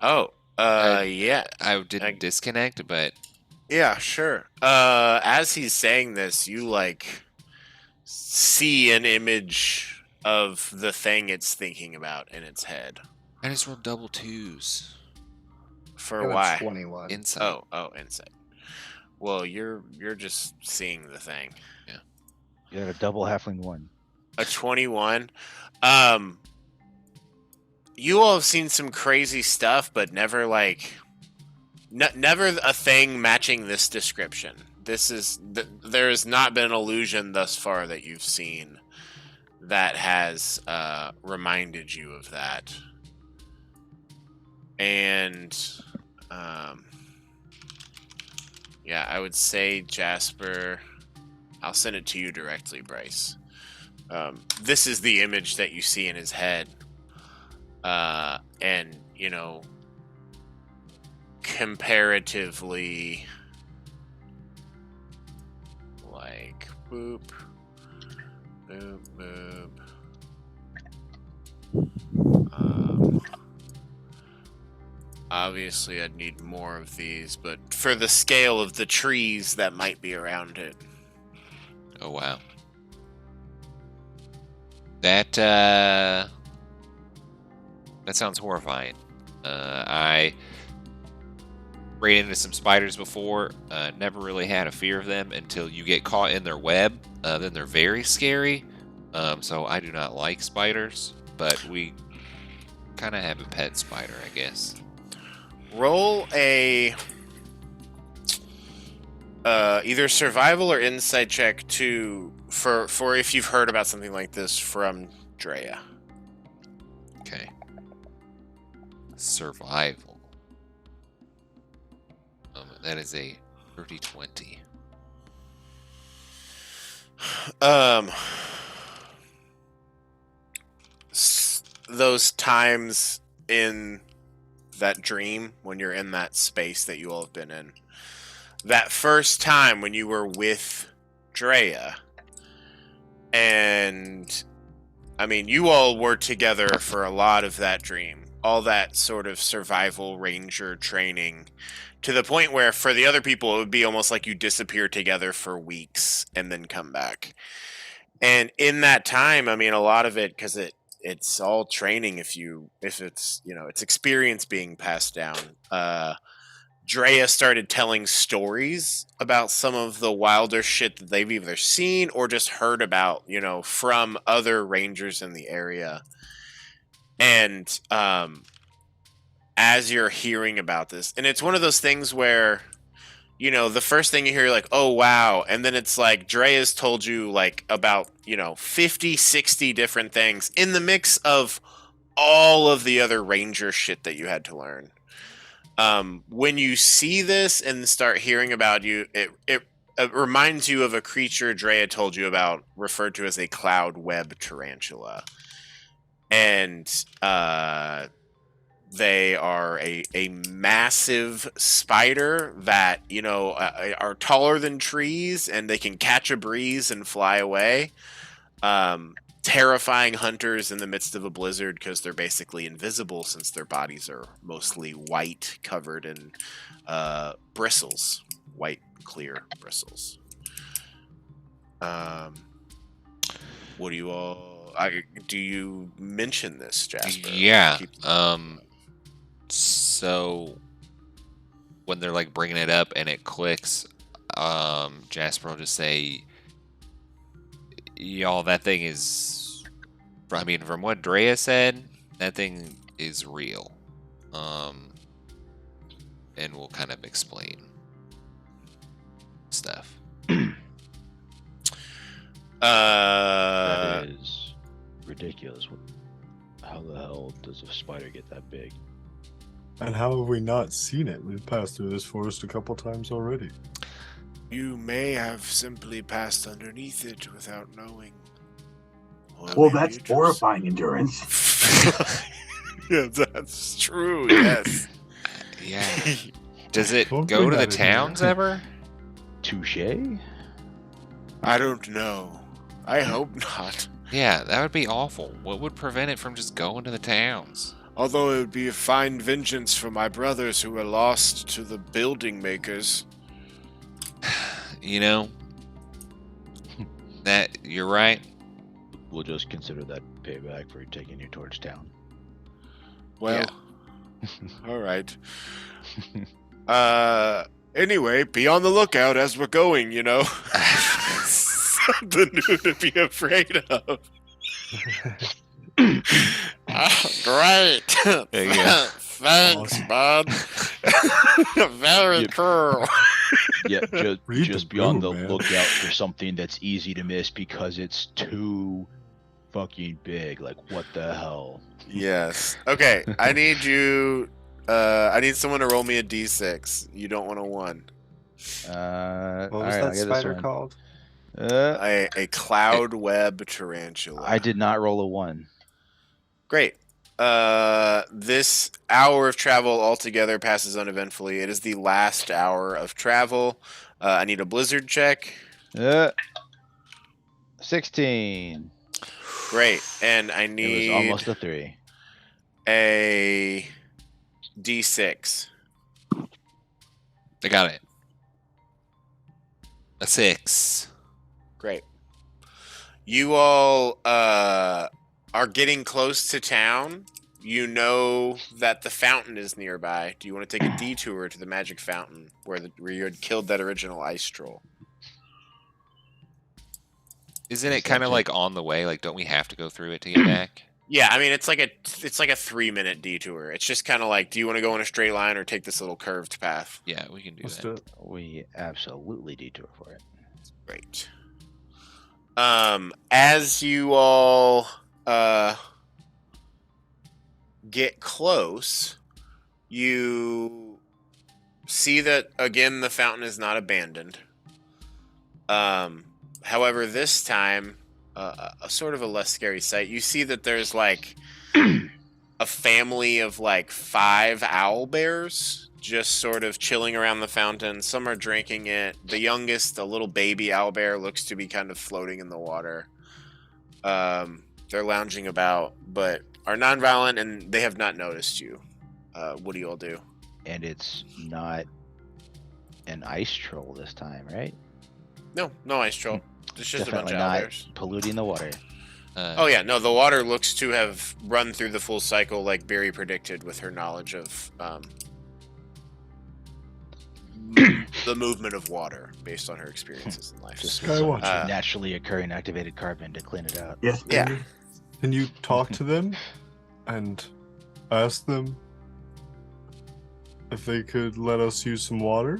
Oh, yeah. I didn't disconnect, but Yeah, sure. As he's saying this, you like see an image of the thing it's thinking about in its head. I just rolled double 2s. For I got a why? 21. Insight. Oh, insight. Well, you're just seeing the thing. You got a double halfling 1. A 21. You all have seen some crazy stuff, but never like never a thing matching this description. This is there has not been an illusion thus far that you've seen that has reminded you of that. And yeah, I would say Jasper. I'll send it to you directly, Bryce. This is the image that you see in his head. And, you know, comparatively, like, boop, boop, boop. Obviously, I'd need more of these, but for the scale of the trees that might be around it. Oh, wow. That sounds horrifying. I ran into some spiders before. Never really had a fear of them until you get caught in their web. Then they're very scary. So I do not like spiders, but we kind of have a pet spider, I guess. Roll a either survival or insight check for if you've heard about something like this from Drea. Okay. Survival. That is a 30-20. Those times in that dream when you're in that space that you all have been in. That first time when you were with Drea, and I mean, you all were together for a lot of that dream, all that sort of survival ranger training, to the point where for the other people it would be almost like you disappear together for weeks and then come back. And in that time, I mean, a lot of it, because it's all training, if it's, you know, it's experience being passed down. Drea started telling stories about some of the wilder shit that they've either seen or just heard about, you know, from other rangers in the area. And as you're hearing about this, and it's one of those things where, you know, the first thing you hear, you're like, oh, wow. And then it's like, Drea's told you, like, about, you know, 50, 60 different things in the mix of all of the other ranger shit that you had to learn. When you see this and start hearing about you, it reminds you of a creature Drea told you about, referred to as a cloud web tarantula. And they are a massive spider that, are taller than trees, and they can catch a breeze and fly away. Terrifying hunters in the midst of a blizzard because they're basically invisible since their bodies are mostly white, covered in bristles. White, clear bristles. What do you all... do you mention this, Jasper? Yeah. So when they're like bringing it up and it clicks, Jasper will just say, y'all, that thing is, I mean, from what Drea said, that thing is real. And we'll kind of explain stuff. That is ridiculous. How the hell does a spider get that big? And how have we not seen it? We've passed through this forest a couple times already. You may have simply passed underneath it without knowing. Or Well, maybe that's it was- horrifying, Endurance. Yeah, that's true, yes. Yeah. Does it Don't go bring to the that in here. towns ever? Touche? I don't know. I hope not. Yeah, that would be awful. What would prevent it from just going to the towns? Although it would be a fine vengeance for my brothers who were lost to the building makers. You know, that you're right. We'll just consider that payback for taking you towards town. Well, all right. Anyway, be on the lookout as we're going, Something new to be afraid of. Great. There you go. Thanks, bud. Very Yep. cool. Yeah, Read just the be on room, the man. lookout for something that's easy to miss because it's too fucking big. Like, what the hell? Yes. Okay, I need you... I need someone to roll me a d6. You don't want a 1. What was Alright, that I'll get this spider one. called? A cloud web tarantula. I did not roll a 1. Great. This hour of travel altogether passes uneventfully. It is the last hour of travel. I need a blizzard check. 16. Great. And I It was need almost a 3. a d6. I got it. A 6. Great. You all are getting close to town. You know that the fountain is nearby. Do you want to take a detour to the magic fountain where you had killed that original ice troll? Isn't it kind of like on the way? Like, don't we have to go through it to get back? Yeah, I mean it's like a 3-minute detour. It's just kind of like, do you want to go in a straight line or take this little curved path? Yeah, we can do Let's that. do it. We absolutely detour for it. Great. As you all get close, you see that again the fountain is not abandoned. However, this time, a sort of a less scary sight. You see that there's like a family of like 5 owl bears just sort of chilling around the fountain. Some are drinking it. The youngest, a little baby owlbear, looks to be kind of floating in the water. They're lounging about, but are nonviolent, and they have not noticed you. What do you all do? And it's not an ice troll this time, right? No ice troll. It's just Definitely a bunch of not owlbears. polluting the water. Oh yeah, no, the water looks to have run through the full cycle like Barry predicted with her knowledge of the movement of water based on her experiences in life. Just Skywatch. some naturally occurring activated carbon to clean it out. Yes, Yeah. baby. Can you talk to them and ask them if they could let us use some water?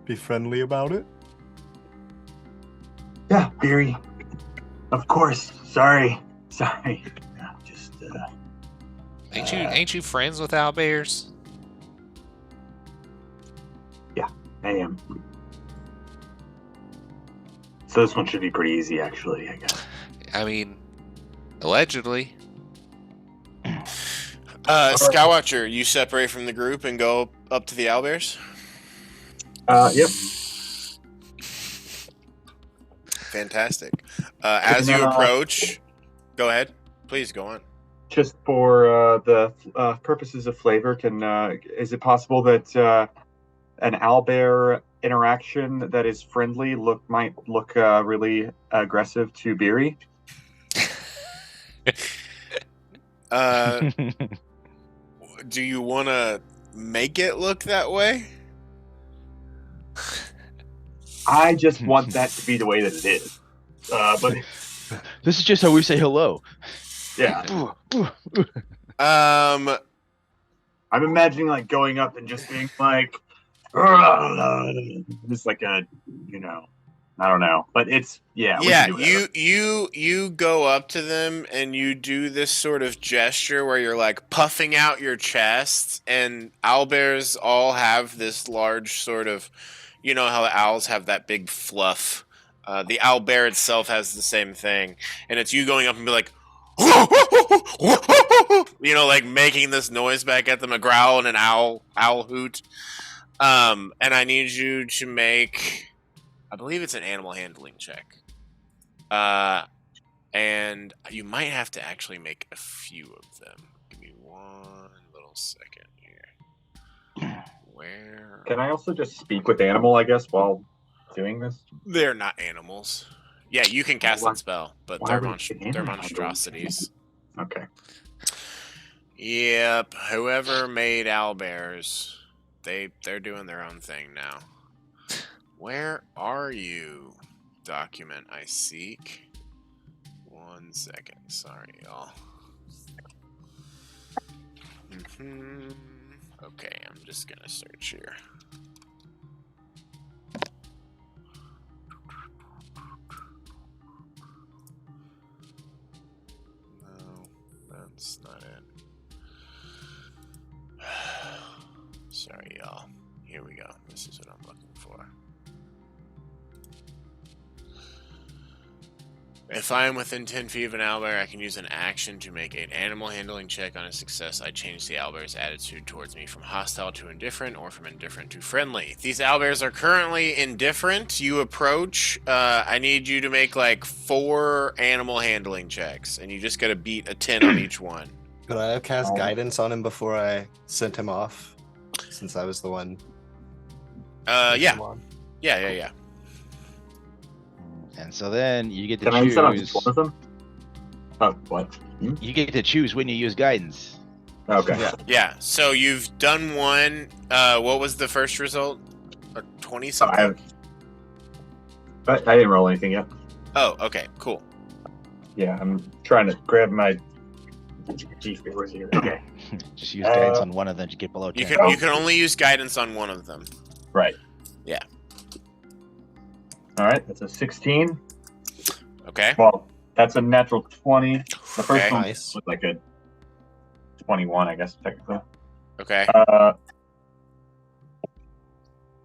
Be friendly about it? Yeah, Beery. Of course. Sorry. Yeah, just Ain't you friends with owlbears? I am. So this one should be pretty easy, actually, I guess. I mean, allegedly. Skywatcher, you separate from the group and go up to the owlbears? Yep. Fantastic. As you approach, go ahead. Please go on. Just for the purposes of flavor, is it possible that an owlbear interaction that is friendly might look really aggressive to Beery? Do you want to make it look that way? I just want that to be the way that it is. But This is just how we say hello. yeah, Um, I'm imagining like going up and just being like, just like a, I don't know, but it's we yeah, can do whatever. you go up to them and you do this sort of gesture where you're like puffing out your chest, and owlbears all have this large sort of, you know how the owls have that big fluff. The owlbear itself has the same thing, and it's you going up and be like, like making this noise back at them, a growl and an owl hoot. And I need you to make, I believe it's an animal handling check. And you might have to actually make a few of them. Give me one little second here. Where? Can I also just speak with animal, I guess, while doing this? They're not animals. Yeah, you can cast that spell, but they're would it be they're animal? monstrosities. Okay. Yep, whoever made owlbears, they're doing their own thing now. Where are you? Document I seek. 1 second. Sorry, y'all. Okay, I'm just gonna search here. No, that's not it. Sorry, y'all. Here we go. This is what I'm looking for. If I am within 10 feet of an owlbear, I can use an action to make an animal handling check. On a success, I change the owlbear's attitude towards me from hostile to indifferent, or from indifferent to friendly. These owlbears are currently indifferent. You approach. I need you to make like 4 animal handling checks, and you just got to beat a 10 on each one. Could I have cast guidance on him before I sent him off? Since I was the one. Yeah. Him on? Yeah. And so then you get to Can I set up choose. just one of them? Oh, what? You get to choose when you use guidance. Okay. Yeah. Yeah. So you've done one. What was the first result? 20 something? I didn't roll anything yet. Oh, okay. Cool. Yeah, I'm trying to grab my G-Favors here. Okay. Just use guidance on one of them to get below 10. You can only use guidance on one of them. Right. Yeah. All right, that's a 16. Okay. Well, that's a natural 20. The first Okay. one Nice. was like a 21, I guess, technically. Okay.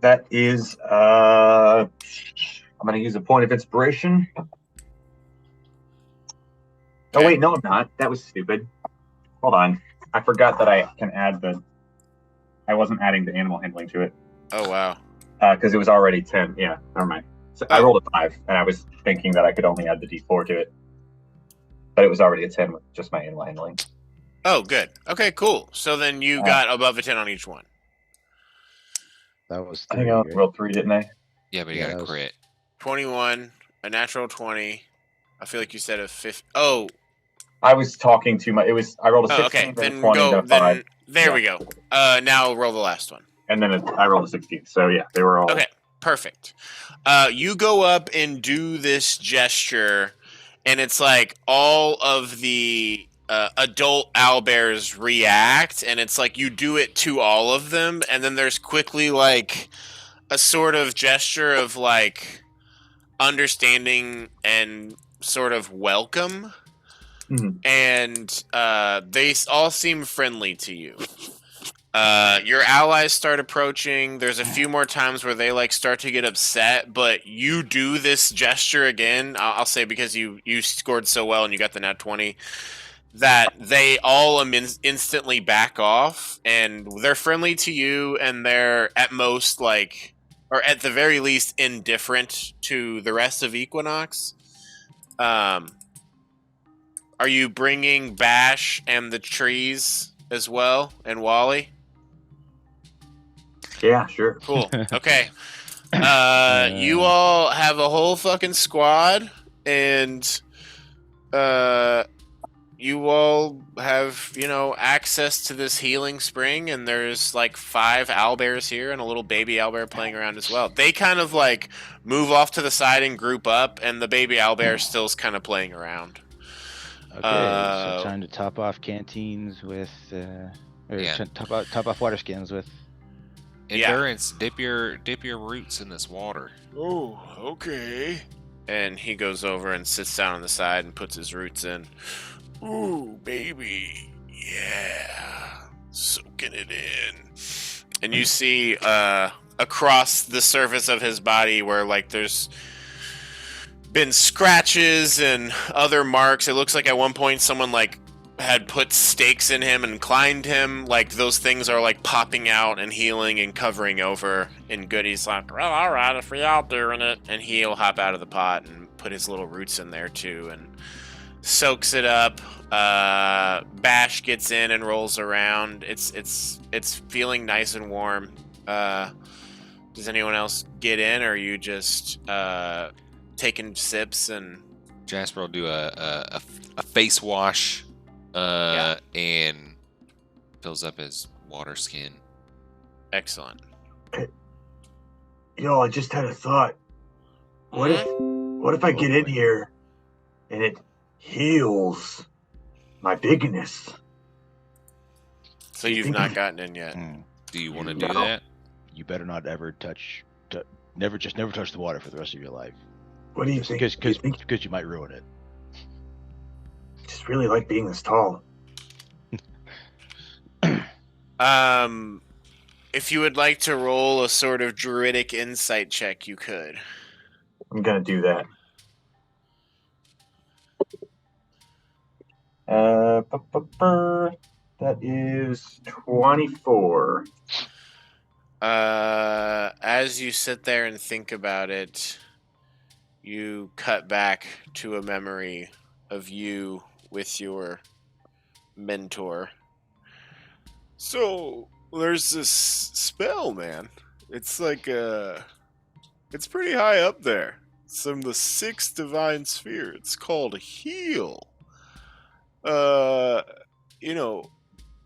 That is, I'm going to use a point of inspiration. Oh, Okay. wait, no, I'm not. That was stupid. Hold on. I forgot that I can add I wasn't adding the animal handling to it. Oh wow. Because it was already 10. Yeah, never mind. So I rolled a 5, and I was thinking that I could only add the D4 to it. But it was already a 10 with just my animal handling. Oh, good. Okay, cool. So then you got above a 10 on each one. That was I 3, think I right? rolled 3, didn't I? Yeah, but you Yeah, got that a was- crit. 21, a natural 20. I feel like you said a 50. Oh, I was talking too much. I rolled a 16, okay. then a Then 20, go. then a 5, Then there we go. Now roll the last one. and then I rolled a 16. So yeah, they were all Okay. Perfect. You go up and do this gesture, and it's like all of the adult owlbears react, and it's like you do it to all of them, and then there's quickly like a sort of gesture of like understanding and sort of welcome. and they all seem friendly to you. Your allies start approaching. There's a few more times where they like start to get upset, but you do this gesture again. I'll say because you scored so well and you got the nat 20, that they all instantly back off, and they're friendly to you, and they're at most like, or at the very least, indifferent to the rest of Equinox. Are you bringing Bash and the trees as well, and Wally? Yeah, sure. Cool. Okay. You all have a whole fucking squad, and you all have, access to this healing spring, and there's like 5 owlbears here and a little baby owlbear playing around as well. They kind of like move off to the side and group up, and the baby owlbear still's kind of playing around. Okay, so time to top off canteens with, top off water skins with. Endurance, dip your roots in this water. Oh, okay. And he goes over and sits down on the side and puts his roots in. Ooh, baby. Yeah. Soaking it in. And you see across the surface of his body where like there's been scratches and other marks. It looks like at one point someone like had put stakes in him and inclined him. Like those things are like popping out and healing and covering over. And Goody's like, well, all right, if we all doing it. And he'll hop out of the pot and put his little roots in there too and soaks it up. Bash gets in and rolls around. It's feeling nice and warm. Does anyone else get in, or are you just taking sips? And Jasper will do a face wash and fills up his water skin. Excellent. Yo, I just had a thought. What if I get in here and it heals my bigness? So you've not gotten in yet. Do you want to do that? You better not ever touch. Never touch the water for the rest of your life. What do you think? Because you might ruin it. I just really like being this tall. If you would like to roll a sort of druidic insight check, you could. I'm gonna do that. That is 24. As you sit there and think about it, you cut back to a memory of you with your mentor. So, there's this spell, man. It's like, it's pretty high up there. It's from the 6th divine sphere. It's called Heal.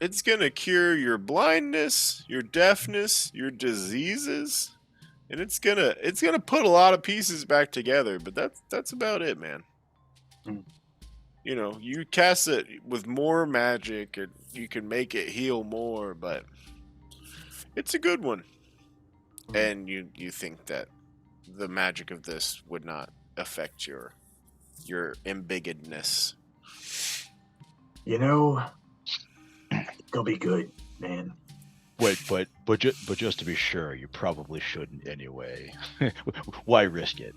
It's gonna cure your blindness, your deafness, your diseases, and it's gonna put a lot of pieces back together. But that's about it, man. You cast it with more magic, and you can make it heal more. But it's a good one, and you think that the magic of this would not affect your embiggenedness. It'll be good, man. Wait, but just to be sure, you probably shouldn't anyway. Why risk it?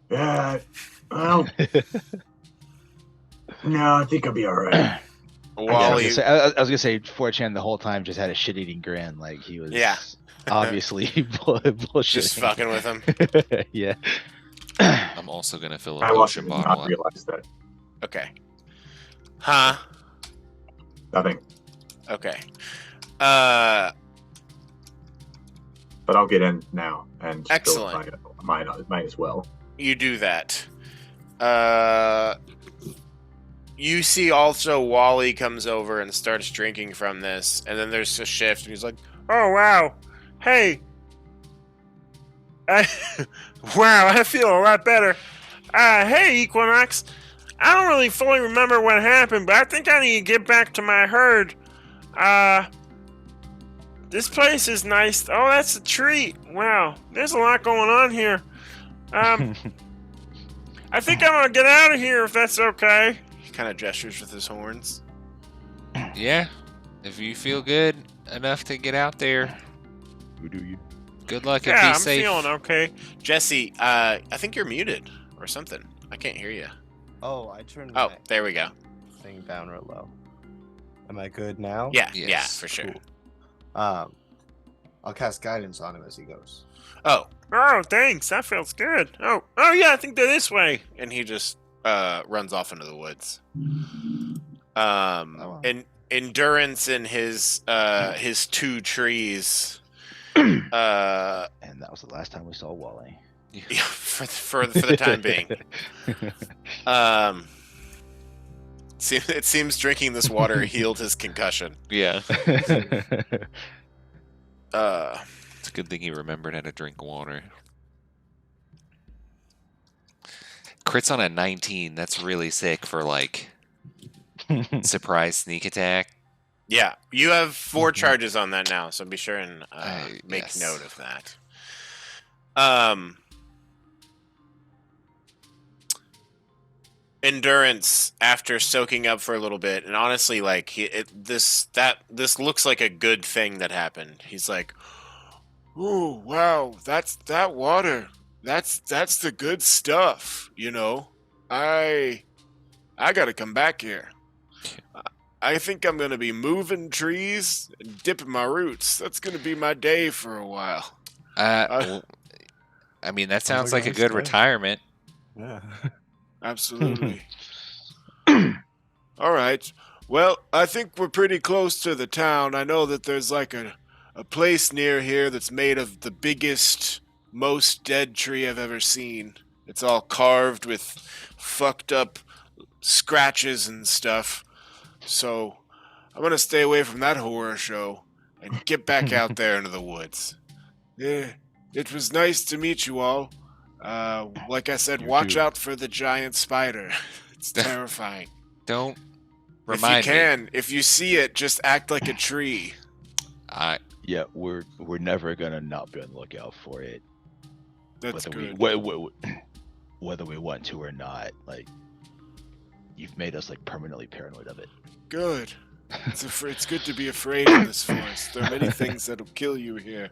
Well, no, I think I'll be all right. Wally, I was gonna say 4chan the whole time just had a shit-eating grin, like he was obviously bullshit. Just fucking with him. Yeah. I'm also gonna fill a I also potion did bottle not up. realize that. Okay. Huh? Nothing. Okay. But I'll get in now and Excellent. Might as well. You do that. You see also Wally comes over and starts drinking from this, and then there's a shift, and he's like, oh, wow. Hey. Wow, I feel a lot better. Hey, Equinox. I don't really fully remember what happened, but I think I need to get back to my herd. This place is nice. Oh, that's a treat. Wow, there's a lot going on here. I think I'm gonna get out of here if that's okay. kind of gestures with his horns. Yeah. If you feel good enough to get out there, Who do you? good luck and Yeah, be I'm safe. feeling okay. Jesse, I think you're muted or something. I can't hear you. Oh, I turned Oh, my there we go. thing down real low. Am I good now? Yeah, Yes. yeah, for sure. Cool. I'll cast guidance on him as he goes. Oh, Oh, thanks. That feels good. Oh, yeah. I think they're this way. and he just runs off into the woods. wow. And endurance in his 2 trees. And that was the last time we saw Wally. Yeah, for the time being. It seems drinking this water healed his concussion. Yeah. Uh, It's a good thing he remembered how to drink water. Crits on a 19. That's really sick for like surprise sneak attack. yeah, you have 4 charges on that now, so be sure and make Yes. note of that. Endurance after soaking up for a little bit, and honestly, like this looks like a good thing that happened. He's like, "Oh wow, that's that water. That's the good stuff. You know, I gotta come back here. I think I'm gonna be moving trees and dipping my roots. That's gonna be my day for a while." Well, I mean, that sounds Sounds like like a a good nice day. retirement. Yeah. Absolutely. All right. Well, I think we're pretty close to the town. I know that there's like a place near here that's made of the biggest, most dead tree I've ever seen. It's all carved with fucked up scratches and stuff. So I'm going to stay away from that horror show and get back out there into the woods. Yeah, it was nice to meet you all. Like I said, You watch too. out for the giant spider. It's terrifying. Don't If you remind me. can, if you see it, just act like a tree. Yeah, we're never gonna not be on the lookout for it, That's whether good. whether we want to or not. Like, you've made us like permanently paranoid of it. Good. It's good to be afraid in this forest. There are many things that'll kill you here.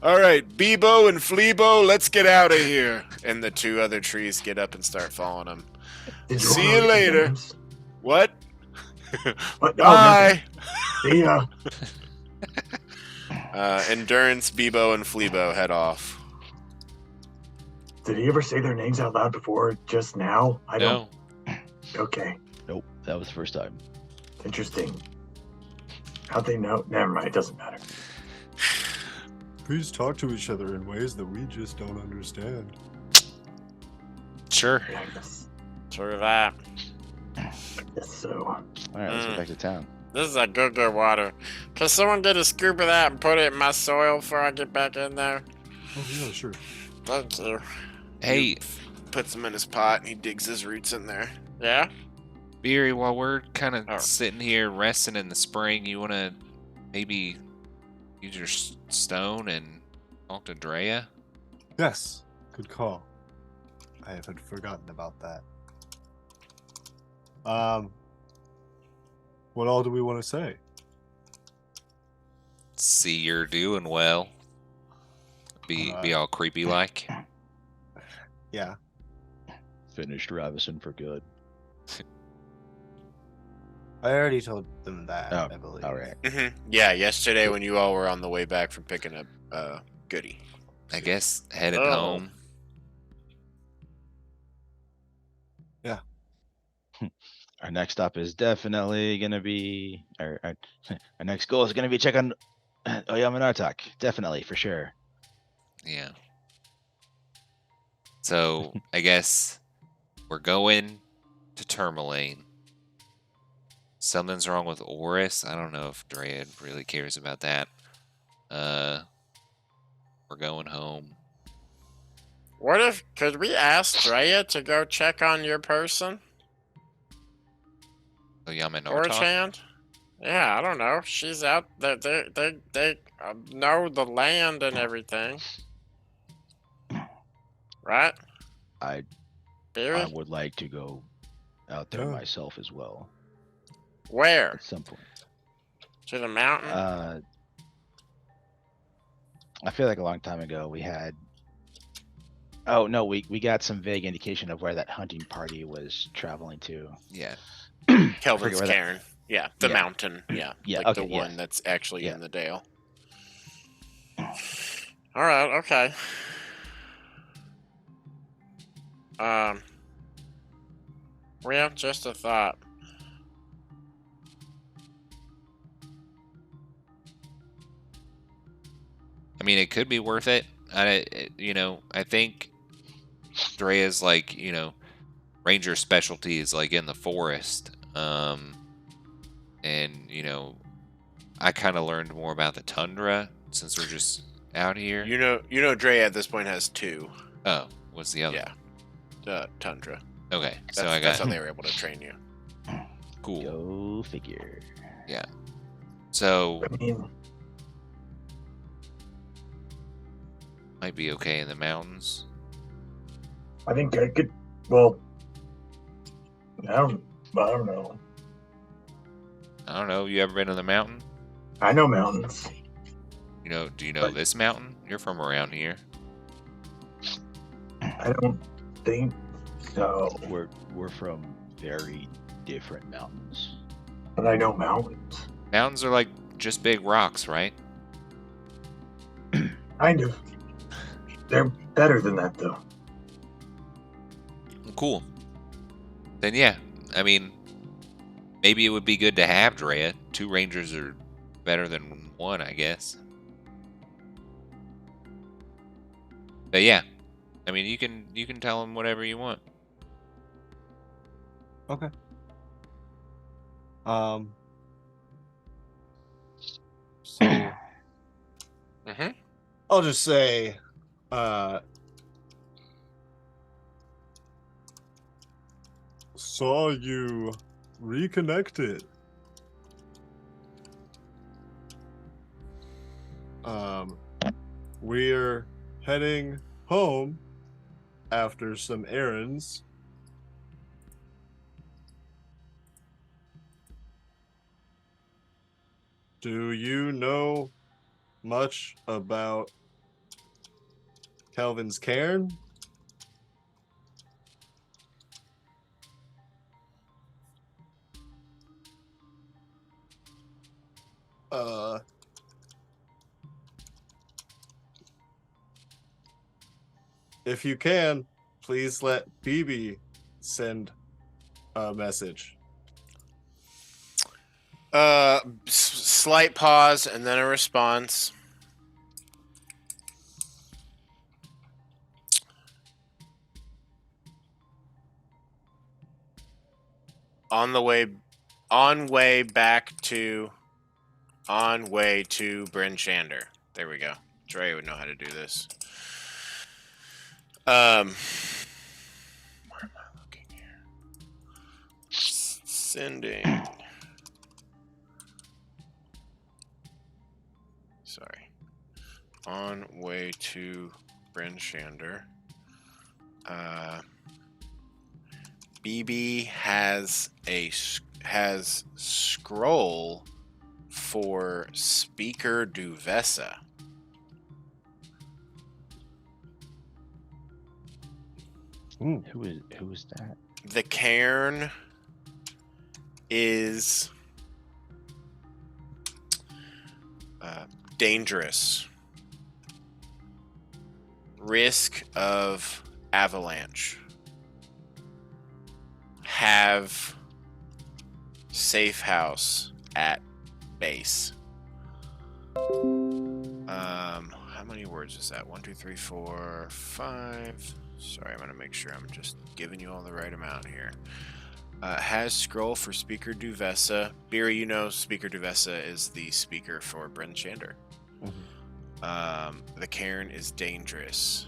All right, Bebo and Fleebo, let's get out of here. And the 2 other trees get up and start following him. Did See roll you any later. names? What? What? Oh, Bye. nothing. See ya. Endurance, Bebo, and Fleebo head off. Did he ever say their names out loud before just now? I No. don't. Okay. Nope, that was the first time. Interesting. How'd they know? Never mind. It doesn't matter. Please talk to each other in ways that we just don't understand. Sure. Yeah, I guess. True that. I guess so. All right, let's Mm. go back to town. This is a good water. Can someone get a scoop of that and put it in my soil before I get back in there? Oh yeah, sure. Thank you. Hey, Puts him in his pot and he digs his roots in there. Yeah? Beery, while we're kind of Oh. sitting here resting in the spring, you want to maybe use your stone and talk to Drea? Yes, good call. I had forgotten about that. What all do we want to say? See you're doing well. Be all creepy like. Yeah. Finished Ravison for good. I already told them that, Oh, I believe. all right. Yeah, yesterday when you all were on the way back from picking up Goody. I guess headed Oh. home. Our next stop is definitely gonna be our next goal is gonna be check on Oyama Nartok. Definitely, for sure. Yeah. So I guess we're going to Tourmaline. Something's wrong with Oris. I don't know if Drea really cares about that. We're going home. Could we ask Drea to go check on your person? Oyama Or Nartok? Chand? Yeah, I don't know. She's out there. They know the land and everything. Right? I Beery? would like to go out there Yeah. myself as well Where? at some point. To the mountain? I feel like a long time ago we had. Oh no, we got some vague indication of where that hunting party was traveling to. Yeah. Kelvin's where that- cairn. Yeah, the Yeah. mountain. Yeah, Yeah, like the okay, yeah. one that's actually Yeah. in the dale. All right. Okay. Well, just a thought. I mean, it could be worth it. I think Drea's like, ranger specialty is like in the forest. And I kind of learned more about the tundra since we're just out here. You know, Dre at this point has 2. Oh, what's the other? Yeah, tundra. Okay, That's, so I that's got how they were able to train you. cool. Go figure. So I mean, might be okay in the mountains. I think I could. Well, I don't know. I don't know. You ever been to the mountain? I know mountains. Do you know But- this mountain? You're from around here. I don't think so. We're from very different mountains. But I know mountains. Mountains are like just big rocks, right? Kind of. They're better than that, though. Cool. Then yeah, I mean, maybe it would be good to have Drea. 2 rangers are better than 1, I guess. But yeah, I mean, you can tell him whatever you want. Okay. So Mm-hmm. I'll just say, saw you reconnected. We're heading home after some errands. Do you know much about Calvin's cairn? If you can, please let BB send a message. Slight pause and then a response. On way to Bryn Shander. There we go. Dre would know how to do this. Where am I looking here? Sending. Sorry. On way to Bryn Shander. BB has scroll for Speaker Duvessa. Who is that? The cairn is dangerous. Risk of avalanche. Have safe house at base. How many words is that? 1, 2, 3, 4, 5. Sorry, I'm gonna make sure I'm just giving you all the right amount here. Has scroll for Speaker Duvessa. Beery, you know Speaker Duvessa is the speaker for Bryn Shander. The cairn is dangerous.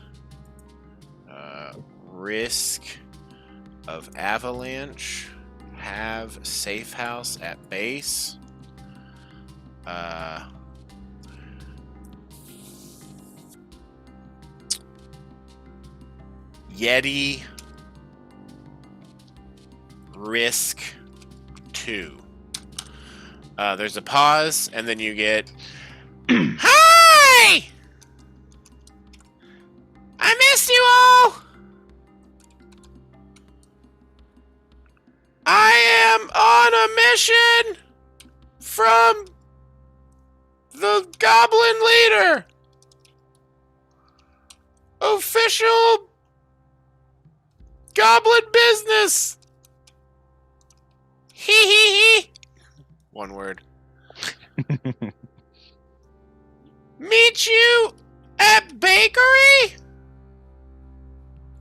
Risk of avalanche. Have safe house at base. Yeti risk 2. There's a pause, and then you get, Hi! I missed you all! I am on a mission from the Goblin Leader. Official Goblin business. Hee hee hee. One word. Meet you at bakery?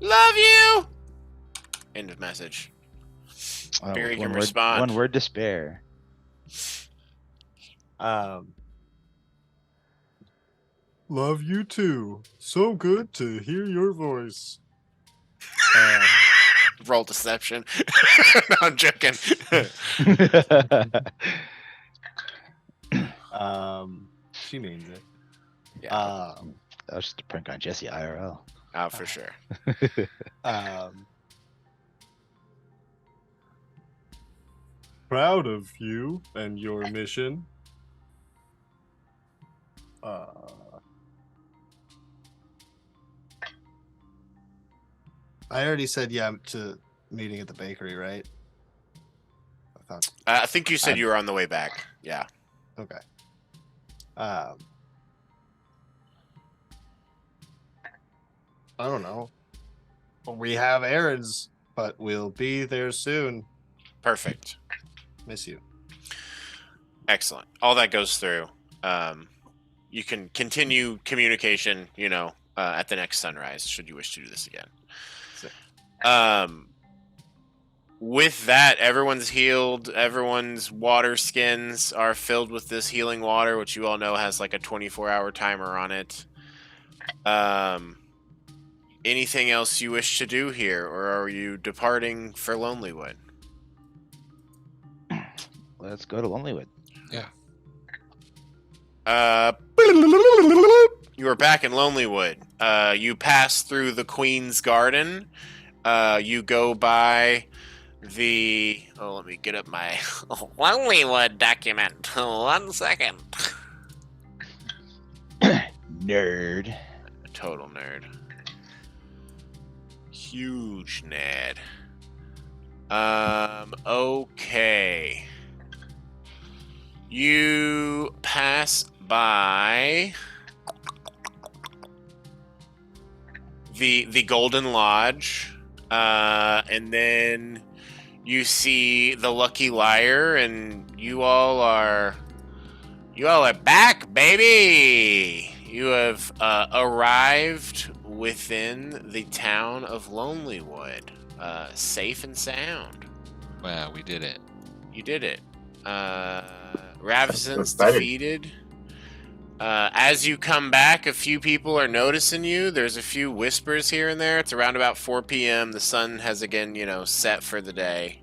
Love you! End of message. Oh, Barry one can word, respond. One word to spare. Love you too. So good to hear your voice. Roll deception. No, I'm joking. She means it. Yeah. That was just a prank on Jesse IRL. Oh, for sure. Proud of you and your mission. I already said yeah to meeting at the bakery, right? I thought I think you said you were on the way back. Yeah. okay. I don't know. We have errands, but we'll be there soon. Perfect. Miss you. Excellent. All that goes through. You can continue communication, at the next sunrise, should you wish to do this again. Sick. With that, everyone's healed. Everyone's water skins are filled with this healing water, which you all know has like a 24-hour timer on it. Anything else you wish to do here, or are you departing for Lonelywood? Let's go to Lonelywood. Yeah. You are back in Lonelywood. You pass through the Queen's Garden. You go by the... Oh, let me get up my Lonelywood document. 1 second. Nerd. Total nerd. Huge nerd. Okay. You pass by the Golden Lodge, and then you see the Lucky Liar, and you all are back, baby. You have arrived within the town of Lonelywood, safe and sound. Wow, we did it. You did it. Ravizon's Exciting. defeated. As you come back, a few people are noticing you. There's a few whispers here and there. It's around about 4 p.m. The sun has again, set for the day.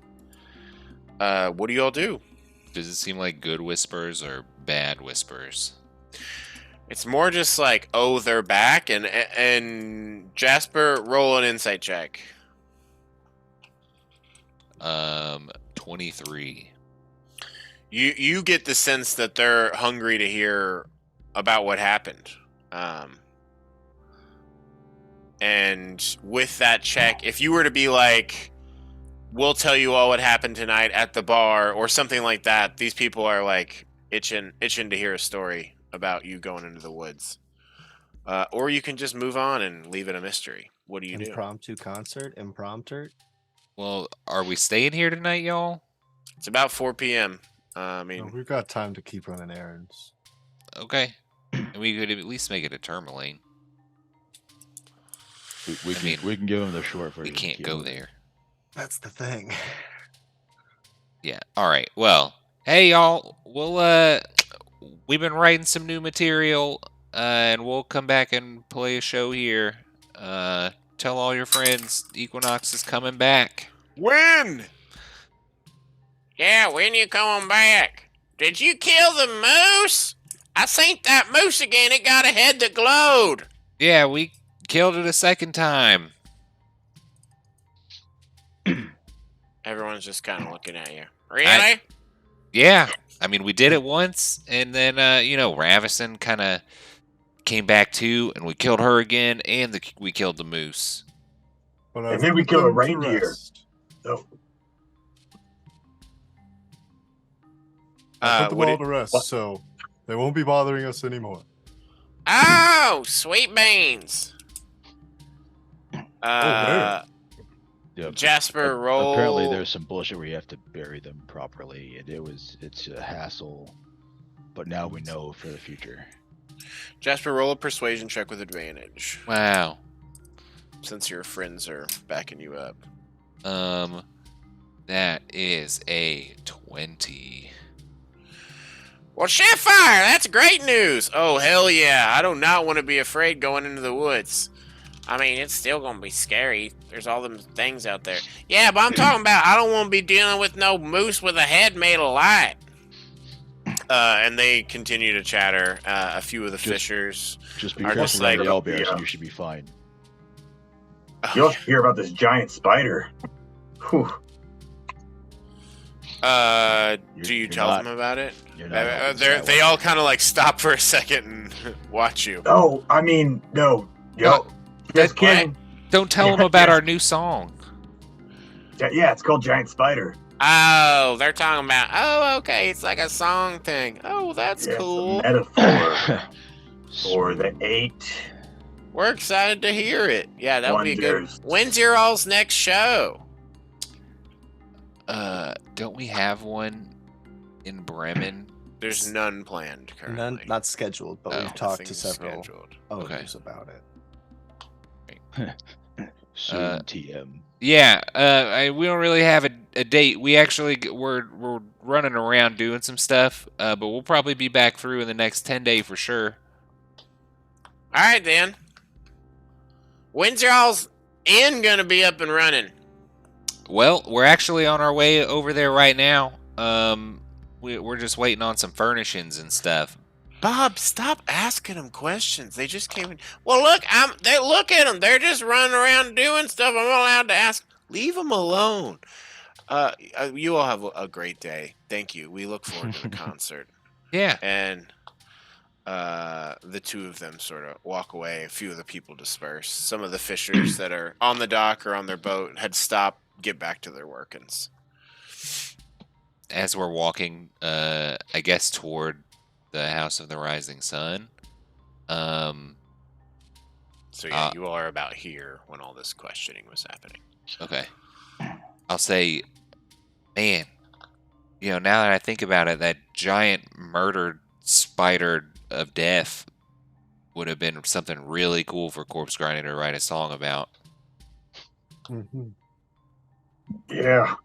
What do you all do? Does it seem like good whispers or bad whispers? It's more just like, oh, they're back, and Jasper, roll an insight check. 23. You get the sense that they're hungry to hear about what happened. And with that check, if you were to be like, we'll tell you all what happened tonight at the bar or something like that, these people are like itching to hear a story about you going into the woods. Or you can just move on and leave it a mystery. What do you do? Impromptu concert, impromptu. Well, are we staying here tonight, y'all? It's about 4 p.m. We've got time to keep running errands. Okay. And we could at least make it a tourmaline. We can give him the short version. We can't go there. That's the thing. Yeah. All right. Well, hey, y'all. We've been writing some new material, and we'll come back and play a show here. Tell all your friends Equinox is coming back. When? Yeah, when you coming back? Did you kill the moose? I seen that moose again. It got a head that glowed. Yeah, we killed it a second time. Everyone's just kind of looking at you. Really? Yeah. I mean, we did it once, and then, Ravison kind of came back too, and we killed her again, and we killed the moose. But And then we put killed a them to reindeer. rest. So, I put them What all did- to rest, what? so they won't be bothering us anymore. Oh, sweet beans. where? Yeah, Jasper, roll. Apparently, there's some bullshit where you have to bury them properly, and it's a hassle. But now we know for the future. Jasper, roll a persuasion check with advantage, Wow. since your friends are backing you up. That is a 20. Well, Chef Fire, that's great news. Oh, hell yeah. I do not want to be afraid going into the woods. I mean, it's still going to be scary. There's all them things out there. Yeah, but I'm talking about I don't want to be dealing with no moose with a head made of light. And they continue to chatter. A few of the fishers. Just be Are careful just around like- the owlbears, Yeah. and you should be fine. you'll hear about this giant spider. Whew. Do you You're tell not- them about it? You're not helping They Skywalker. all kind of like stop for a second and watch you. Oh, I mean, no. Yo, just kidding. Don't tell them about our new song. Yeah, it's called Giant Spider. Oh, they're talking about. Oh, okay, it's like a song thing. Oh, that's Yeah, cool. It's a metaphor for the 8. We're excited to hear it. Yeah, that would be good. Wonders. When's your all's next show? Don't we have one in Bremen? There's none planned currently. None, not scheduled, but Oh, we've talked to Nothing's several scheduled. owners about it. Soon, TM. Yeah, we don't really have a date. We actually we're running around doing some stuff, but we'll probably be back through in the next 10 days for sure. All right then. When's your all's inn gonna be up and running? Well, we're actually on our way over there right now. We're just waiting on some furnishings and stuff. Bob, stop asking them questions. They just came in. Well, look, look at them. They're just running around doing stuff. I'm allowed to ask. Leave them alone. You all have a great day. Thank you. We look forward to the concert. Yeah. And the two of them sort of walk away. A few of the people disperse. Some of the fishers that are on the dock or on their boat had stopped, get back to their workings. As we're walking, I guess toward the House of the Rising Sun. So yeah, Uh, you all are about here when all this questioning was happening. Okay. I'll say, man, now that I think about it, that giant murdered spider of death would have been something really cool for Corpse Grinding to write a song about. Mhm. Yeah,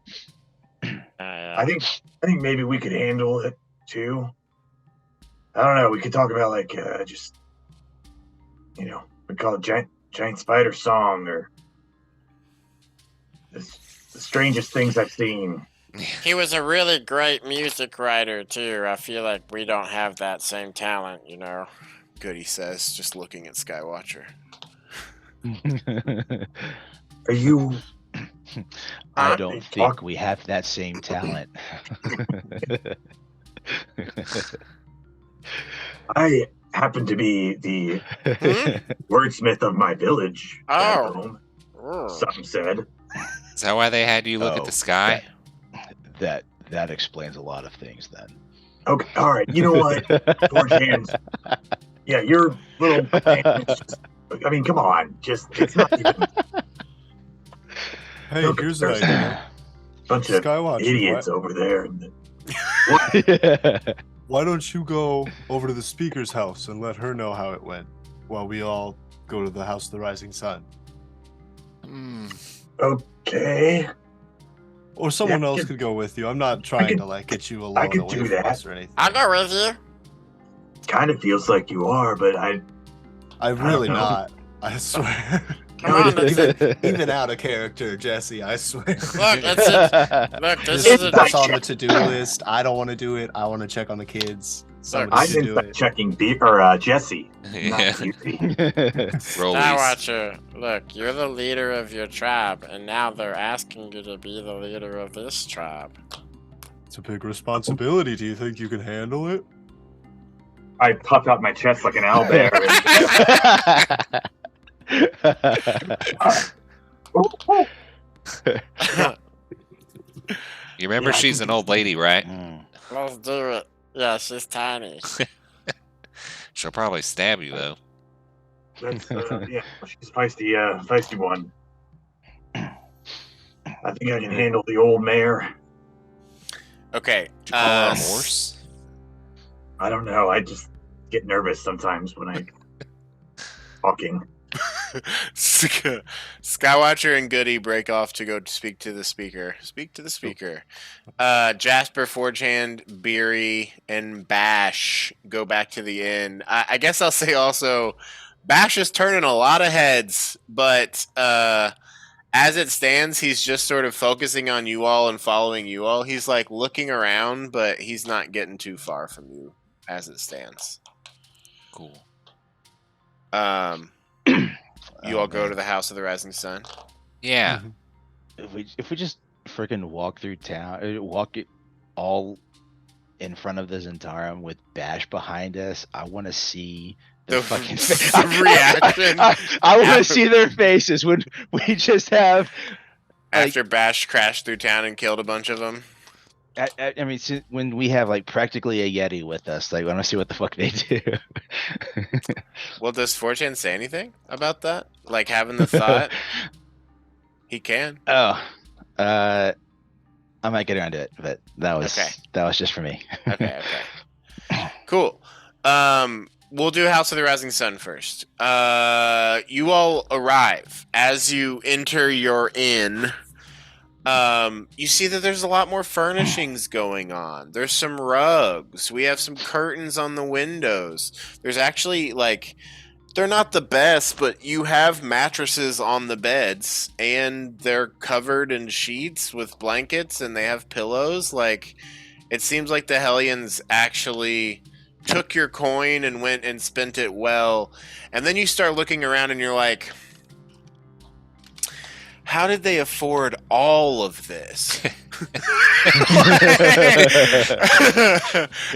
I think maybe we could handle it too. I don't know. We could talk about like just we call it giant spider song or the strangest things I've seen. He was a really great music writer too. I feel like we don't have that same talent, Goody says, just looking at Skywatcher. Are you? I They don't talk- think we have that same talent. I happen to be the wordsmith of my village. back Oh. home, Ugh. some said. Is that why they had you look at Oh, the sky? That explains a lot of things then. Okay, all right. You know what? George Hands. Yeah, your little. I mean, come on. It's not even Hey, Okay, here's an there's- idea. bunch of Skywatcher, idiots over there. And why don't you go over to the speaker's house and let her know how it went while we all go to the House of the Rising Sun? Hmm. okay. Or someone Yeah, I else could- could go with you. I'm not trying could- to get you alone could away do from that. us or anything. I'll go with you. Kind of feels like you are, but I'm don't really know. not. I swear. Come on, even out of character, Jesse. I swear. Look, that's it. Look, this This is a that's on the to-do list. I don't want to do it. I want to check on the kids. Somebody I should didn't do start it. checking Jesse. Yeah. Not Beefy. Rollies. Skywatcher, look, you're the leader of your tribe, and now they're asking you to be the leader of this tribe. It's a big responsibility. Do you think you can handle it? I puffed out my chest like an owlbear. You remember Yeah, I she's can an old lady, right? Mm. Let's do it. Yeah, she's tiny. She'll probably stab you though. That's yeah, she's feisty, feisty one. I think I can handle the old mare. Okay. Did you call her a horse? I don't know. I just get nervous sometimes when I talking. Skywatcher and Goody break off to go speak to the speaker. Speak to the speaker. Jasper, Forgehand, Beery, and Bash go back to the inn. I guess I'll say also, Bash is turning a lot of heads, but as it stands, he's just sort of focusing on you all and following you all. He's like looking around, but he's not getting too far from you as it stands. Cool. You all go to the House of the Rising Sun. Yeah. If we just freaking walk through town, walk it all in front of the Zentarum with Bash behind us, I want to see The fucking reaction I want to see their faces when we just have. After Bash crashed through town and killed a bunch of them. I mean, when we have like practically a Yeti with us, like I want to see what the fuck they do. Well, does Fortune say anything about that? Like having the thought? He can. Oh, I might get around to it, but that was Okay. that was just for me. Okay. Cool. We'll do House of the Rising Sun first. You all arrive. As you enter your inn, you see that there's a lot more furnishings going on. There's some rugs. We have some curtains on the windows. There's actually, like, they're not the best, but you have mattresses on the beds, and they're covered in sheets with blankets, and they have pillows. Like, it seems like the Hellions actually took your coin and went and spent it well. And then you start looking around and you're like, how did they afford all of this? And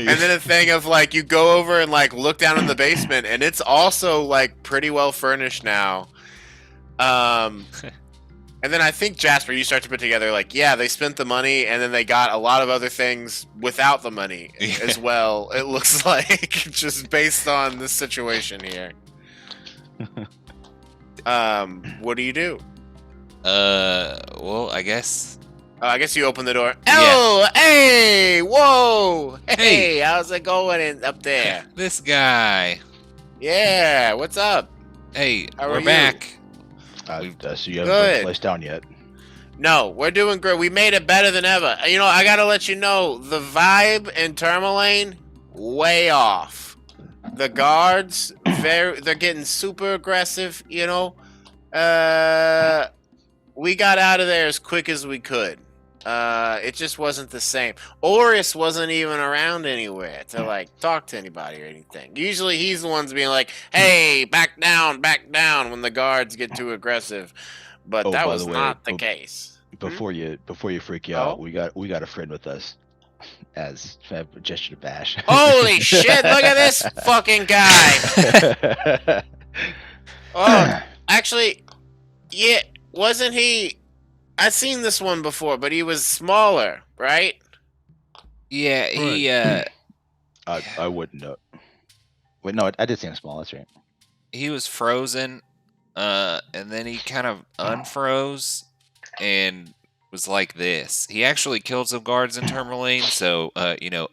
then a thing of like, you go over and like look down in the basement and it's also like pretty well furnished now. And then I think, Jasper, you start to put together like, yeah, they spent the money and then they got a lot of other things without the money as well. It looks like, just based on the situation here. What do you do? Well, I guess. Oh, I guess you open the door. Oh, hey, whoa, hey, how's it going up there? This guy. Yeah, what's up? Hey, How are we're you? back. So you haven't Good. put the place down yet. No, we're doing great. We made it better than ever. You know, I gotta let you know, the vibe in Tourmaline, way off. The guards, they're getting super aggressive, you know. We got out of there as quick as we could. It just wasn't the same. Oris wasn't even around anywhere to like talk to anybody or anything. Usually he's the ones being like, "Hey, back down," when the guards get too aggressive. But Oh, that by was the way, not the case. Before you freak you Oh? out, we got a friend with us, as a gesture to Bash. Holy shit! Look at this fucking guy. Oh, actually, yeah, wasn't he? I've seen this one before, but he was smaller, right? Yeah, he. I wouldn't know. Wait, no, I did see him small. That's right. He was frozen, and then he kind of unfroze and was like this. He actually killed some guards in Tourmaline, so you know,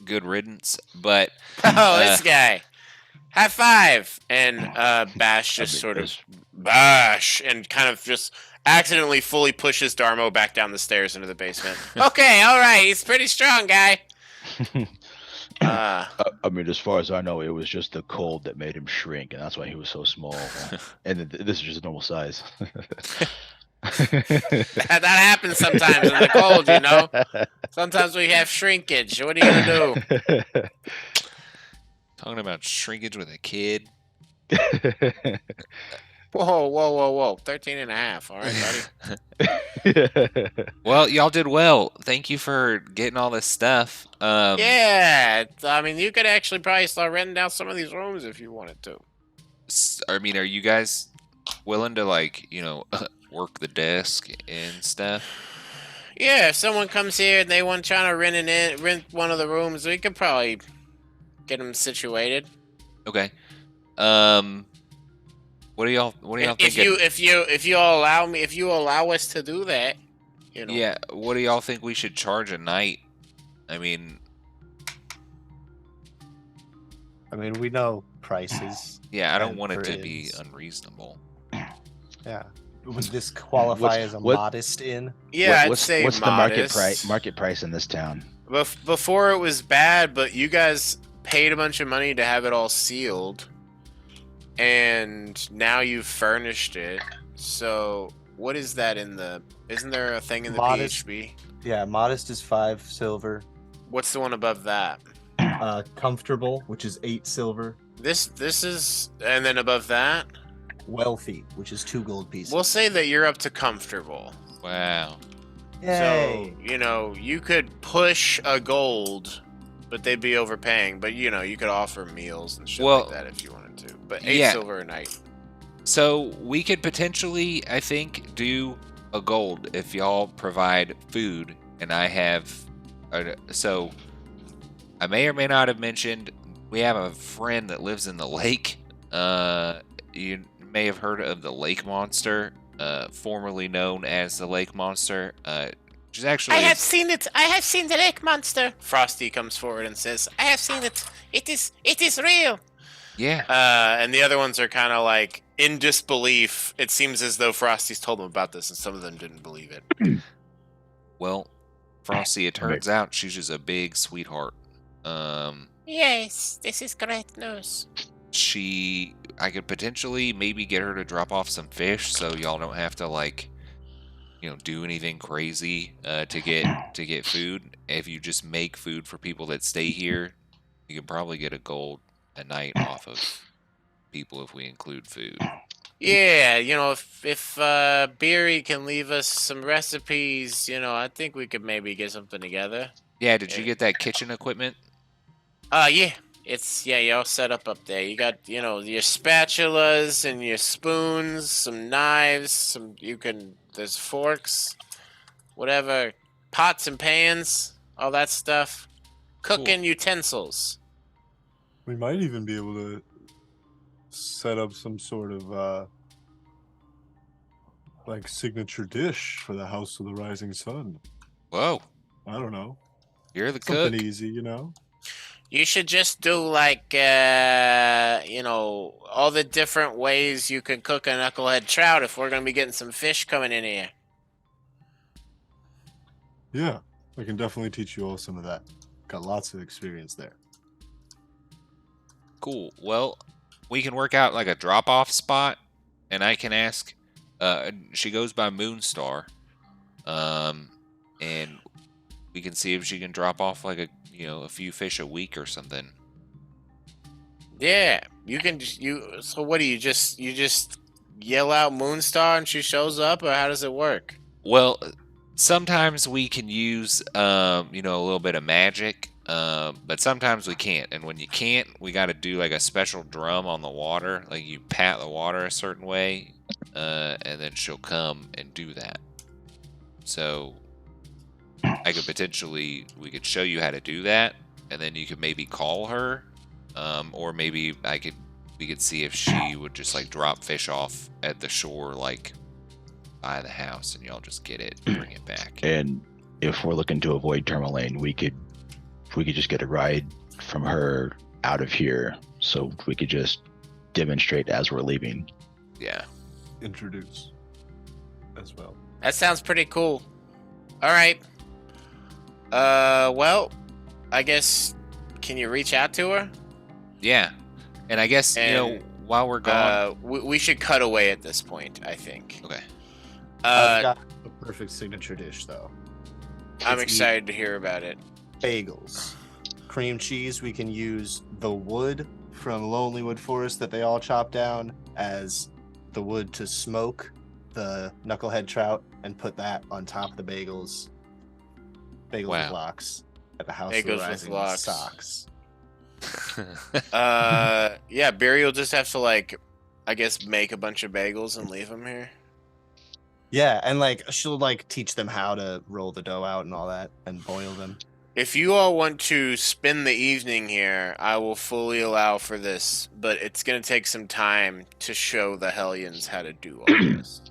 good riddance. But Oh, this guy. High five! And Bash just sort of bash and kind of just accidentally fully pushes Darmo back down the stairs into the basement. Okay, all right, he's pretty strong, guy. I mean, as far as I know, it was just the cold that made him shrink, and that's why he was so small. And this is just normal size. That happens sometimes in the cold, you know. Sometimes we have shrinkage. What are you gonna do? Talking about shrinkage with a kid. Whoa. 13 and a half. All right, buddy. Well, y'all did well. Thank you for getting all this stuff. Yeah, I mean, you could actually probably start renting out some of these rooms if you wanted to. I mean, are you guys willing to, like, work the desk and stuff? Yeah, if someone comes here and they want trying to rent one of the rooms, we could probably get them situated. Okay. What do y'all If think? if you allow us to do that, Yeah, what do y'all think we should charge a night? I mean, we know prices. yeah, I don't And want it for to be inns. unreasonable. Yeah. Would this qualify as a modest inn? Yeah, I'd what's say what's modest. the market price in this town? Before it was bad, but you guys paid a bunch of money to have it all sealed, and now you've furnished it. So what is that in the? Isn't there a thing in the Modest. PHB? Yeah, modest is 5 silver. What's the one above that? Comfortable, which is 8 silver. This is, and then above that, Wealthy, which is 2 gold pieces. we'll say that you're up to comfortable. Wow. Yay. So you could push a gold, but they'd be overpaying. But you could offer meals and shit Well, like that if you wanted to. But 8 yeah. silver a night. So we could potentially, I think, do a gold if y'all provide food, and I have. So I may or may not have mentioned we have a friend that lives in the lake. You may have heard of the lake monster, formerly known as the lake monster. Which is actually. I have seen it. I have seen the lake monster. Frosty comes forward and says, "I have seen it. It is real." Yeah. And the other ones are kind of like in disbelief. It seems as though Frosty's told them about this, and some of them didn't believe it. Well, Frosty, it turns out she's just a big sweetheart. Yes, this is great news. I could potentially maybe get her to drop off some fish, so y'all don't have to do anything crazy to get food. If you just make food for people that stay here, you can probably get a gold a night off of people if we include food. Yeah, if Beery can leave us some recipes, I think we could maybe get something together. Yeah, did you get that kitchen equipment? Yeah. You're all set up there. You got, your spatulas and your spoons, some knives, there's forks, whatever, pots and pans, all that stuff. Cooking utensils. We might even be able to set up some sort of signature dish for the House of the Rising Sun. Whoa. I don't know. You're the Something cook. easy, You should just do all the different ways you can cook a knucklehead trout if we're going to be getting some fish coming in here. Yeah, I can definitely teach you all some of that. Got lots of experience there. Cool. Well, we can work out like a drop-off spot, and I can ask. She goes by Moonstar, and we can see if she can drop off a few fish a week or something. Yeah, you can. So what do you just yell out Moonstar and she shows up, or how does it work? Well, sometimes we can use a little bit of magic. But sometimes we can't, and when you can't, we got to do like a special drum on the water. Like you pat the water a certain way, and then she'll come and do that. So we could show you how to do that, and then you could maybe call her, or maybe we could see if she would just drop fish off at the shore, by the house, and y'all just get it and bring it back. And if we're looking to avoid Tourmaline, we could just get a ride from her out of here, so we could just demonstrate as we're leaving. Yeah. Introduce as well. That sounds pretty cool. All right. Well, I guess, can you reach out to her? Yeah. And I guess, while we're gone... we should cut away at this point, I think. Okay. I've got a perfect signature dish, though. I'm It's excited to hear about it. Bagels, cream cheese, we can use the wood from Lonely Wood Forest that they all chop down as the wood to smoke the knucklehead trout and put that on top of the bagels. Bagels Wow. with lox at the House Bagels of the with Rising lox. Socks. Yeah, Barry will just have to, like, I guess, make a bunch of bagels and leave them here. Yeah, and like she'll like teach them how to roll the dough out and all that and boil them. If you all want to spend the evening here, I will fully allow for this, but it's going to take some time to show the Hellions how to do all this.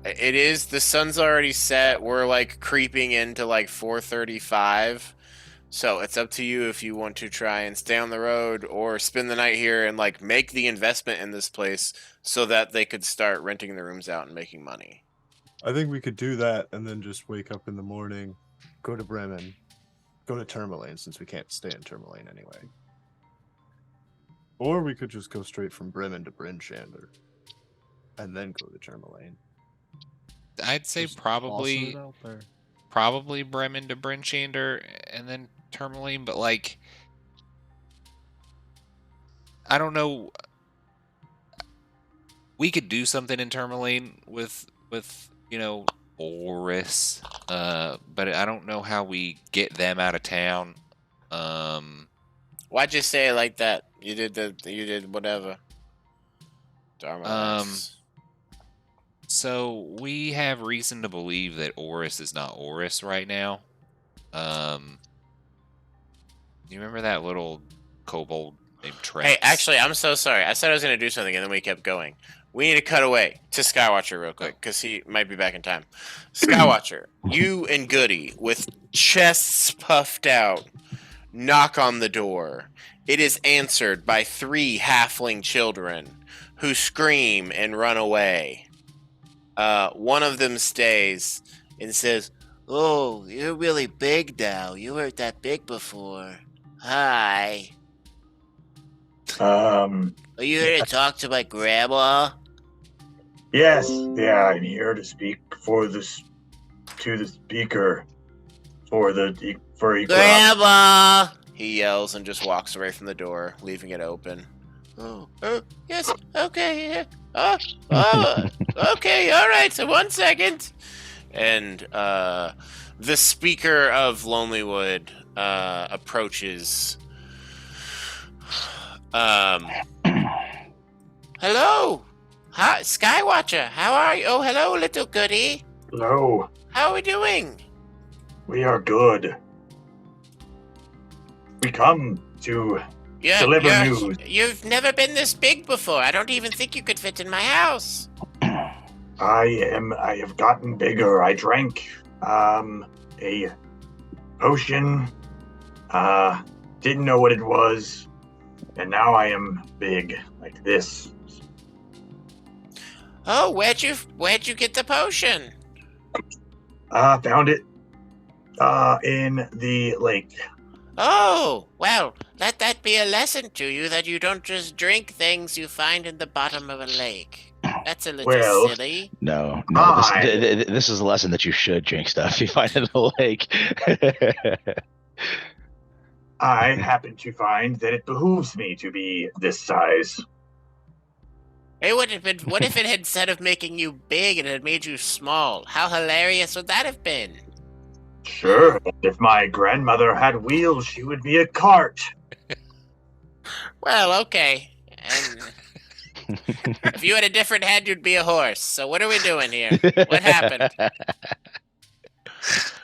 It is, the sun's already set. We're like creeping into like 4:35. So it's up to you if you want to try and stay on the road or spend the night here and like make the investment in this place so that they could start renting the rooms out and making money. I think we could do that and then just wake up in the morning, Go to Bremen. Go to Tourmaline since we can't stay in Tourmaline anyway. or we could just go straight from Bremen to Bryn Shander. And then go to Tourmaline. I'd say just probably toss it out there. probably Bremen to Bryn Shander and then Tourmaline, but like I don't know. We could do something in Tourmaline with Oris, but I don't know how we get them out of town. Why'd you say it like that? You did whatever. So we have reason to believe that Oris is not Oris right now. You remember that little kobold named Trex? Hey, actually, I'm so sorry. I said I was going to do something, and then we kept going. We need to cut away to Skywatcher real quick, because he might be back in time. Skywatcher, you and Goody, with chests puffed out, knock on the door. It is answered by 3 halfling children who scream and run away. One of them stays and says, "Oh, you're really big now. You weren't that big before. Hi. Are you here to talk to my grandma?" Yes, yeah, I'm here to speak to the speaker for Equinox. Grandma! He yells and just walks away from the door, leaving it open. Oh, yes, okay, okay, all right, so 1 second. And the speaker of Lonelywood approaches. Hello! Hi, Skywatcher, how are you? Oh, hello, little goody. Hello, How are we doing? we are good. We come to deliver news. You've never been this big before. I don't even think you could fit in my house. I have gotten bigger. I drank a potion. Didn't know what it was. And now I am big, like this. Oh, where'd you get the potion? Found it in the lake. Oh, well, let that be a lesson to you that you don't just drink things you find in the bottom of a lake. That's a little Well, silly. No. I- This is a lesson that you should drink stuff you find in the lake. I happen to find that it behooves me to be this size. It would have been. What if it had, instead of making you big, it had made you small? How hilarious would that have been? Sure, if my grandmother had wheels, she would be a cart. Well, okay. And if you had a different head, you'd be a horse. So what are we doing here? What happened?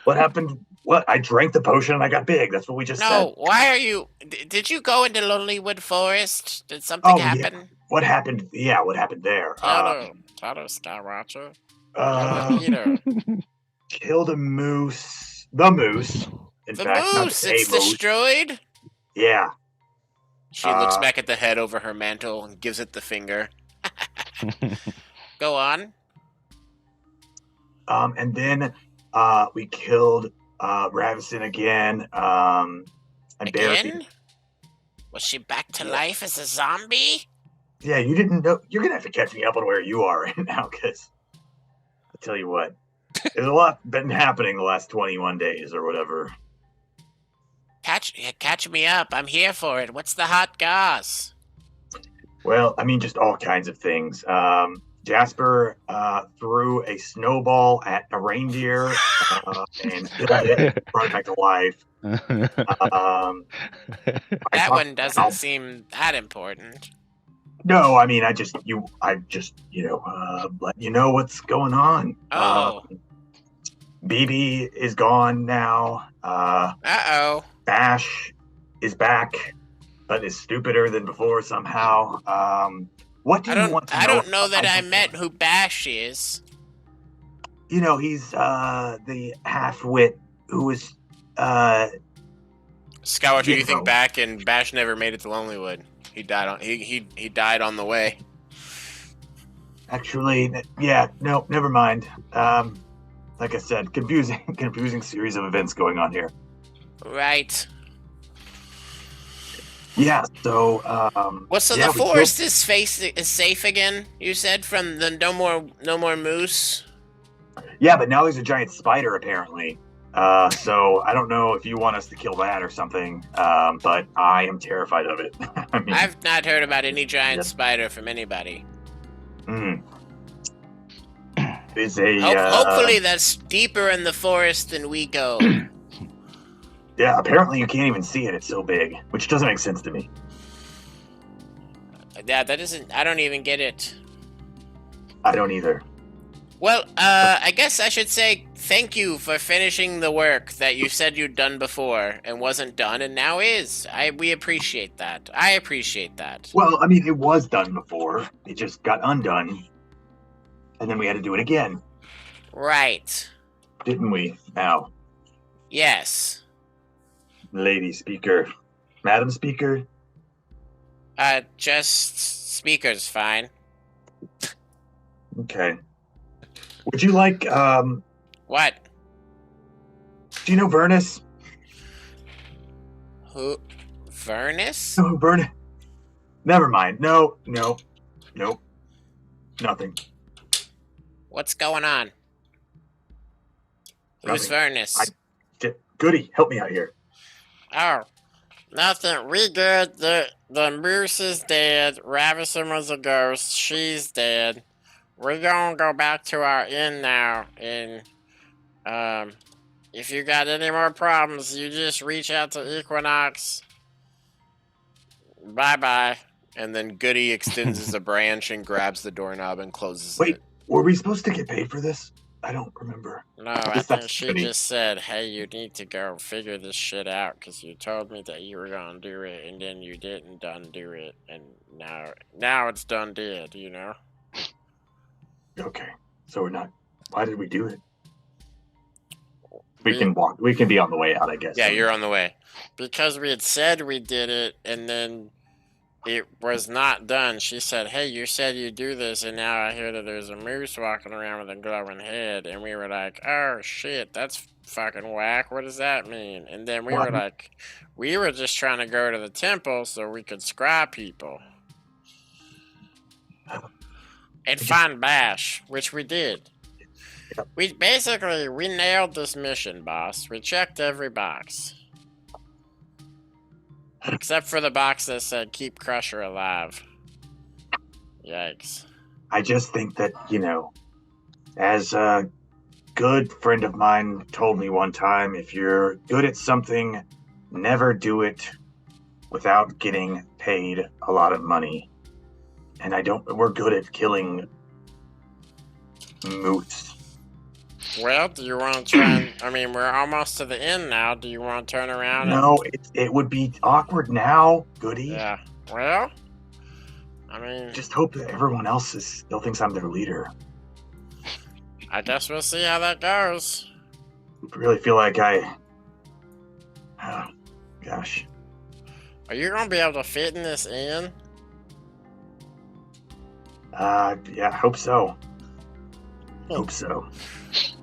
What happened? What? I drank the potion and I got big. That's what we just said. No, why are you? Did you go into Lonelywood Forest? Did something happen? What happened? Yeah, what happened there? Hello, Skywatcher. Uh, killed a moose. The moose. In The fact, not moose, a it's moose. destroyed. Yeah. She looks back at the head over her mantle and gives it the finger. Go on. And then we killed Ravison again. And Again? Was she back to life as a zombie? Yeah, you didn't know. You're gonna have to catch me up on where you are right now, because I'll tell you what, there's a lot been happening the last 21 days or whatever. Yeah, catch me up. I'm here for it. What's the hot goss? Well, I mean, just all kinds of things. Jasper threw a snowball at a reindeer and killed it, and brought it back to life. Um, I That talked one doesn't seem that important. No, I mean, I just, let you know what's going on. Oh. BB is gone now. Uh-oh. Bash is back, but is stupider than before somehow. What do you want to know? I don't know that I met who Bash is. He's the half-wit who was, Scout, what do you think know. back? And Bash never made it to Lonelywood. He died on he died on the way. Actually, yeah, no, never mind. Like I said, confusing series of events going on here. Right. Yeah, so Well, so the forest is safe again, you said, from the no more moose? Yeah, but now there's a giant spider apparently. So I don't know if you want us to kill that or something, but I am terrified of it. I mean, I've not heard about any giant spider from anybody. It's a hopefully that's deeper in the forest than we go. Yeah, apparently you can't even see it. It's so big, which doesn't make sense to me. Yeah, that doesn't. I don't even get it. I don't either. Well, I guess I should say thank you for finishing the work that you said you'd done before and wasn't done and now is. We appreciate that. I appreciate that. Well, I mean, it was done before. It just got undone. And then we had to do it again. Right. Didn't we, Al? Yes. Lady speaker. Madam speaker? Just speaker's fine. Okay. Would you like, What? Do you know Vernus? Who? Vernus? Oh, Vernus. Never mind. No. Nothing. What's going on? Who's Vernus? Goody, help me out here. Oh, nothing. We good. The moose is dead. Ravison was a ghost. She's dead. We're gonna go back to our inn now, and if you got any more problems, you just reach out to Equinox. Bye-bye. And then Goody extends a branch and grabs the doorknob and closes Wait, it. were we supposed to get paid for this? I don't remember. No, I think she just said, hey, you need to go figure this shit out because you told me that you were going to do it and then you didn't do it. And now it's done dead, you know? Okay, so we're not. Why did we do it? We can walk. We can be on the way out, I guess. Yeah, you're on the way. Because we had said we did it and then it was not done. She said, hey, you said you do this, and now I hear that there's a moose walking around with a glowing head. And we were like, oh, shit, that's fucking whack. What does that mean? And then we were like, we were just trying to go to the temple so we could scry people. And find Bash, which we did. We nailed this mission, boss. We checked every box. Except for the box that said, keep Crusher alive. Yikes. I just think that, as a good friend of mine told me one time, if you're good at something, never do it without getting paid a lot of money. And we're good at killing moose. Well, do you want to try we're almost to the end now. Do you want to turn around? No, it would be awkward now, Goody. Yeah. Well, just hope that everyone else still thinks I'm their leader. I guess we'll see how that goes. I really feel like gosh. Are you going to be able to fit in this inn? Yeah, hope so. Hope so.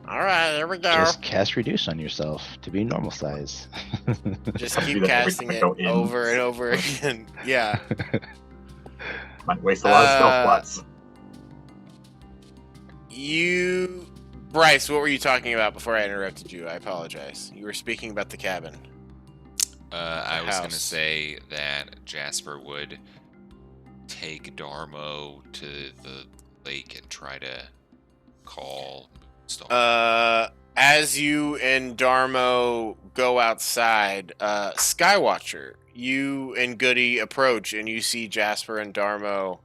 All right, here we go. Just cast reduce on yourself to be normal size. Just keep casting it over and over again. Yeah. Might waste a lot of spell slots. Bryce, what were you talking about before I interrupted you? I apologize. You were speaking about the cabin. I was going to house. say that Jasper would take Darmo to the lake and try to call Moonstar. As you and Darmo go outside, Skywatcher, you and Goody approach, and you see Jasper and Darmo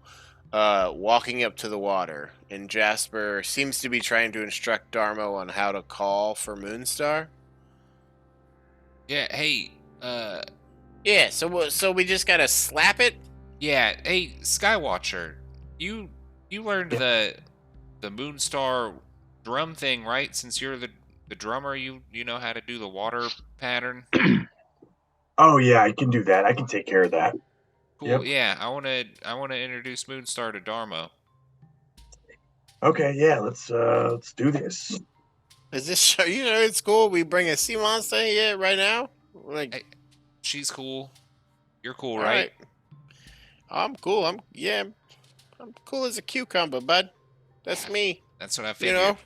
walking up to the water. And Jasper seems to be trying to instruct Darmo on how to call for Moonstar. Yeah, hey, Yeah, so we just gotta slap it. yeah, hey, Skywatcher, you learned the Moonstar drum thing, right? Since you're the drummer, you know how to do the water pattern. Oh yeah, I can do that. I can take care of that. Cool. Yep. Yeah, I wanna introduce Moonstar to Darmo. Okay, yeah, let's do this. Is this show? You know, it's cool. We bring a sea monster here right now. Like, Hey, she's cool. You're cool, all right? I'm cool. I'm cool as a cucumber, bud. That's me. That's what I You figured. know.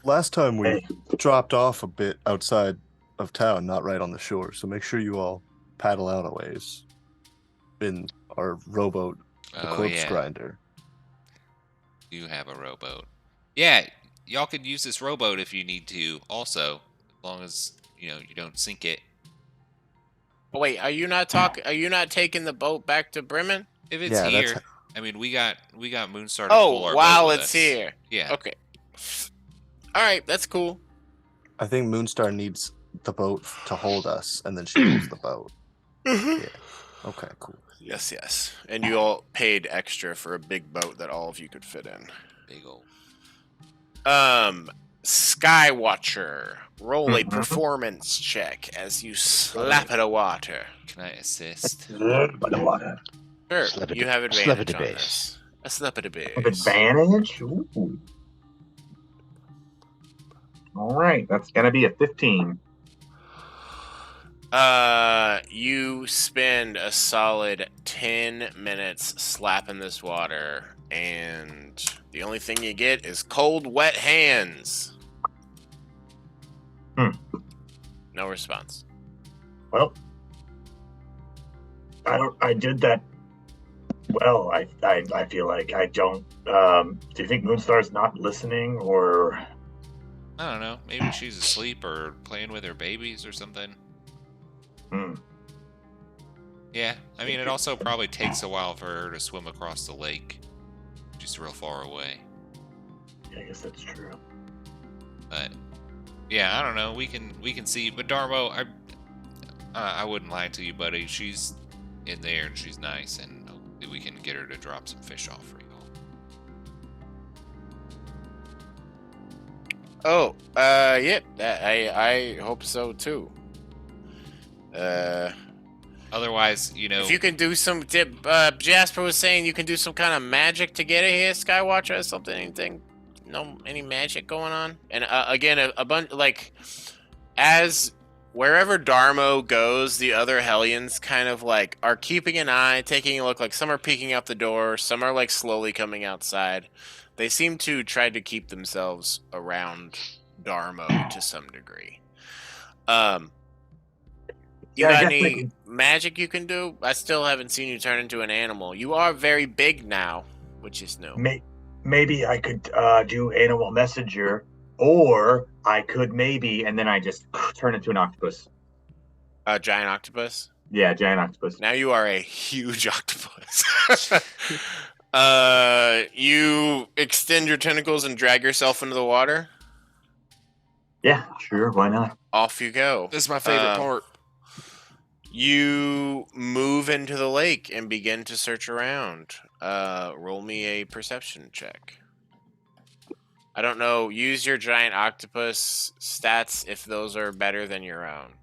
Last time we Hey. dropped off a bit outside of town, not right on the shore. So make sure you all paddle out a ways in our rowboat, the Oh corpse yeah, grinder. you have a rowboat. Yeah, y'all could use this rowboat if you need to. Also, as long as you don't sink it. Oh, wait, are you not talking? Are you not taking the boat back to Bremen? If it's Yeah, that's here, I mean, we got Moonstar to pull Oh, our while boat with it's us. here. Yeah. Okay. All right, that's cool. I think Moonstar needs the boat to hold us, and then she pulls the boat. Mhm. Yeah. Okay, cool. Yes. And you all paid extra for a big boat that all of you could fit in. Big old. Skywatcher, roll a Mhm. performance check as you slap at a water. Can I assist? By the water. Sure, Slap you it- have slap advantage it to on base. this. A slap at a base. With advantage? Ooh. All right, that's gonna be a 15. You spend a solid 10 minutes slapping this water, and the only thing you get is cold, wet hands. No response. Well, I did that. Well, I feel like I don't. Do you think Moonstar's not listening, or? I don't know. Maybe she's asleep or playing with her babies or something. Hmm. Yeah, I mean, it also probably takes a while for her to swim across the lake. She's real far away. I guess that's true. But yeah, I don't know. We can see. But Darmo, I wouldn't lie to you, buddy. She's in there and she's nice, and hopefully we can get her to drop some fish off for you all. Oh, yeah, I hope so too. Otherwise, If you can do some Jasper was saying you can do some kind of magic to get it here, Skywatcher, or something, anything, any magic going on? And again, a bunch, like, as wherever Darmo goes, the other Hellions kind of like are keeping an eye, taking a look. Like, some are peeking out the door, some are like slowly coming outside. They seem to try to keep themselves around Darmo to some degree. You Yeah, I got guess they any can- magic you can do? I still haven't seen you turn into an animal. You are very big now, which is new. Maybe I could do animal messenger, or I could maybe, and then I just turn into an octopus. A giant octopus? Yeah, giant octopus. Now you are a huge octopus. You extend your tentacles and drag yourself into the water. Yeah, sure. Why not? Off you go. This is my favorite part. You move into the lake and begin to search around. Roll me a perception check. I don't know. Use your giant octopus stats if those are better than your own.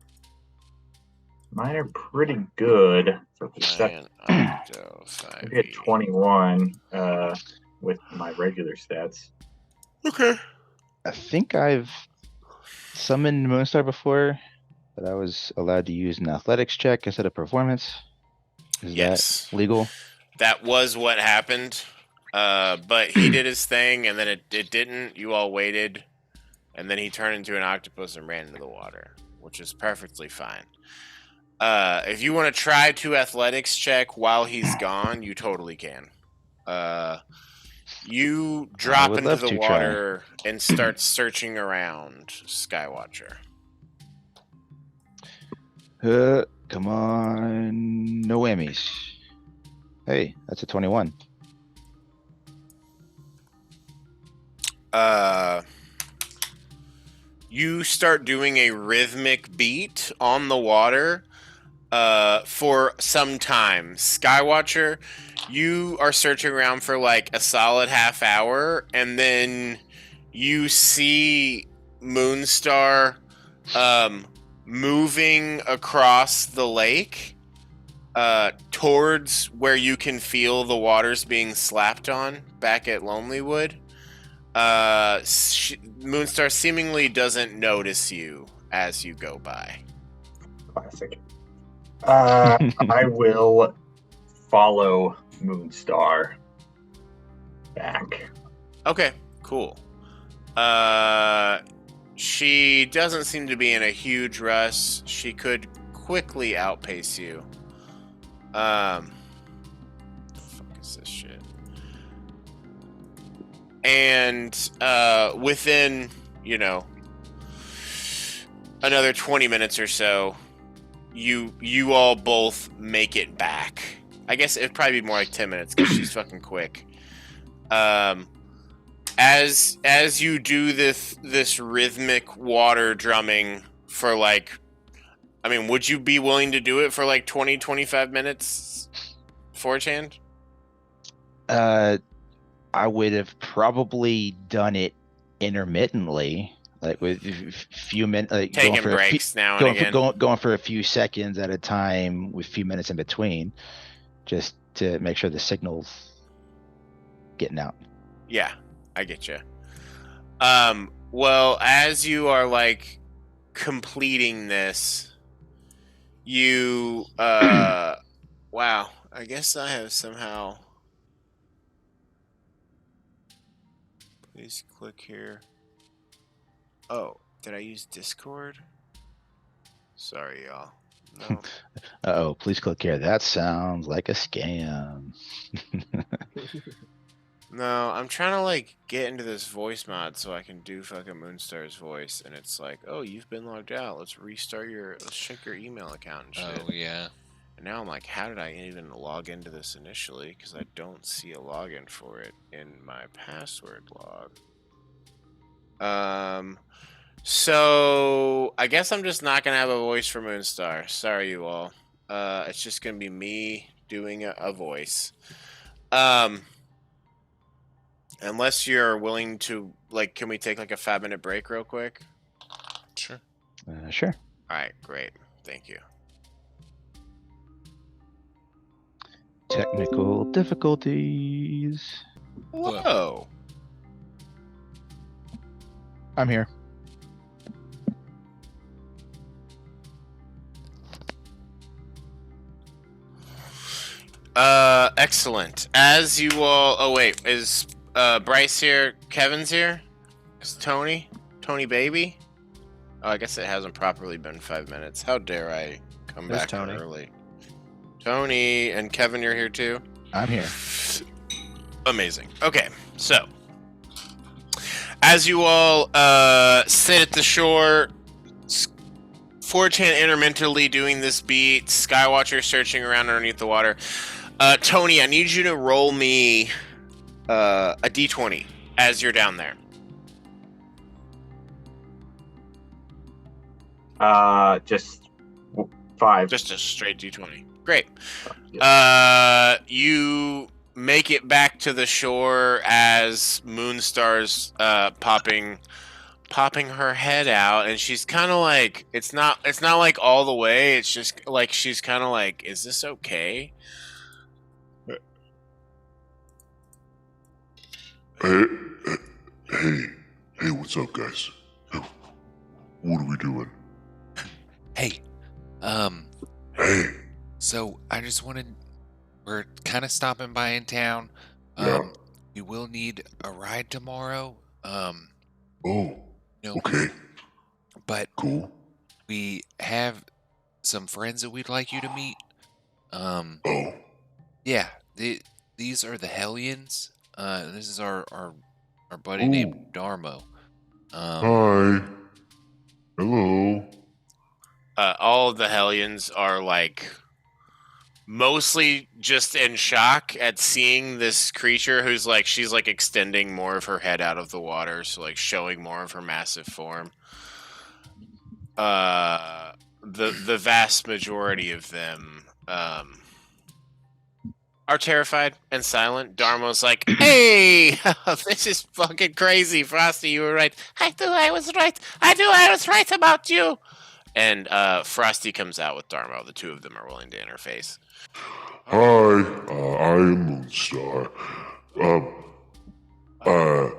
Mine are pretty good for perception. Giant octo, I get 21 with my regular stats. Okay. I think I've summoned Moonstar before, but I was allowed to use an athletics check instead of performance. Is Yes. that legal? That was what happened. But he did his thing, and then it didn't. You all waited, and then he turned into an octopus and ran into the water, which is perfectly fine. If you want to try to athletics check while he's gone, you totally can. You drop would into love the to water and start searching around, Skywatcher. Come on, no whammies. Hey, that's a 21. You start doing a rhythmic beat on the water for some time. Skywatcher, you are searching around for like a solid half hour, and then you see Moonstar moving across the lake towards where you can feel the waters being slapped on back at Lonelywood. Moonstar seemingly doesn't notice you as you go by. Classic. I will follow Moonstar back. Okay, cool. She doesn't seem to be in a huge rush. She could quickly outpace you. The fuck is this shit? And within, another 20 minutes or so, you all both make it back. I guess it'd probably be more like 10 minutes because she's fucking quick. As you do this rhythmic water drumming for would you be willing to do it for like 20-25 minutes, Forehand? I would have probably done it intermittently, like with few minutes, like taking breaks now and again. Going for a few seconds at a time with a few minutes in between, just to make sure the signal's getting out. Yeah, I get you. Well, as you are like completing this, you wow, I guess I have somehow. Please click here. Oh, did I use Discord? Sorry, y'all. No. Uh-oh, please click here. That sounds like a scam. No, I'm trying to like get into this voice mod so I can do fucking Moonstar's voice, and it's like, oh, you've been logged out. Let's check your email account and shit. Oh yeah. And now I'm like, how did I even log into this initially? Because I don't see a login for it in my password log. So I guess I'm just not gonna have a voice for Moonstar. Sorry, you all. It's just gonna be me doing a voice. Unless you're willing to, like, can we take like a 5-minute break real quick? Sure. Sure. All right, great. Thank you. Technical difficulties. Whoa. I'm here. Excellent. As you all, oh wait, is Bryce here? Kevin's here? Is Tony baby? Oh, I guess it hasn't properly been 5 minutes. How dare I come There's back Tony. early? Tony and Kevin, you're here too? I'm here. Amazing. Okay, so as you all sit at the shore, 4chan intermittently doing this beat, Skywatcher searching around underneath the water. Tony, I need you to roll me a d20 as you're down there. Just 5. Just a straight d20. Great. Yeah. You make it back to the shore as Moonstar's popping her head out, and she's kind of like, it's not like all the way, it's just like she's kind of like, is this okay? Hey, what's up, guys? What are we doing? Hey. Hey. So I just wanted, we're kind of stopping by in town. Yeah. We will need a ride tomorrow. Oh, You know, okay, but cool. we have some friends that we'd like you to meet. Oh, Yeah, these are the Hellions. This is our buddy Ooh. named Darmo. Hi. Hello. All of the Hellions are like mostly just in shock at seeing this creature who's like she's like extending more of her head out of the water, so like showing more of her massive form. The vast majority of them are terrified and silent. Darmo's like, "Hey, this is fucking crazy, Frosty. You were right. I knew I was right. I knew I was right about you." And Frosty comes out with Darmo. The two of them are willing to interface. Hi. I am Moonstar.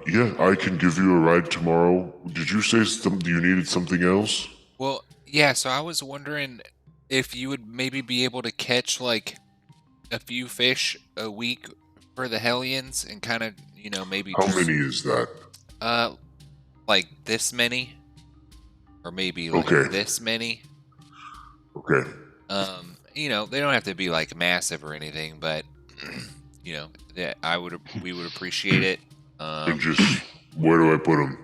Yeah, I can give you a ride tomorrow. Did you say you needed something else? Well, yeah. So I was wondering if you would maybe be able to catch like a few fish a week for the Hellions, and kind of maybe How many is that? like this many, or maybe like Okay. this many. Okay. They don't have to be like massive or anything, but yeah, we would appreciate it. And just, where do I put them?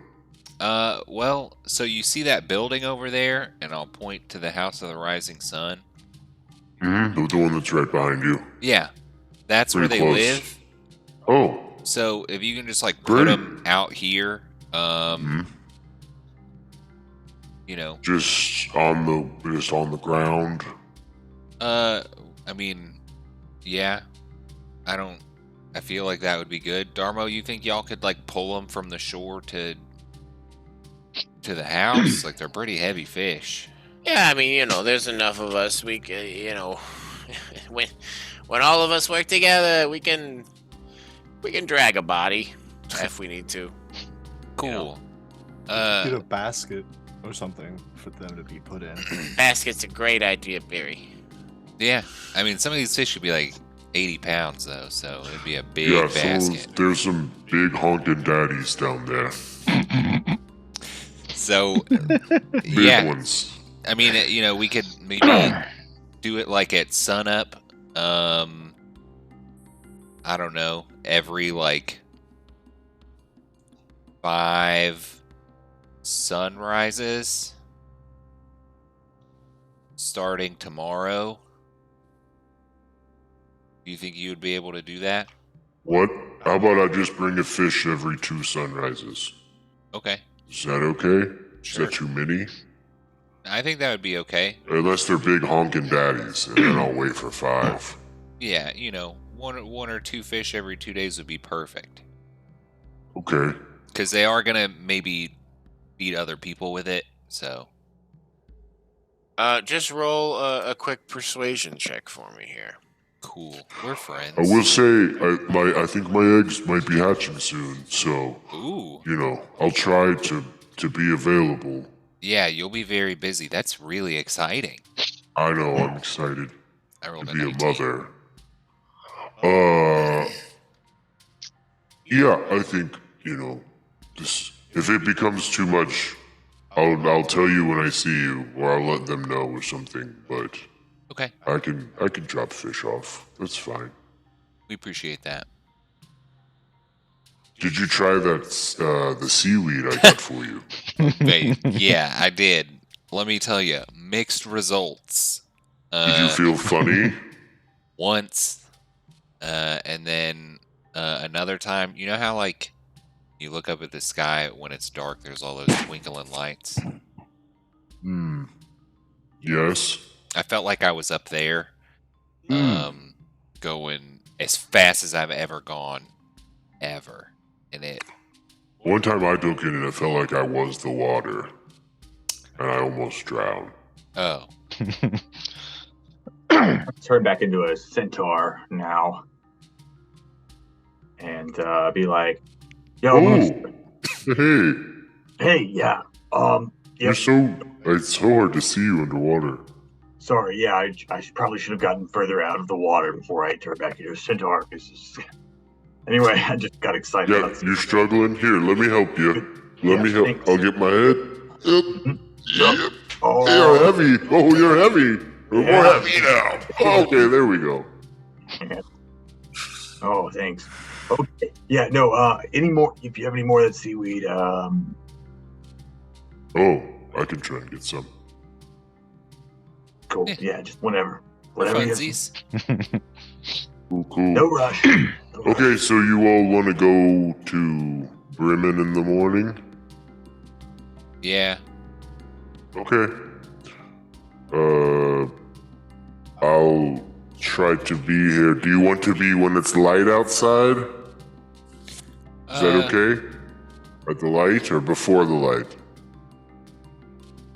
Well, so you see that building over there, and I'll point to the House of the Rising Sun. Mm-hmm. The one that's right behind you. Yeah, that's where Pretty they close. live. Oh. So if you can just like put Great. them out here, Mhm. Just on the ground. I mean, yeah, I feel like that would be good. Darmo, you think y'all could like pull them from the shore to the house? Like they're pretty heavy fish. Yeah, I mean, there's enough of us. We can, when all of us work together, we can drag a body if we need to. Cool. Get a basket or something for them to be put in. Basket's a great idea, Barry. Yeah, I mean, some of these fish should be like 80 pounds though, so it'd be a big Yeah, basket. there's some big honking daddies down there. So, Big yeah, ones. I mean, we could maybe do it like at sunup. I don't know, every like 5 sunrises starting tomorrow. Do you think you would be able to do that? What? How about I just bring a fish every 2 sunrises? Okay. Is that okay? Sure. Is that too many? I think that would be okay. Unless they're big honking daddies, and then I'll wait for 5. Yeah, one or 2 fish every 2 days would be perfect. Okay. Because they are gonna maybe beat other people with it. So Just roll a quick persuasion check for me here. cool. We're friends. I will say, I think my eggs might be hatching soon, so Ooh. I'll try to be available. Yeah, you'll be very busy. That's really exciting. I know, I'm excited I rolled to a be a 19. mother. Yeah, I think, this, if it becomes too much, I'll tell you when I see you, or I'll let them know or something, but Okay, I can drop fish off. That's fine. we appreciate that. Did you try that the seaweed I got for you? Wait, yeah, I did. Let me tell you, mixed results. Did you feel funny? Once, and then another time. You know how like you look up at the sky when it's dark, there's all those twinkling lights. Yes. I felt like I was up there, going as fast as I've ever gone, ever. And it. One time I took it and it felt like I was the water, and I almost drowned. Oh, Turn back into a centaur now, and be like, "Yo, Moose, Oh, hey, hey, yeah, you're it's so hard to see you underwater. sorry, yeah, I probably should have gotten further out of the water before I turned back into a centaur." Anyway, I just got excited. Yeah, about you're struggling? Here, let me help you. Let me help. thanks. I'll get my head. Yep. Yep. Yep. Oh, You're heavy. Oh, you're heavy. More happy now. Okay, there we go. Oh, thanks. Okay. Yeah, no, any more, if you have any more of that seaweed, Oh, I can try and get some. cool. Yeah. Yeah, just whenever. For Whenever you have funsies. Cool, cool. no rush. No rush. Okay, so you all want to go to Bremen in the morning? Yeah. Okay. I'll try to be here. Do you want to be when it's light outside? Is that okay? At the light or before the light?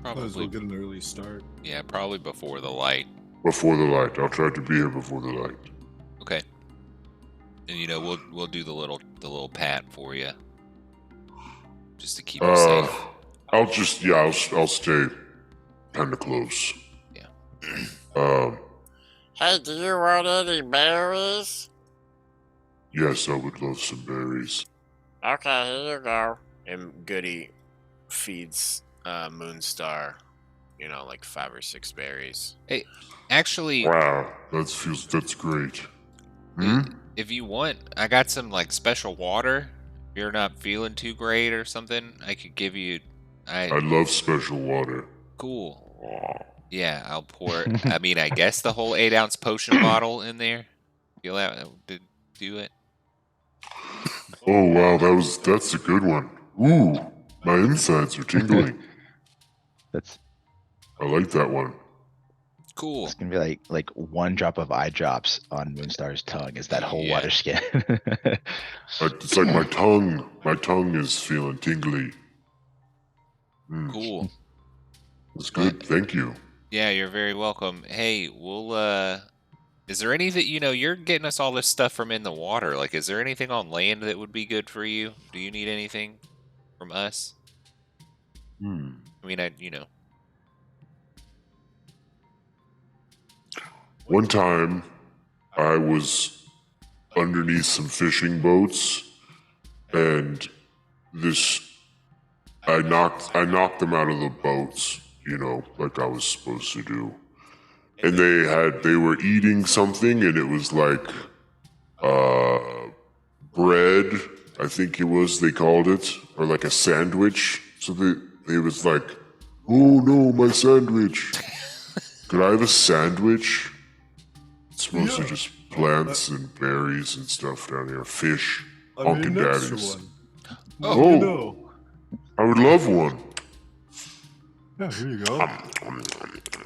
Might as well Probably. get an early start. Yeah, probably before the light. Before the light. I'll try to be here before the light. Okay. And we'll do the little pat for you, just to keep you safe. I'll stay kind of close. Yeah. Hey, do you want any berries? Yes, I would love some berries. Okay, here you go. And Goody feeds Moonstar, like 5 or 6 berries. Actually, Wow, that's great. Hmm? if you want, I got some like special water. If you're not feeling too great or something, I could give you. I love special water. Cool. Yeah, I'll pour. I mean, I guess the whole 8-ounce potion bottle in there. You'll have to do it. Oh wow, that's a good one. Ooh, my insides are tingling. That's I like that one. Cool. it's gonna be like one drop of eye drops on Moonstar's tongue is that whole Yeah. water skin. It's like my tongue is feeling tingly. Mm, Cool. that's good. Thank you. Yeah, you're very welcome. Hey, we'll is there any that you're getting us all this stuff from in the water? Like, is there anything on land that would be good for you? Do you need anything from us? Hmm. I mean, One time, I was underneath some fishing boats, and I knocked them out of the boats, like I was supposed to do. And they were eating something, and it was like bread, I think they called it, or like a sandwich. So they was like, oh no, my sandwich. Could I have a sandwich? It's mostly Yeah. just plants and berries and stuff down here. Fish. I made Honkin' an extra daddies. one. Oh. You know. I would love one. Yeah, here you go.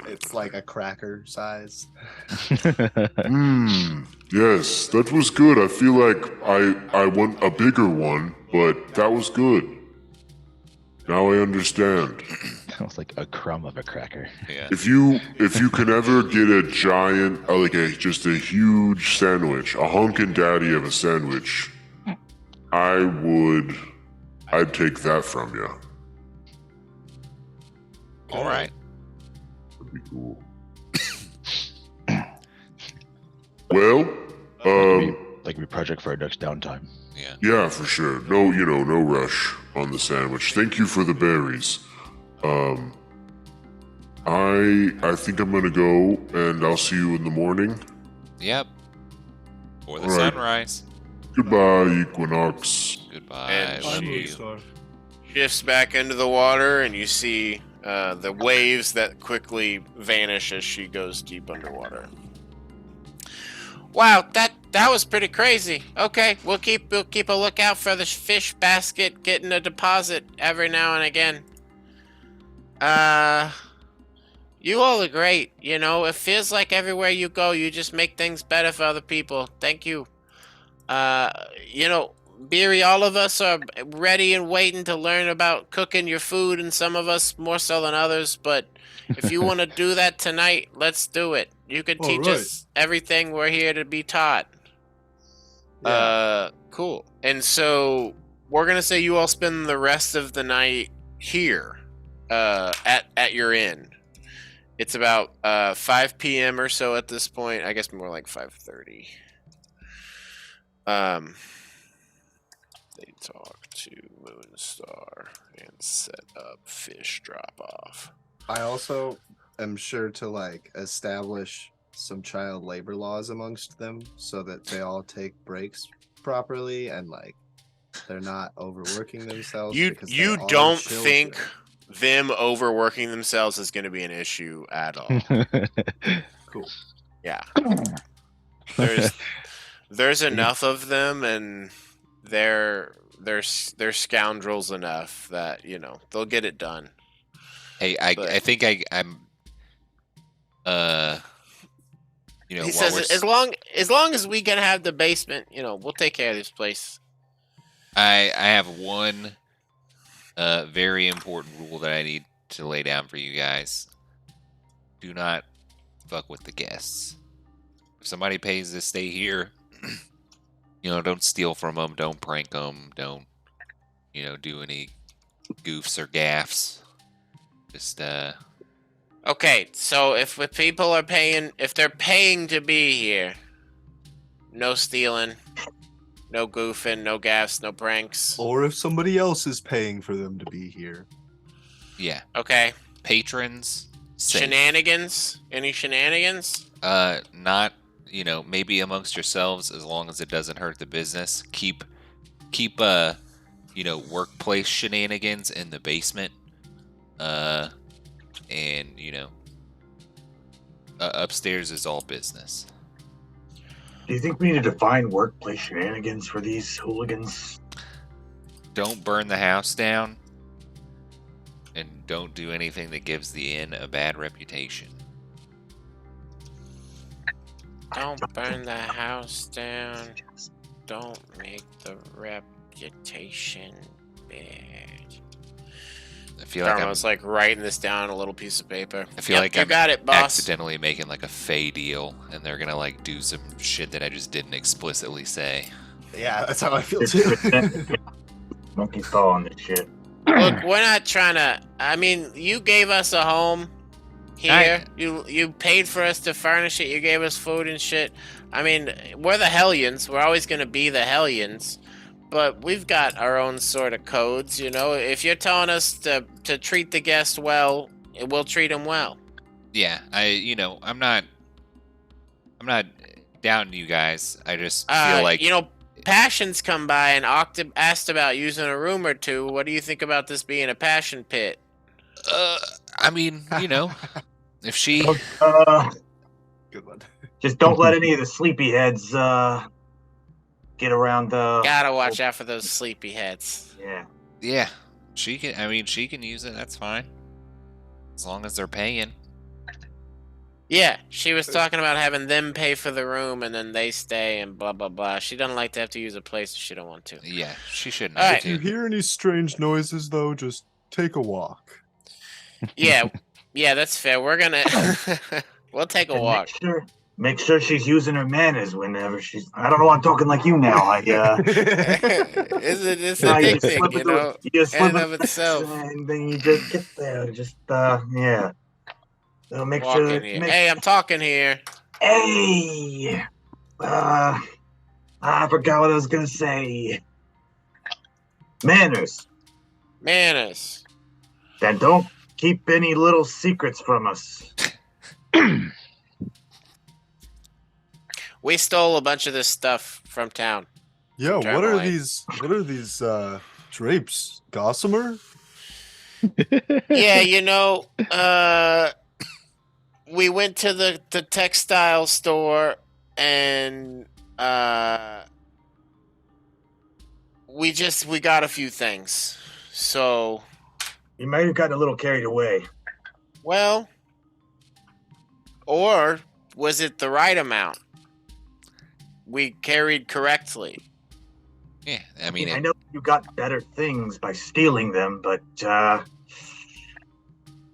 It's like a cracker size. Mmm. Yes, that was good. I feel like I want a bigger one, but that was good. Now I understand. That was like a crumb of a cracker. yeah. If you can ever get a giant, just a huge sandwich, a honkin' daddy of a sandwich, I'd take that from you. All right. That'd be cool. Well, Like we project for our next downtime. Yeah. yeah, for sure. No, no rush on the sandwich. Thank you for the berries. I think I'm gonna go, and I'll see you in the morning. Yep. Or the All right. sunrise. Goodbye, Equinox. Goodbye. And Love I'm you. Moonstar. Shifts back into the water, and you see the waves that quickly vanish as she goes deep underwater. Wow, that was pretty crazy. Okay, we'll keep a lookout for the fish basket getting a deposit every now and again. You all are great. It feels like everywhere you go, you just make things better for other people. Thank you. Beery, all of us are ready and waiting to learn about cooking your food, and some of us more so than others. But if you want to do that tonight, let's do it. You can All teach right. us everything we're here to be taught. Cool. And so we're gonna say you all spend the rest of the night here, at your inn. It's about 5 p.m. or so at this point. I guess more like 5:30. They talk to Moonstar and set up fish drop off. I also am sure to like establish some child labor laws amongst them so that they all take breaks properly and like they're not overworking themselves. You because you they are don't children. think them overworking themselves is going to be an issue at all? Cool. Yeah. There's enough of them, and they're scoundrels enough that they'll get it done. Hey, But- I think I'm. He while says we're as long as we can have the basement, we'll take care of this place. I have one very important rule that I need to lay down for you guys. Do not fuck with the guests. If somebody pays to stay here, don't steal from them, don't prank them, don't do any goofs or gaffs. Just Okay, so if people are paying, if they're paying to be here, no stealing, no goofing, no gaffs, no pranks. Or if somebody else is paying for them to be here. yeah, Okay. patrons. Safe. Shenanigans? Any shenanigans? Not maybe amongst yourselves, as long as it doesn't hurt the business. Keep workplace shenanigans in the basement. And upstairs is all business. Do you think we need to define workplace shenanigans for these hooligans? Don't burn the house down, and don't do anything that gives the inn a bad reputation. Don't burn the house down. Don't make the reputation bad. I feel like I'm Darmo's like writing this down on a little piece of paper. I feel like you I'm got it, boss. accidentally making like a fey deal, and they're gonna like do some shit that I just didn't explicitly say. Yeah, that's how I feel too. Monkey's paw on this shit. Look, we're not trying to. I mean, you gave us a home here. You paid for us to furnish it. You gave us food and shit. I mean, we're the Hellions. We're always gonna be the Hellions. But we've got our own sort of codes, If you're telling us to treat the guest well, we'll treat them well. Yeah, I'm not down you guys. I just feel like Passion's come by and asked about using a room or two. What do you think about this being a passion pit? I mean, if she Good one. Just don't let any of the sleepyheads get around the. Gotta watch out for those sleepyheads. Yeah. yeah, she can use it. That's fine, as long as they're paying. Yeah, she was talking about having them pay for the room and then they stay and blah blah blah. She doesn't like to have to use a place if she don't want to. Yeah, she shouldn't All have right. If you to. hear any strange noises, though, just take a walk. Yeah, that's fair. We're gonna we'll take a And walk. Make sure she's using her manners whenever she's. I don't know. I'm talking like you now. It's a No, big thing, you just slip in it of itself. and then you just get there. Just yeah. So make Walk sure. in here. Hey, I'm talking here. Hey. I forgot what I was gonna say. Manners. Manners. Then don't keep any little secrets from us. We stole a bunch of this stuff from town. Yeah, Turn what are away. these? What are these drapes? Gossamer? Yeah, we went to the textile store and we got a few things. So, You might have gotten a little carried away. well, or was it the right amount? We carried correctly. Yeah, I mean, I know you got better things by stealing them, but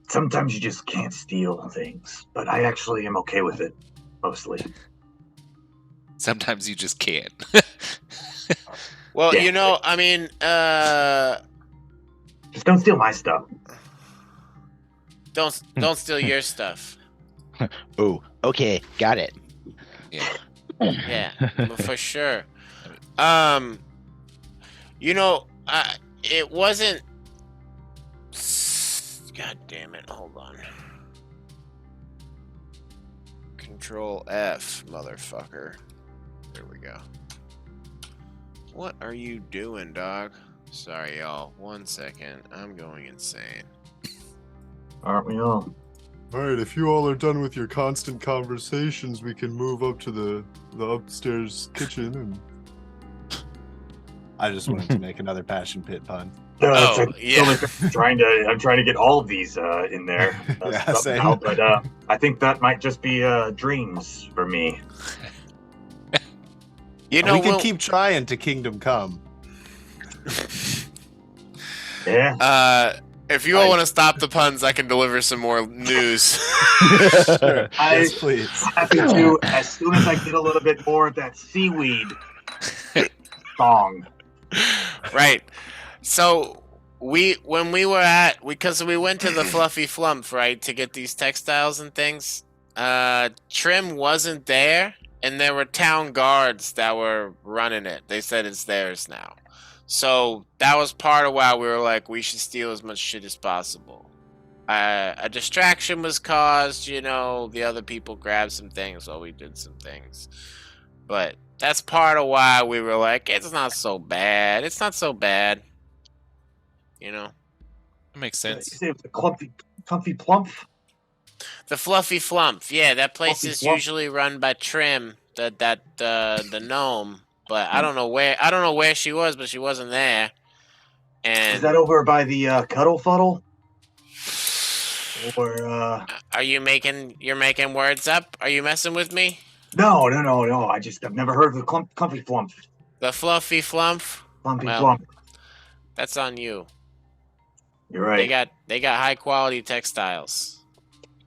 sometimes you just can't steal things. But I actually am okay with it, mostly. sometimes you just can't. Well, Yeah. I mean, Just don't steal my stuff. don't steal your stuff. Oh, okay, got it. Yeah. Yeah, for sure. It wasn't. God damn it! Hold on. Control F, motherfucker. There we go. What are you doing, dog? Sorry, y'all. 1 second. I'm going insane. Aren't we all? All right, if you all are done with your constant conversations, we can move up to the upstairs kitchen and. I just wanted to make another passion pit pun. Oh, yeah. I'm trying to get all of these in there Yeah, same. somehow, but I think that might just be dreams for me. You know, we can we'll- keep trying to Kingdom Come. Yeah. If you all want to stop the puns, I can deliver some more news. Sure. Yes, please. Happy to as soon as I get a little bit more of that seaweed song. Right. So when we were because we went to the Fluffy Flump, right, to get these textiles and things. Trim wasn't there, and there were town guards that were running it. They said it's theirs now. So that was part of why we were like, we should steal as much shit as possible. A distraction was caused, you know, the other people grabbed some things while we did some things. But that's part of why we were like, it's not so bad. It's not so bad. You know? That makes You sense. say the comfy plump? The Fluffy Flump. Yeah, that place Fluffy is Flump. usually run by Trim, the gnome. But I don't know where she was, but she wasn't there. And Is that over by the Cuddle Fuddle? Or you're making words up? Are you messing with me? no. I've never heard of the comfy plump. The Fluffy Flump? Plumpy Well, plump. That's on you. You're right. They got high quality textiles.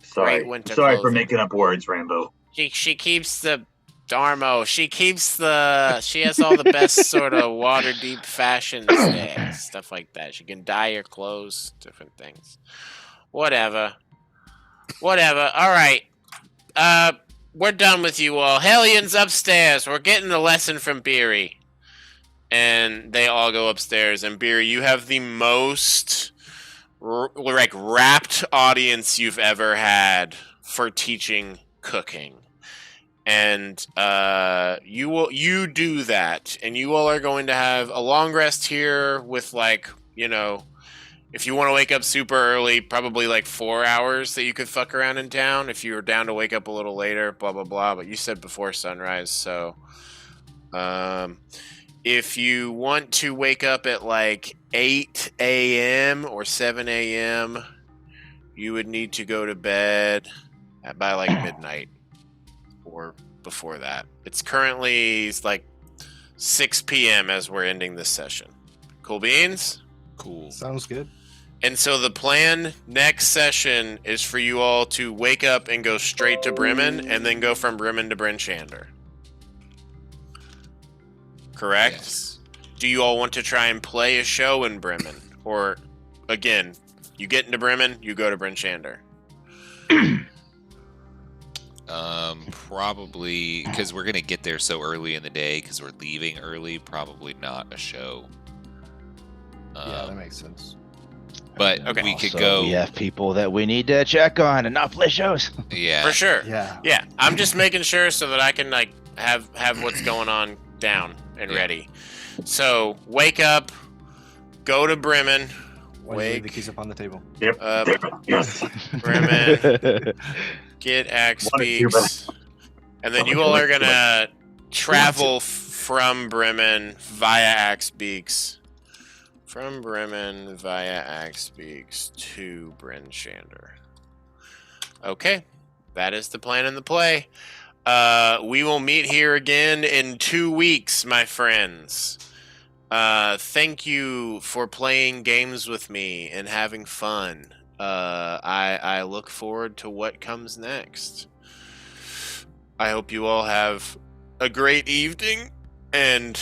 Sorry. great winter Sorry for clothing. making up words, Rambo. She keeps the Darmo. She has all the best sort of water deep fashions there, stuff like that. She can dye your clothes, different things. Whatever. All right. We're done with you all. Hellions upstairs. We're getting a lesson from Beery. And they all go upstairs. And Beery, you have the most rapt audience you've ever had for teaching cooking. And you do that, and you all are going to have a long rest here with, like, you know, if you want to wake up super early, probably like 4 hours that you could fuck around in town. If you were down to wake up a little later, blah blah blah. But you said before sunrise, so if you want to wake up at like 8 a.m. or 7 a.m., you would need to go to bed by like midnight or before that. It's currently like 6 p.m. as we're ending this session. Cool beans? Cool. Sounds good. And so the plan next session is for you all to wake up and go straight to Bremen, and then go from Bremen to Bryn Shander. Correct? Yes. Do you all want to try and play a show in Bremen? Or, again, you get into Bremen, you go to Bryn Shander. Probably because we're gonna get there so early in the day because we're leaving early. Probably not a show. Yeah, that makes sense. But Okay. we could Also, go. We have people that we need to check on and not play shows. Yeah. For sure. Yeah. Yeah, I'm just making sure so that I can like have what's going on down and Yeah. ready. So wake up, go to Bremen, Why do you leave the wake keys up on the table? Yep. Yes. Bremen, get Axe One or two, Beaks, and then you all are gonna travel from Bremen via Axe Beaks. From Bremen via Axe Beaks to Bryn Shander. Okay, that is the plan and the play. We will meet here again in 2 weeks, my friends. Thank you for playing games with me and having fun. I look forward to what comes next. I hope you all have a great evening, and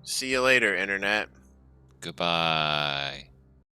see you later, Internet. Goodbye.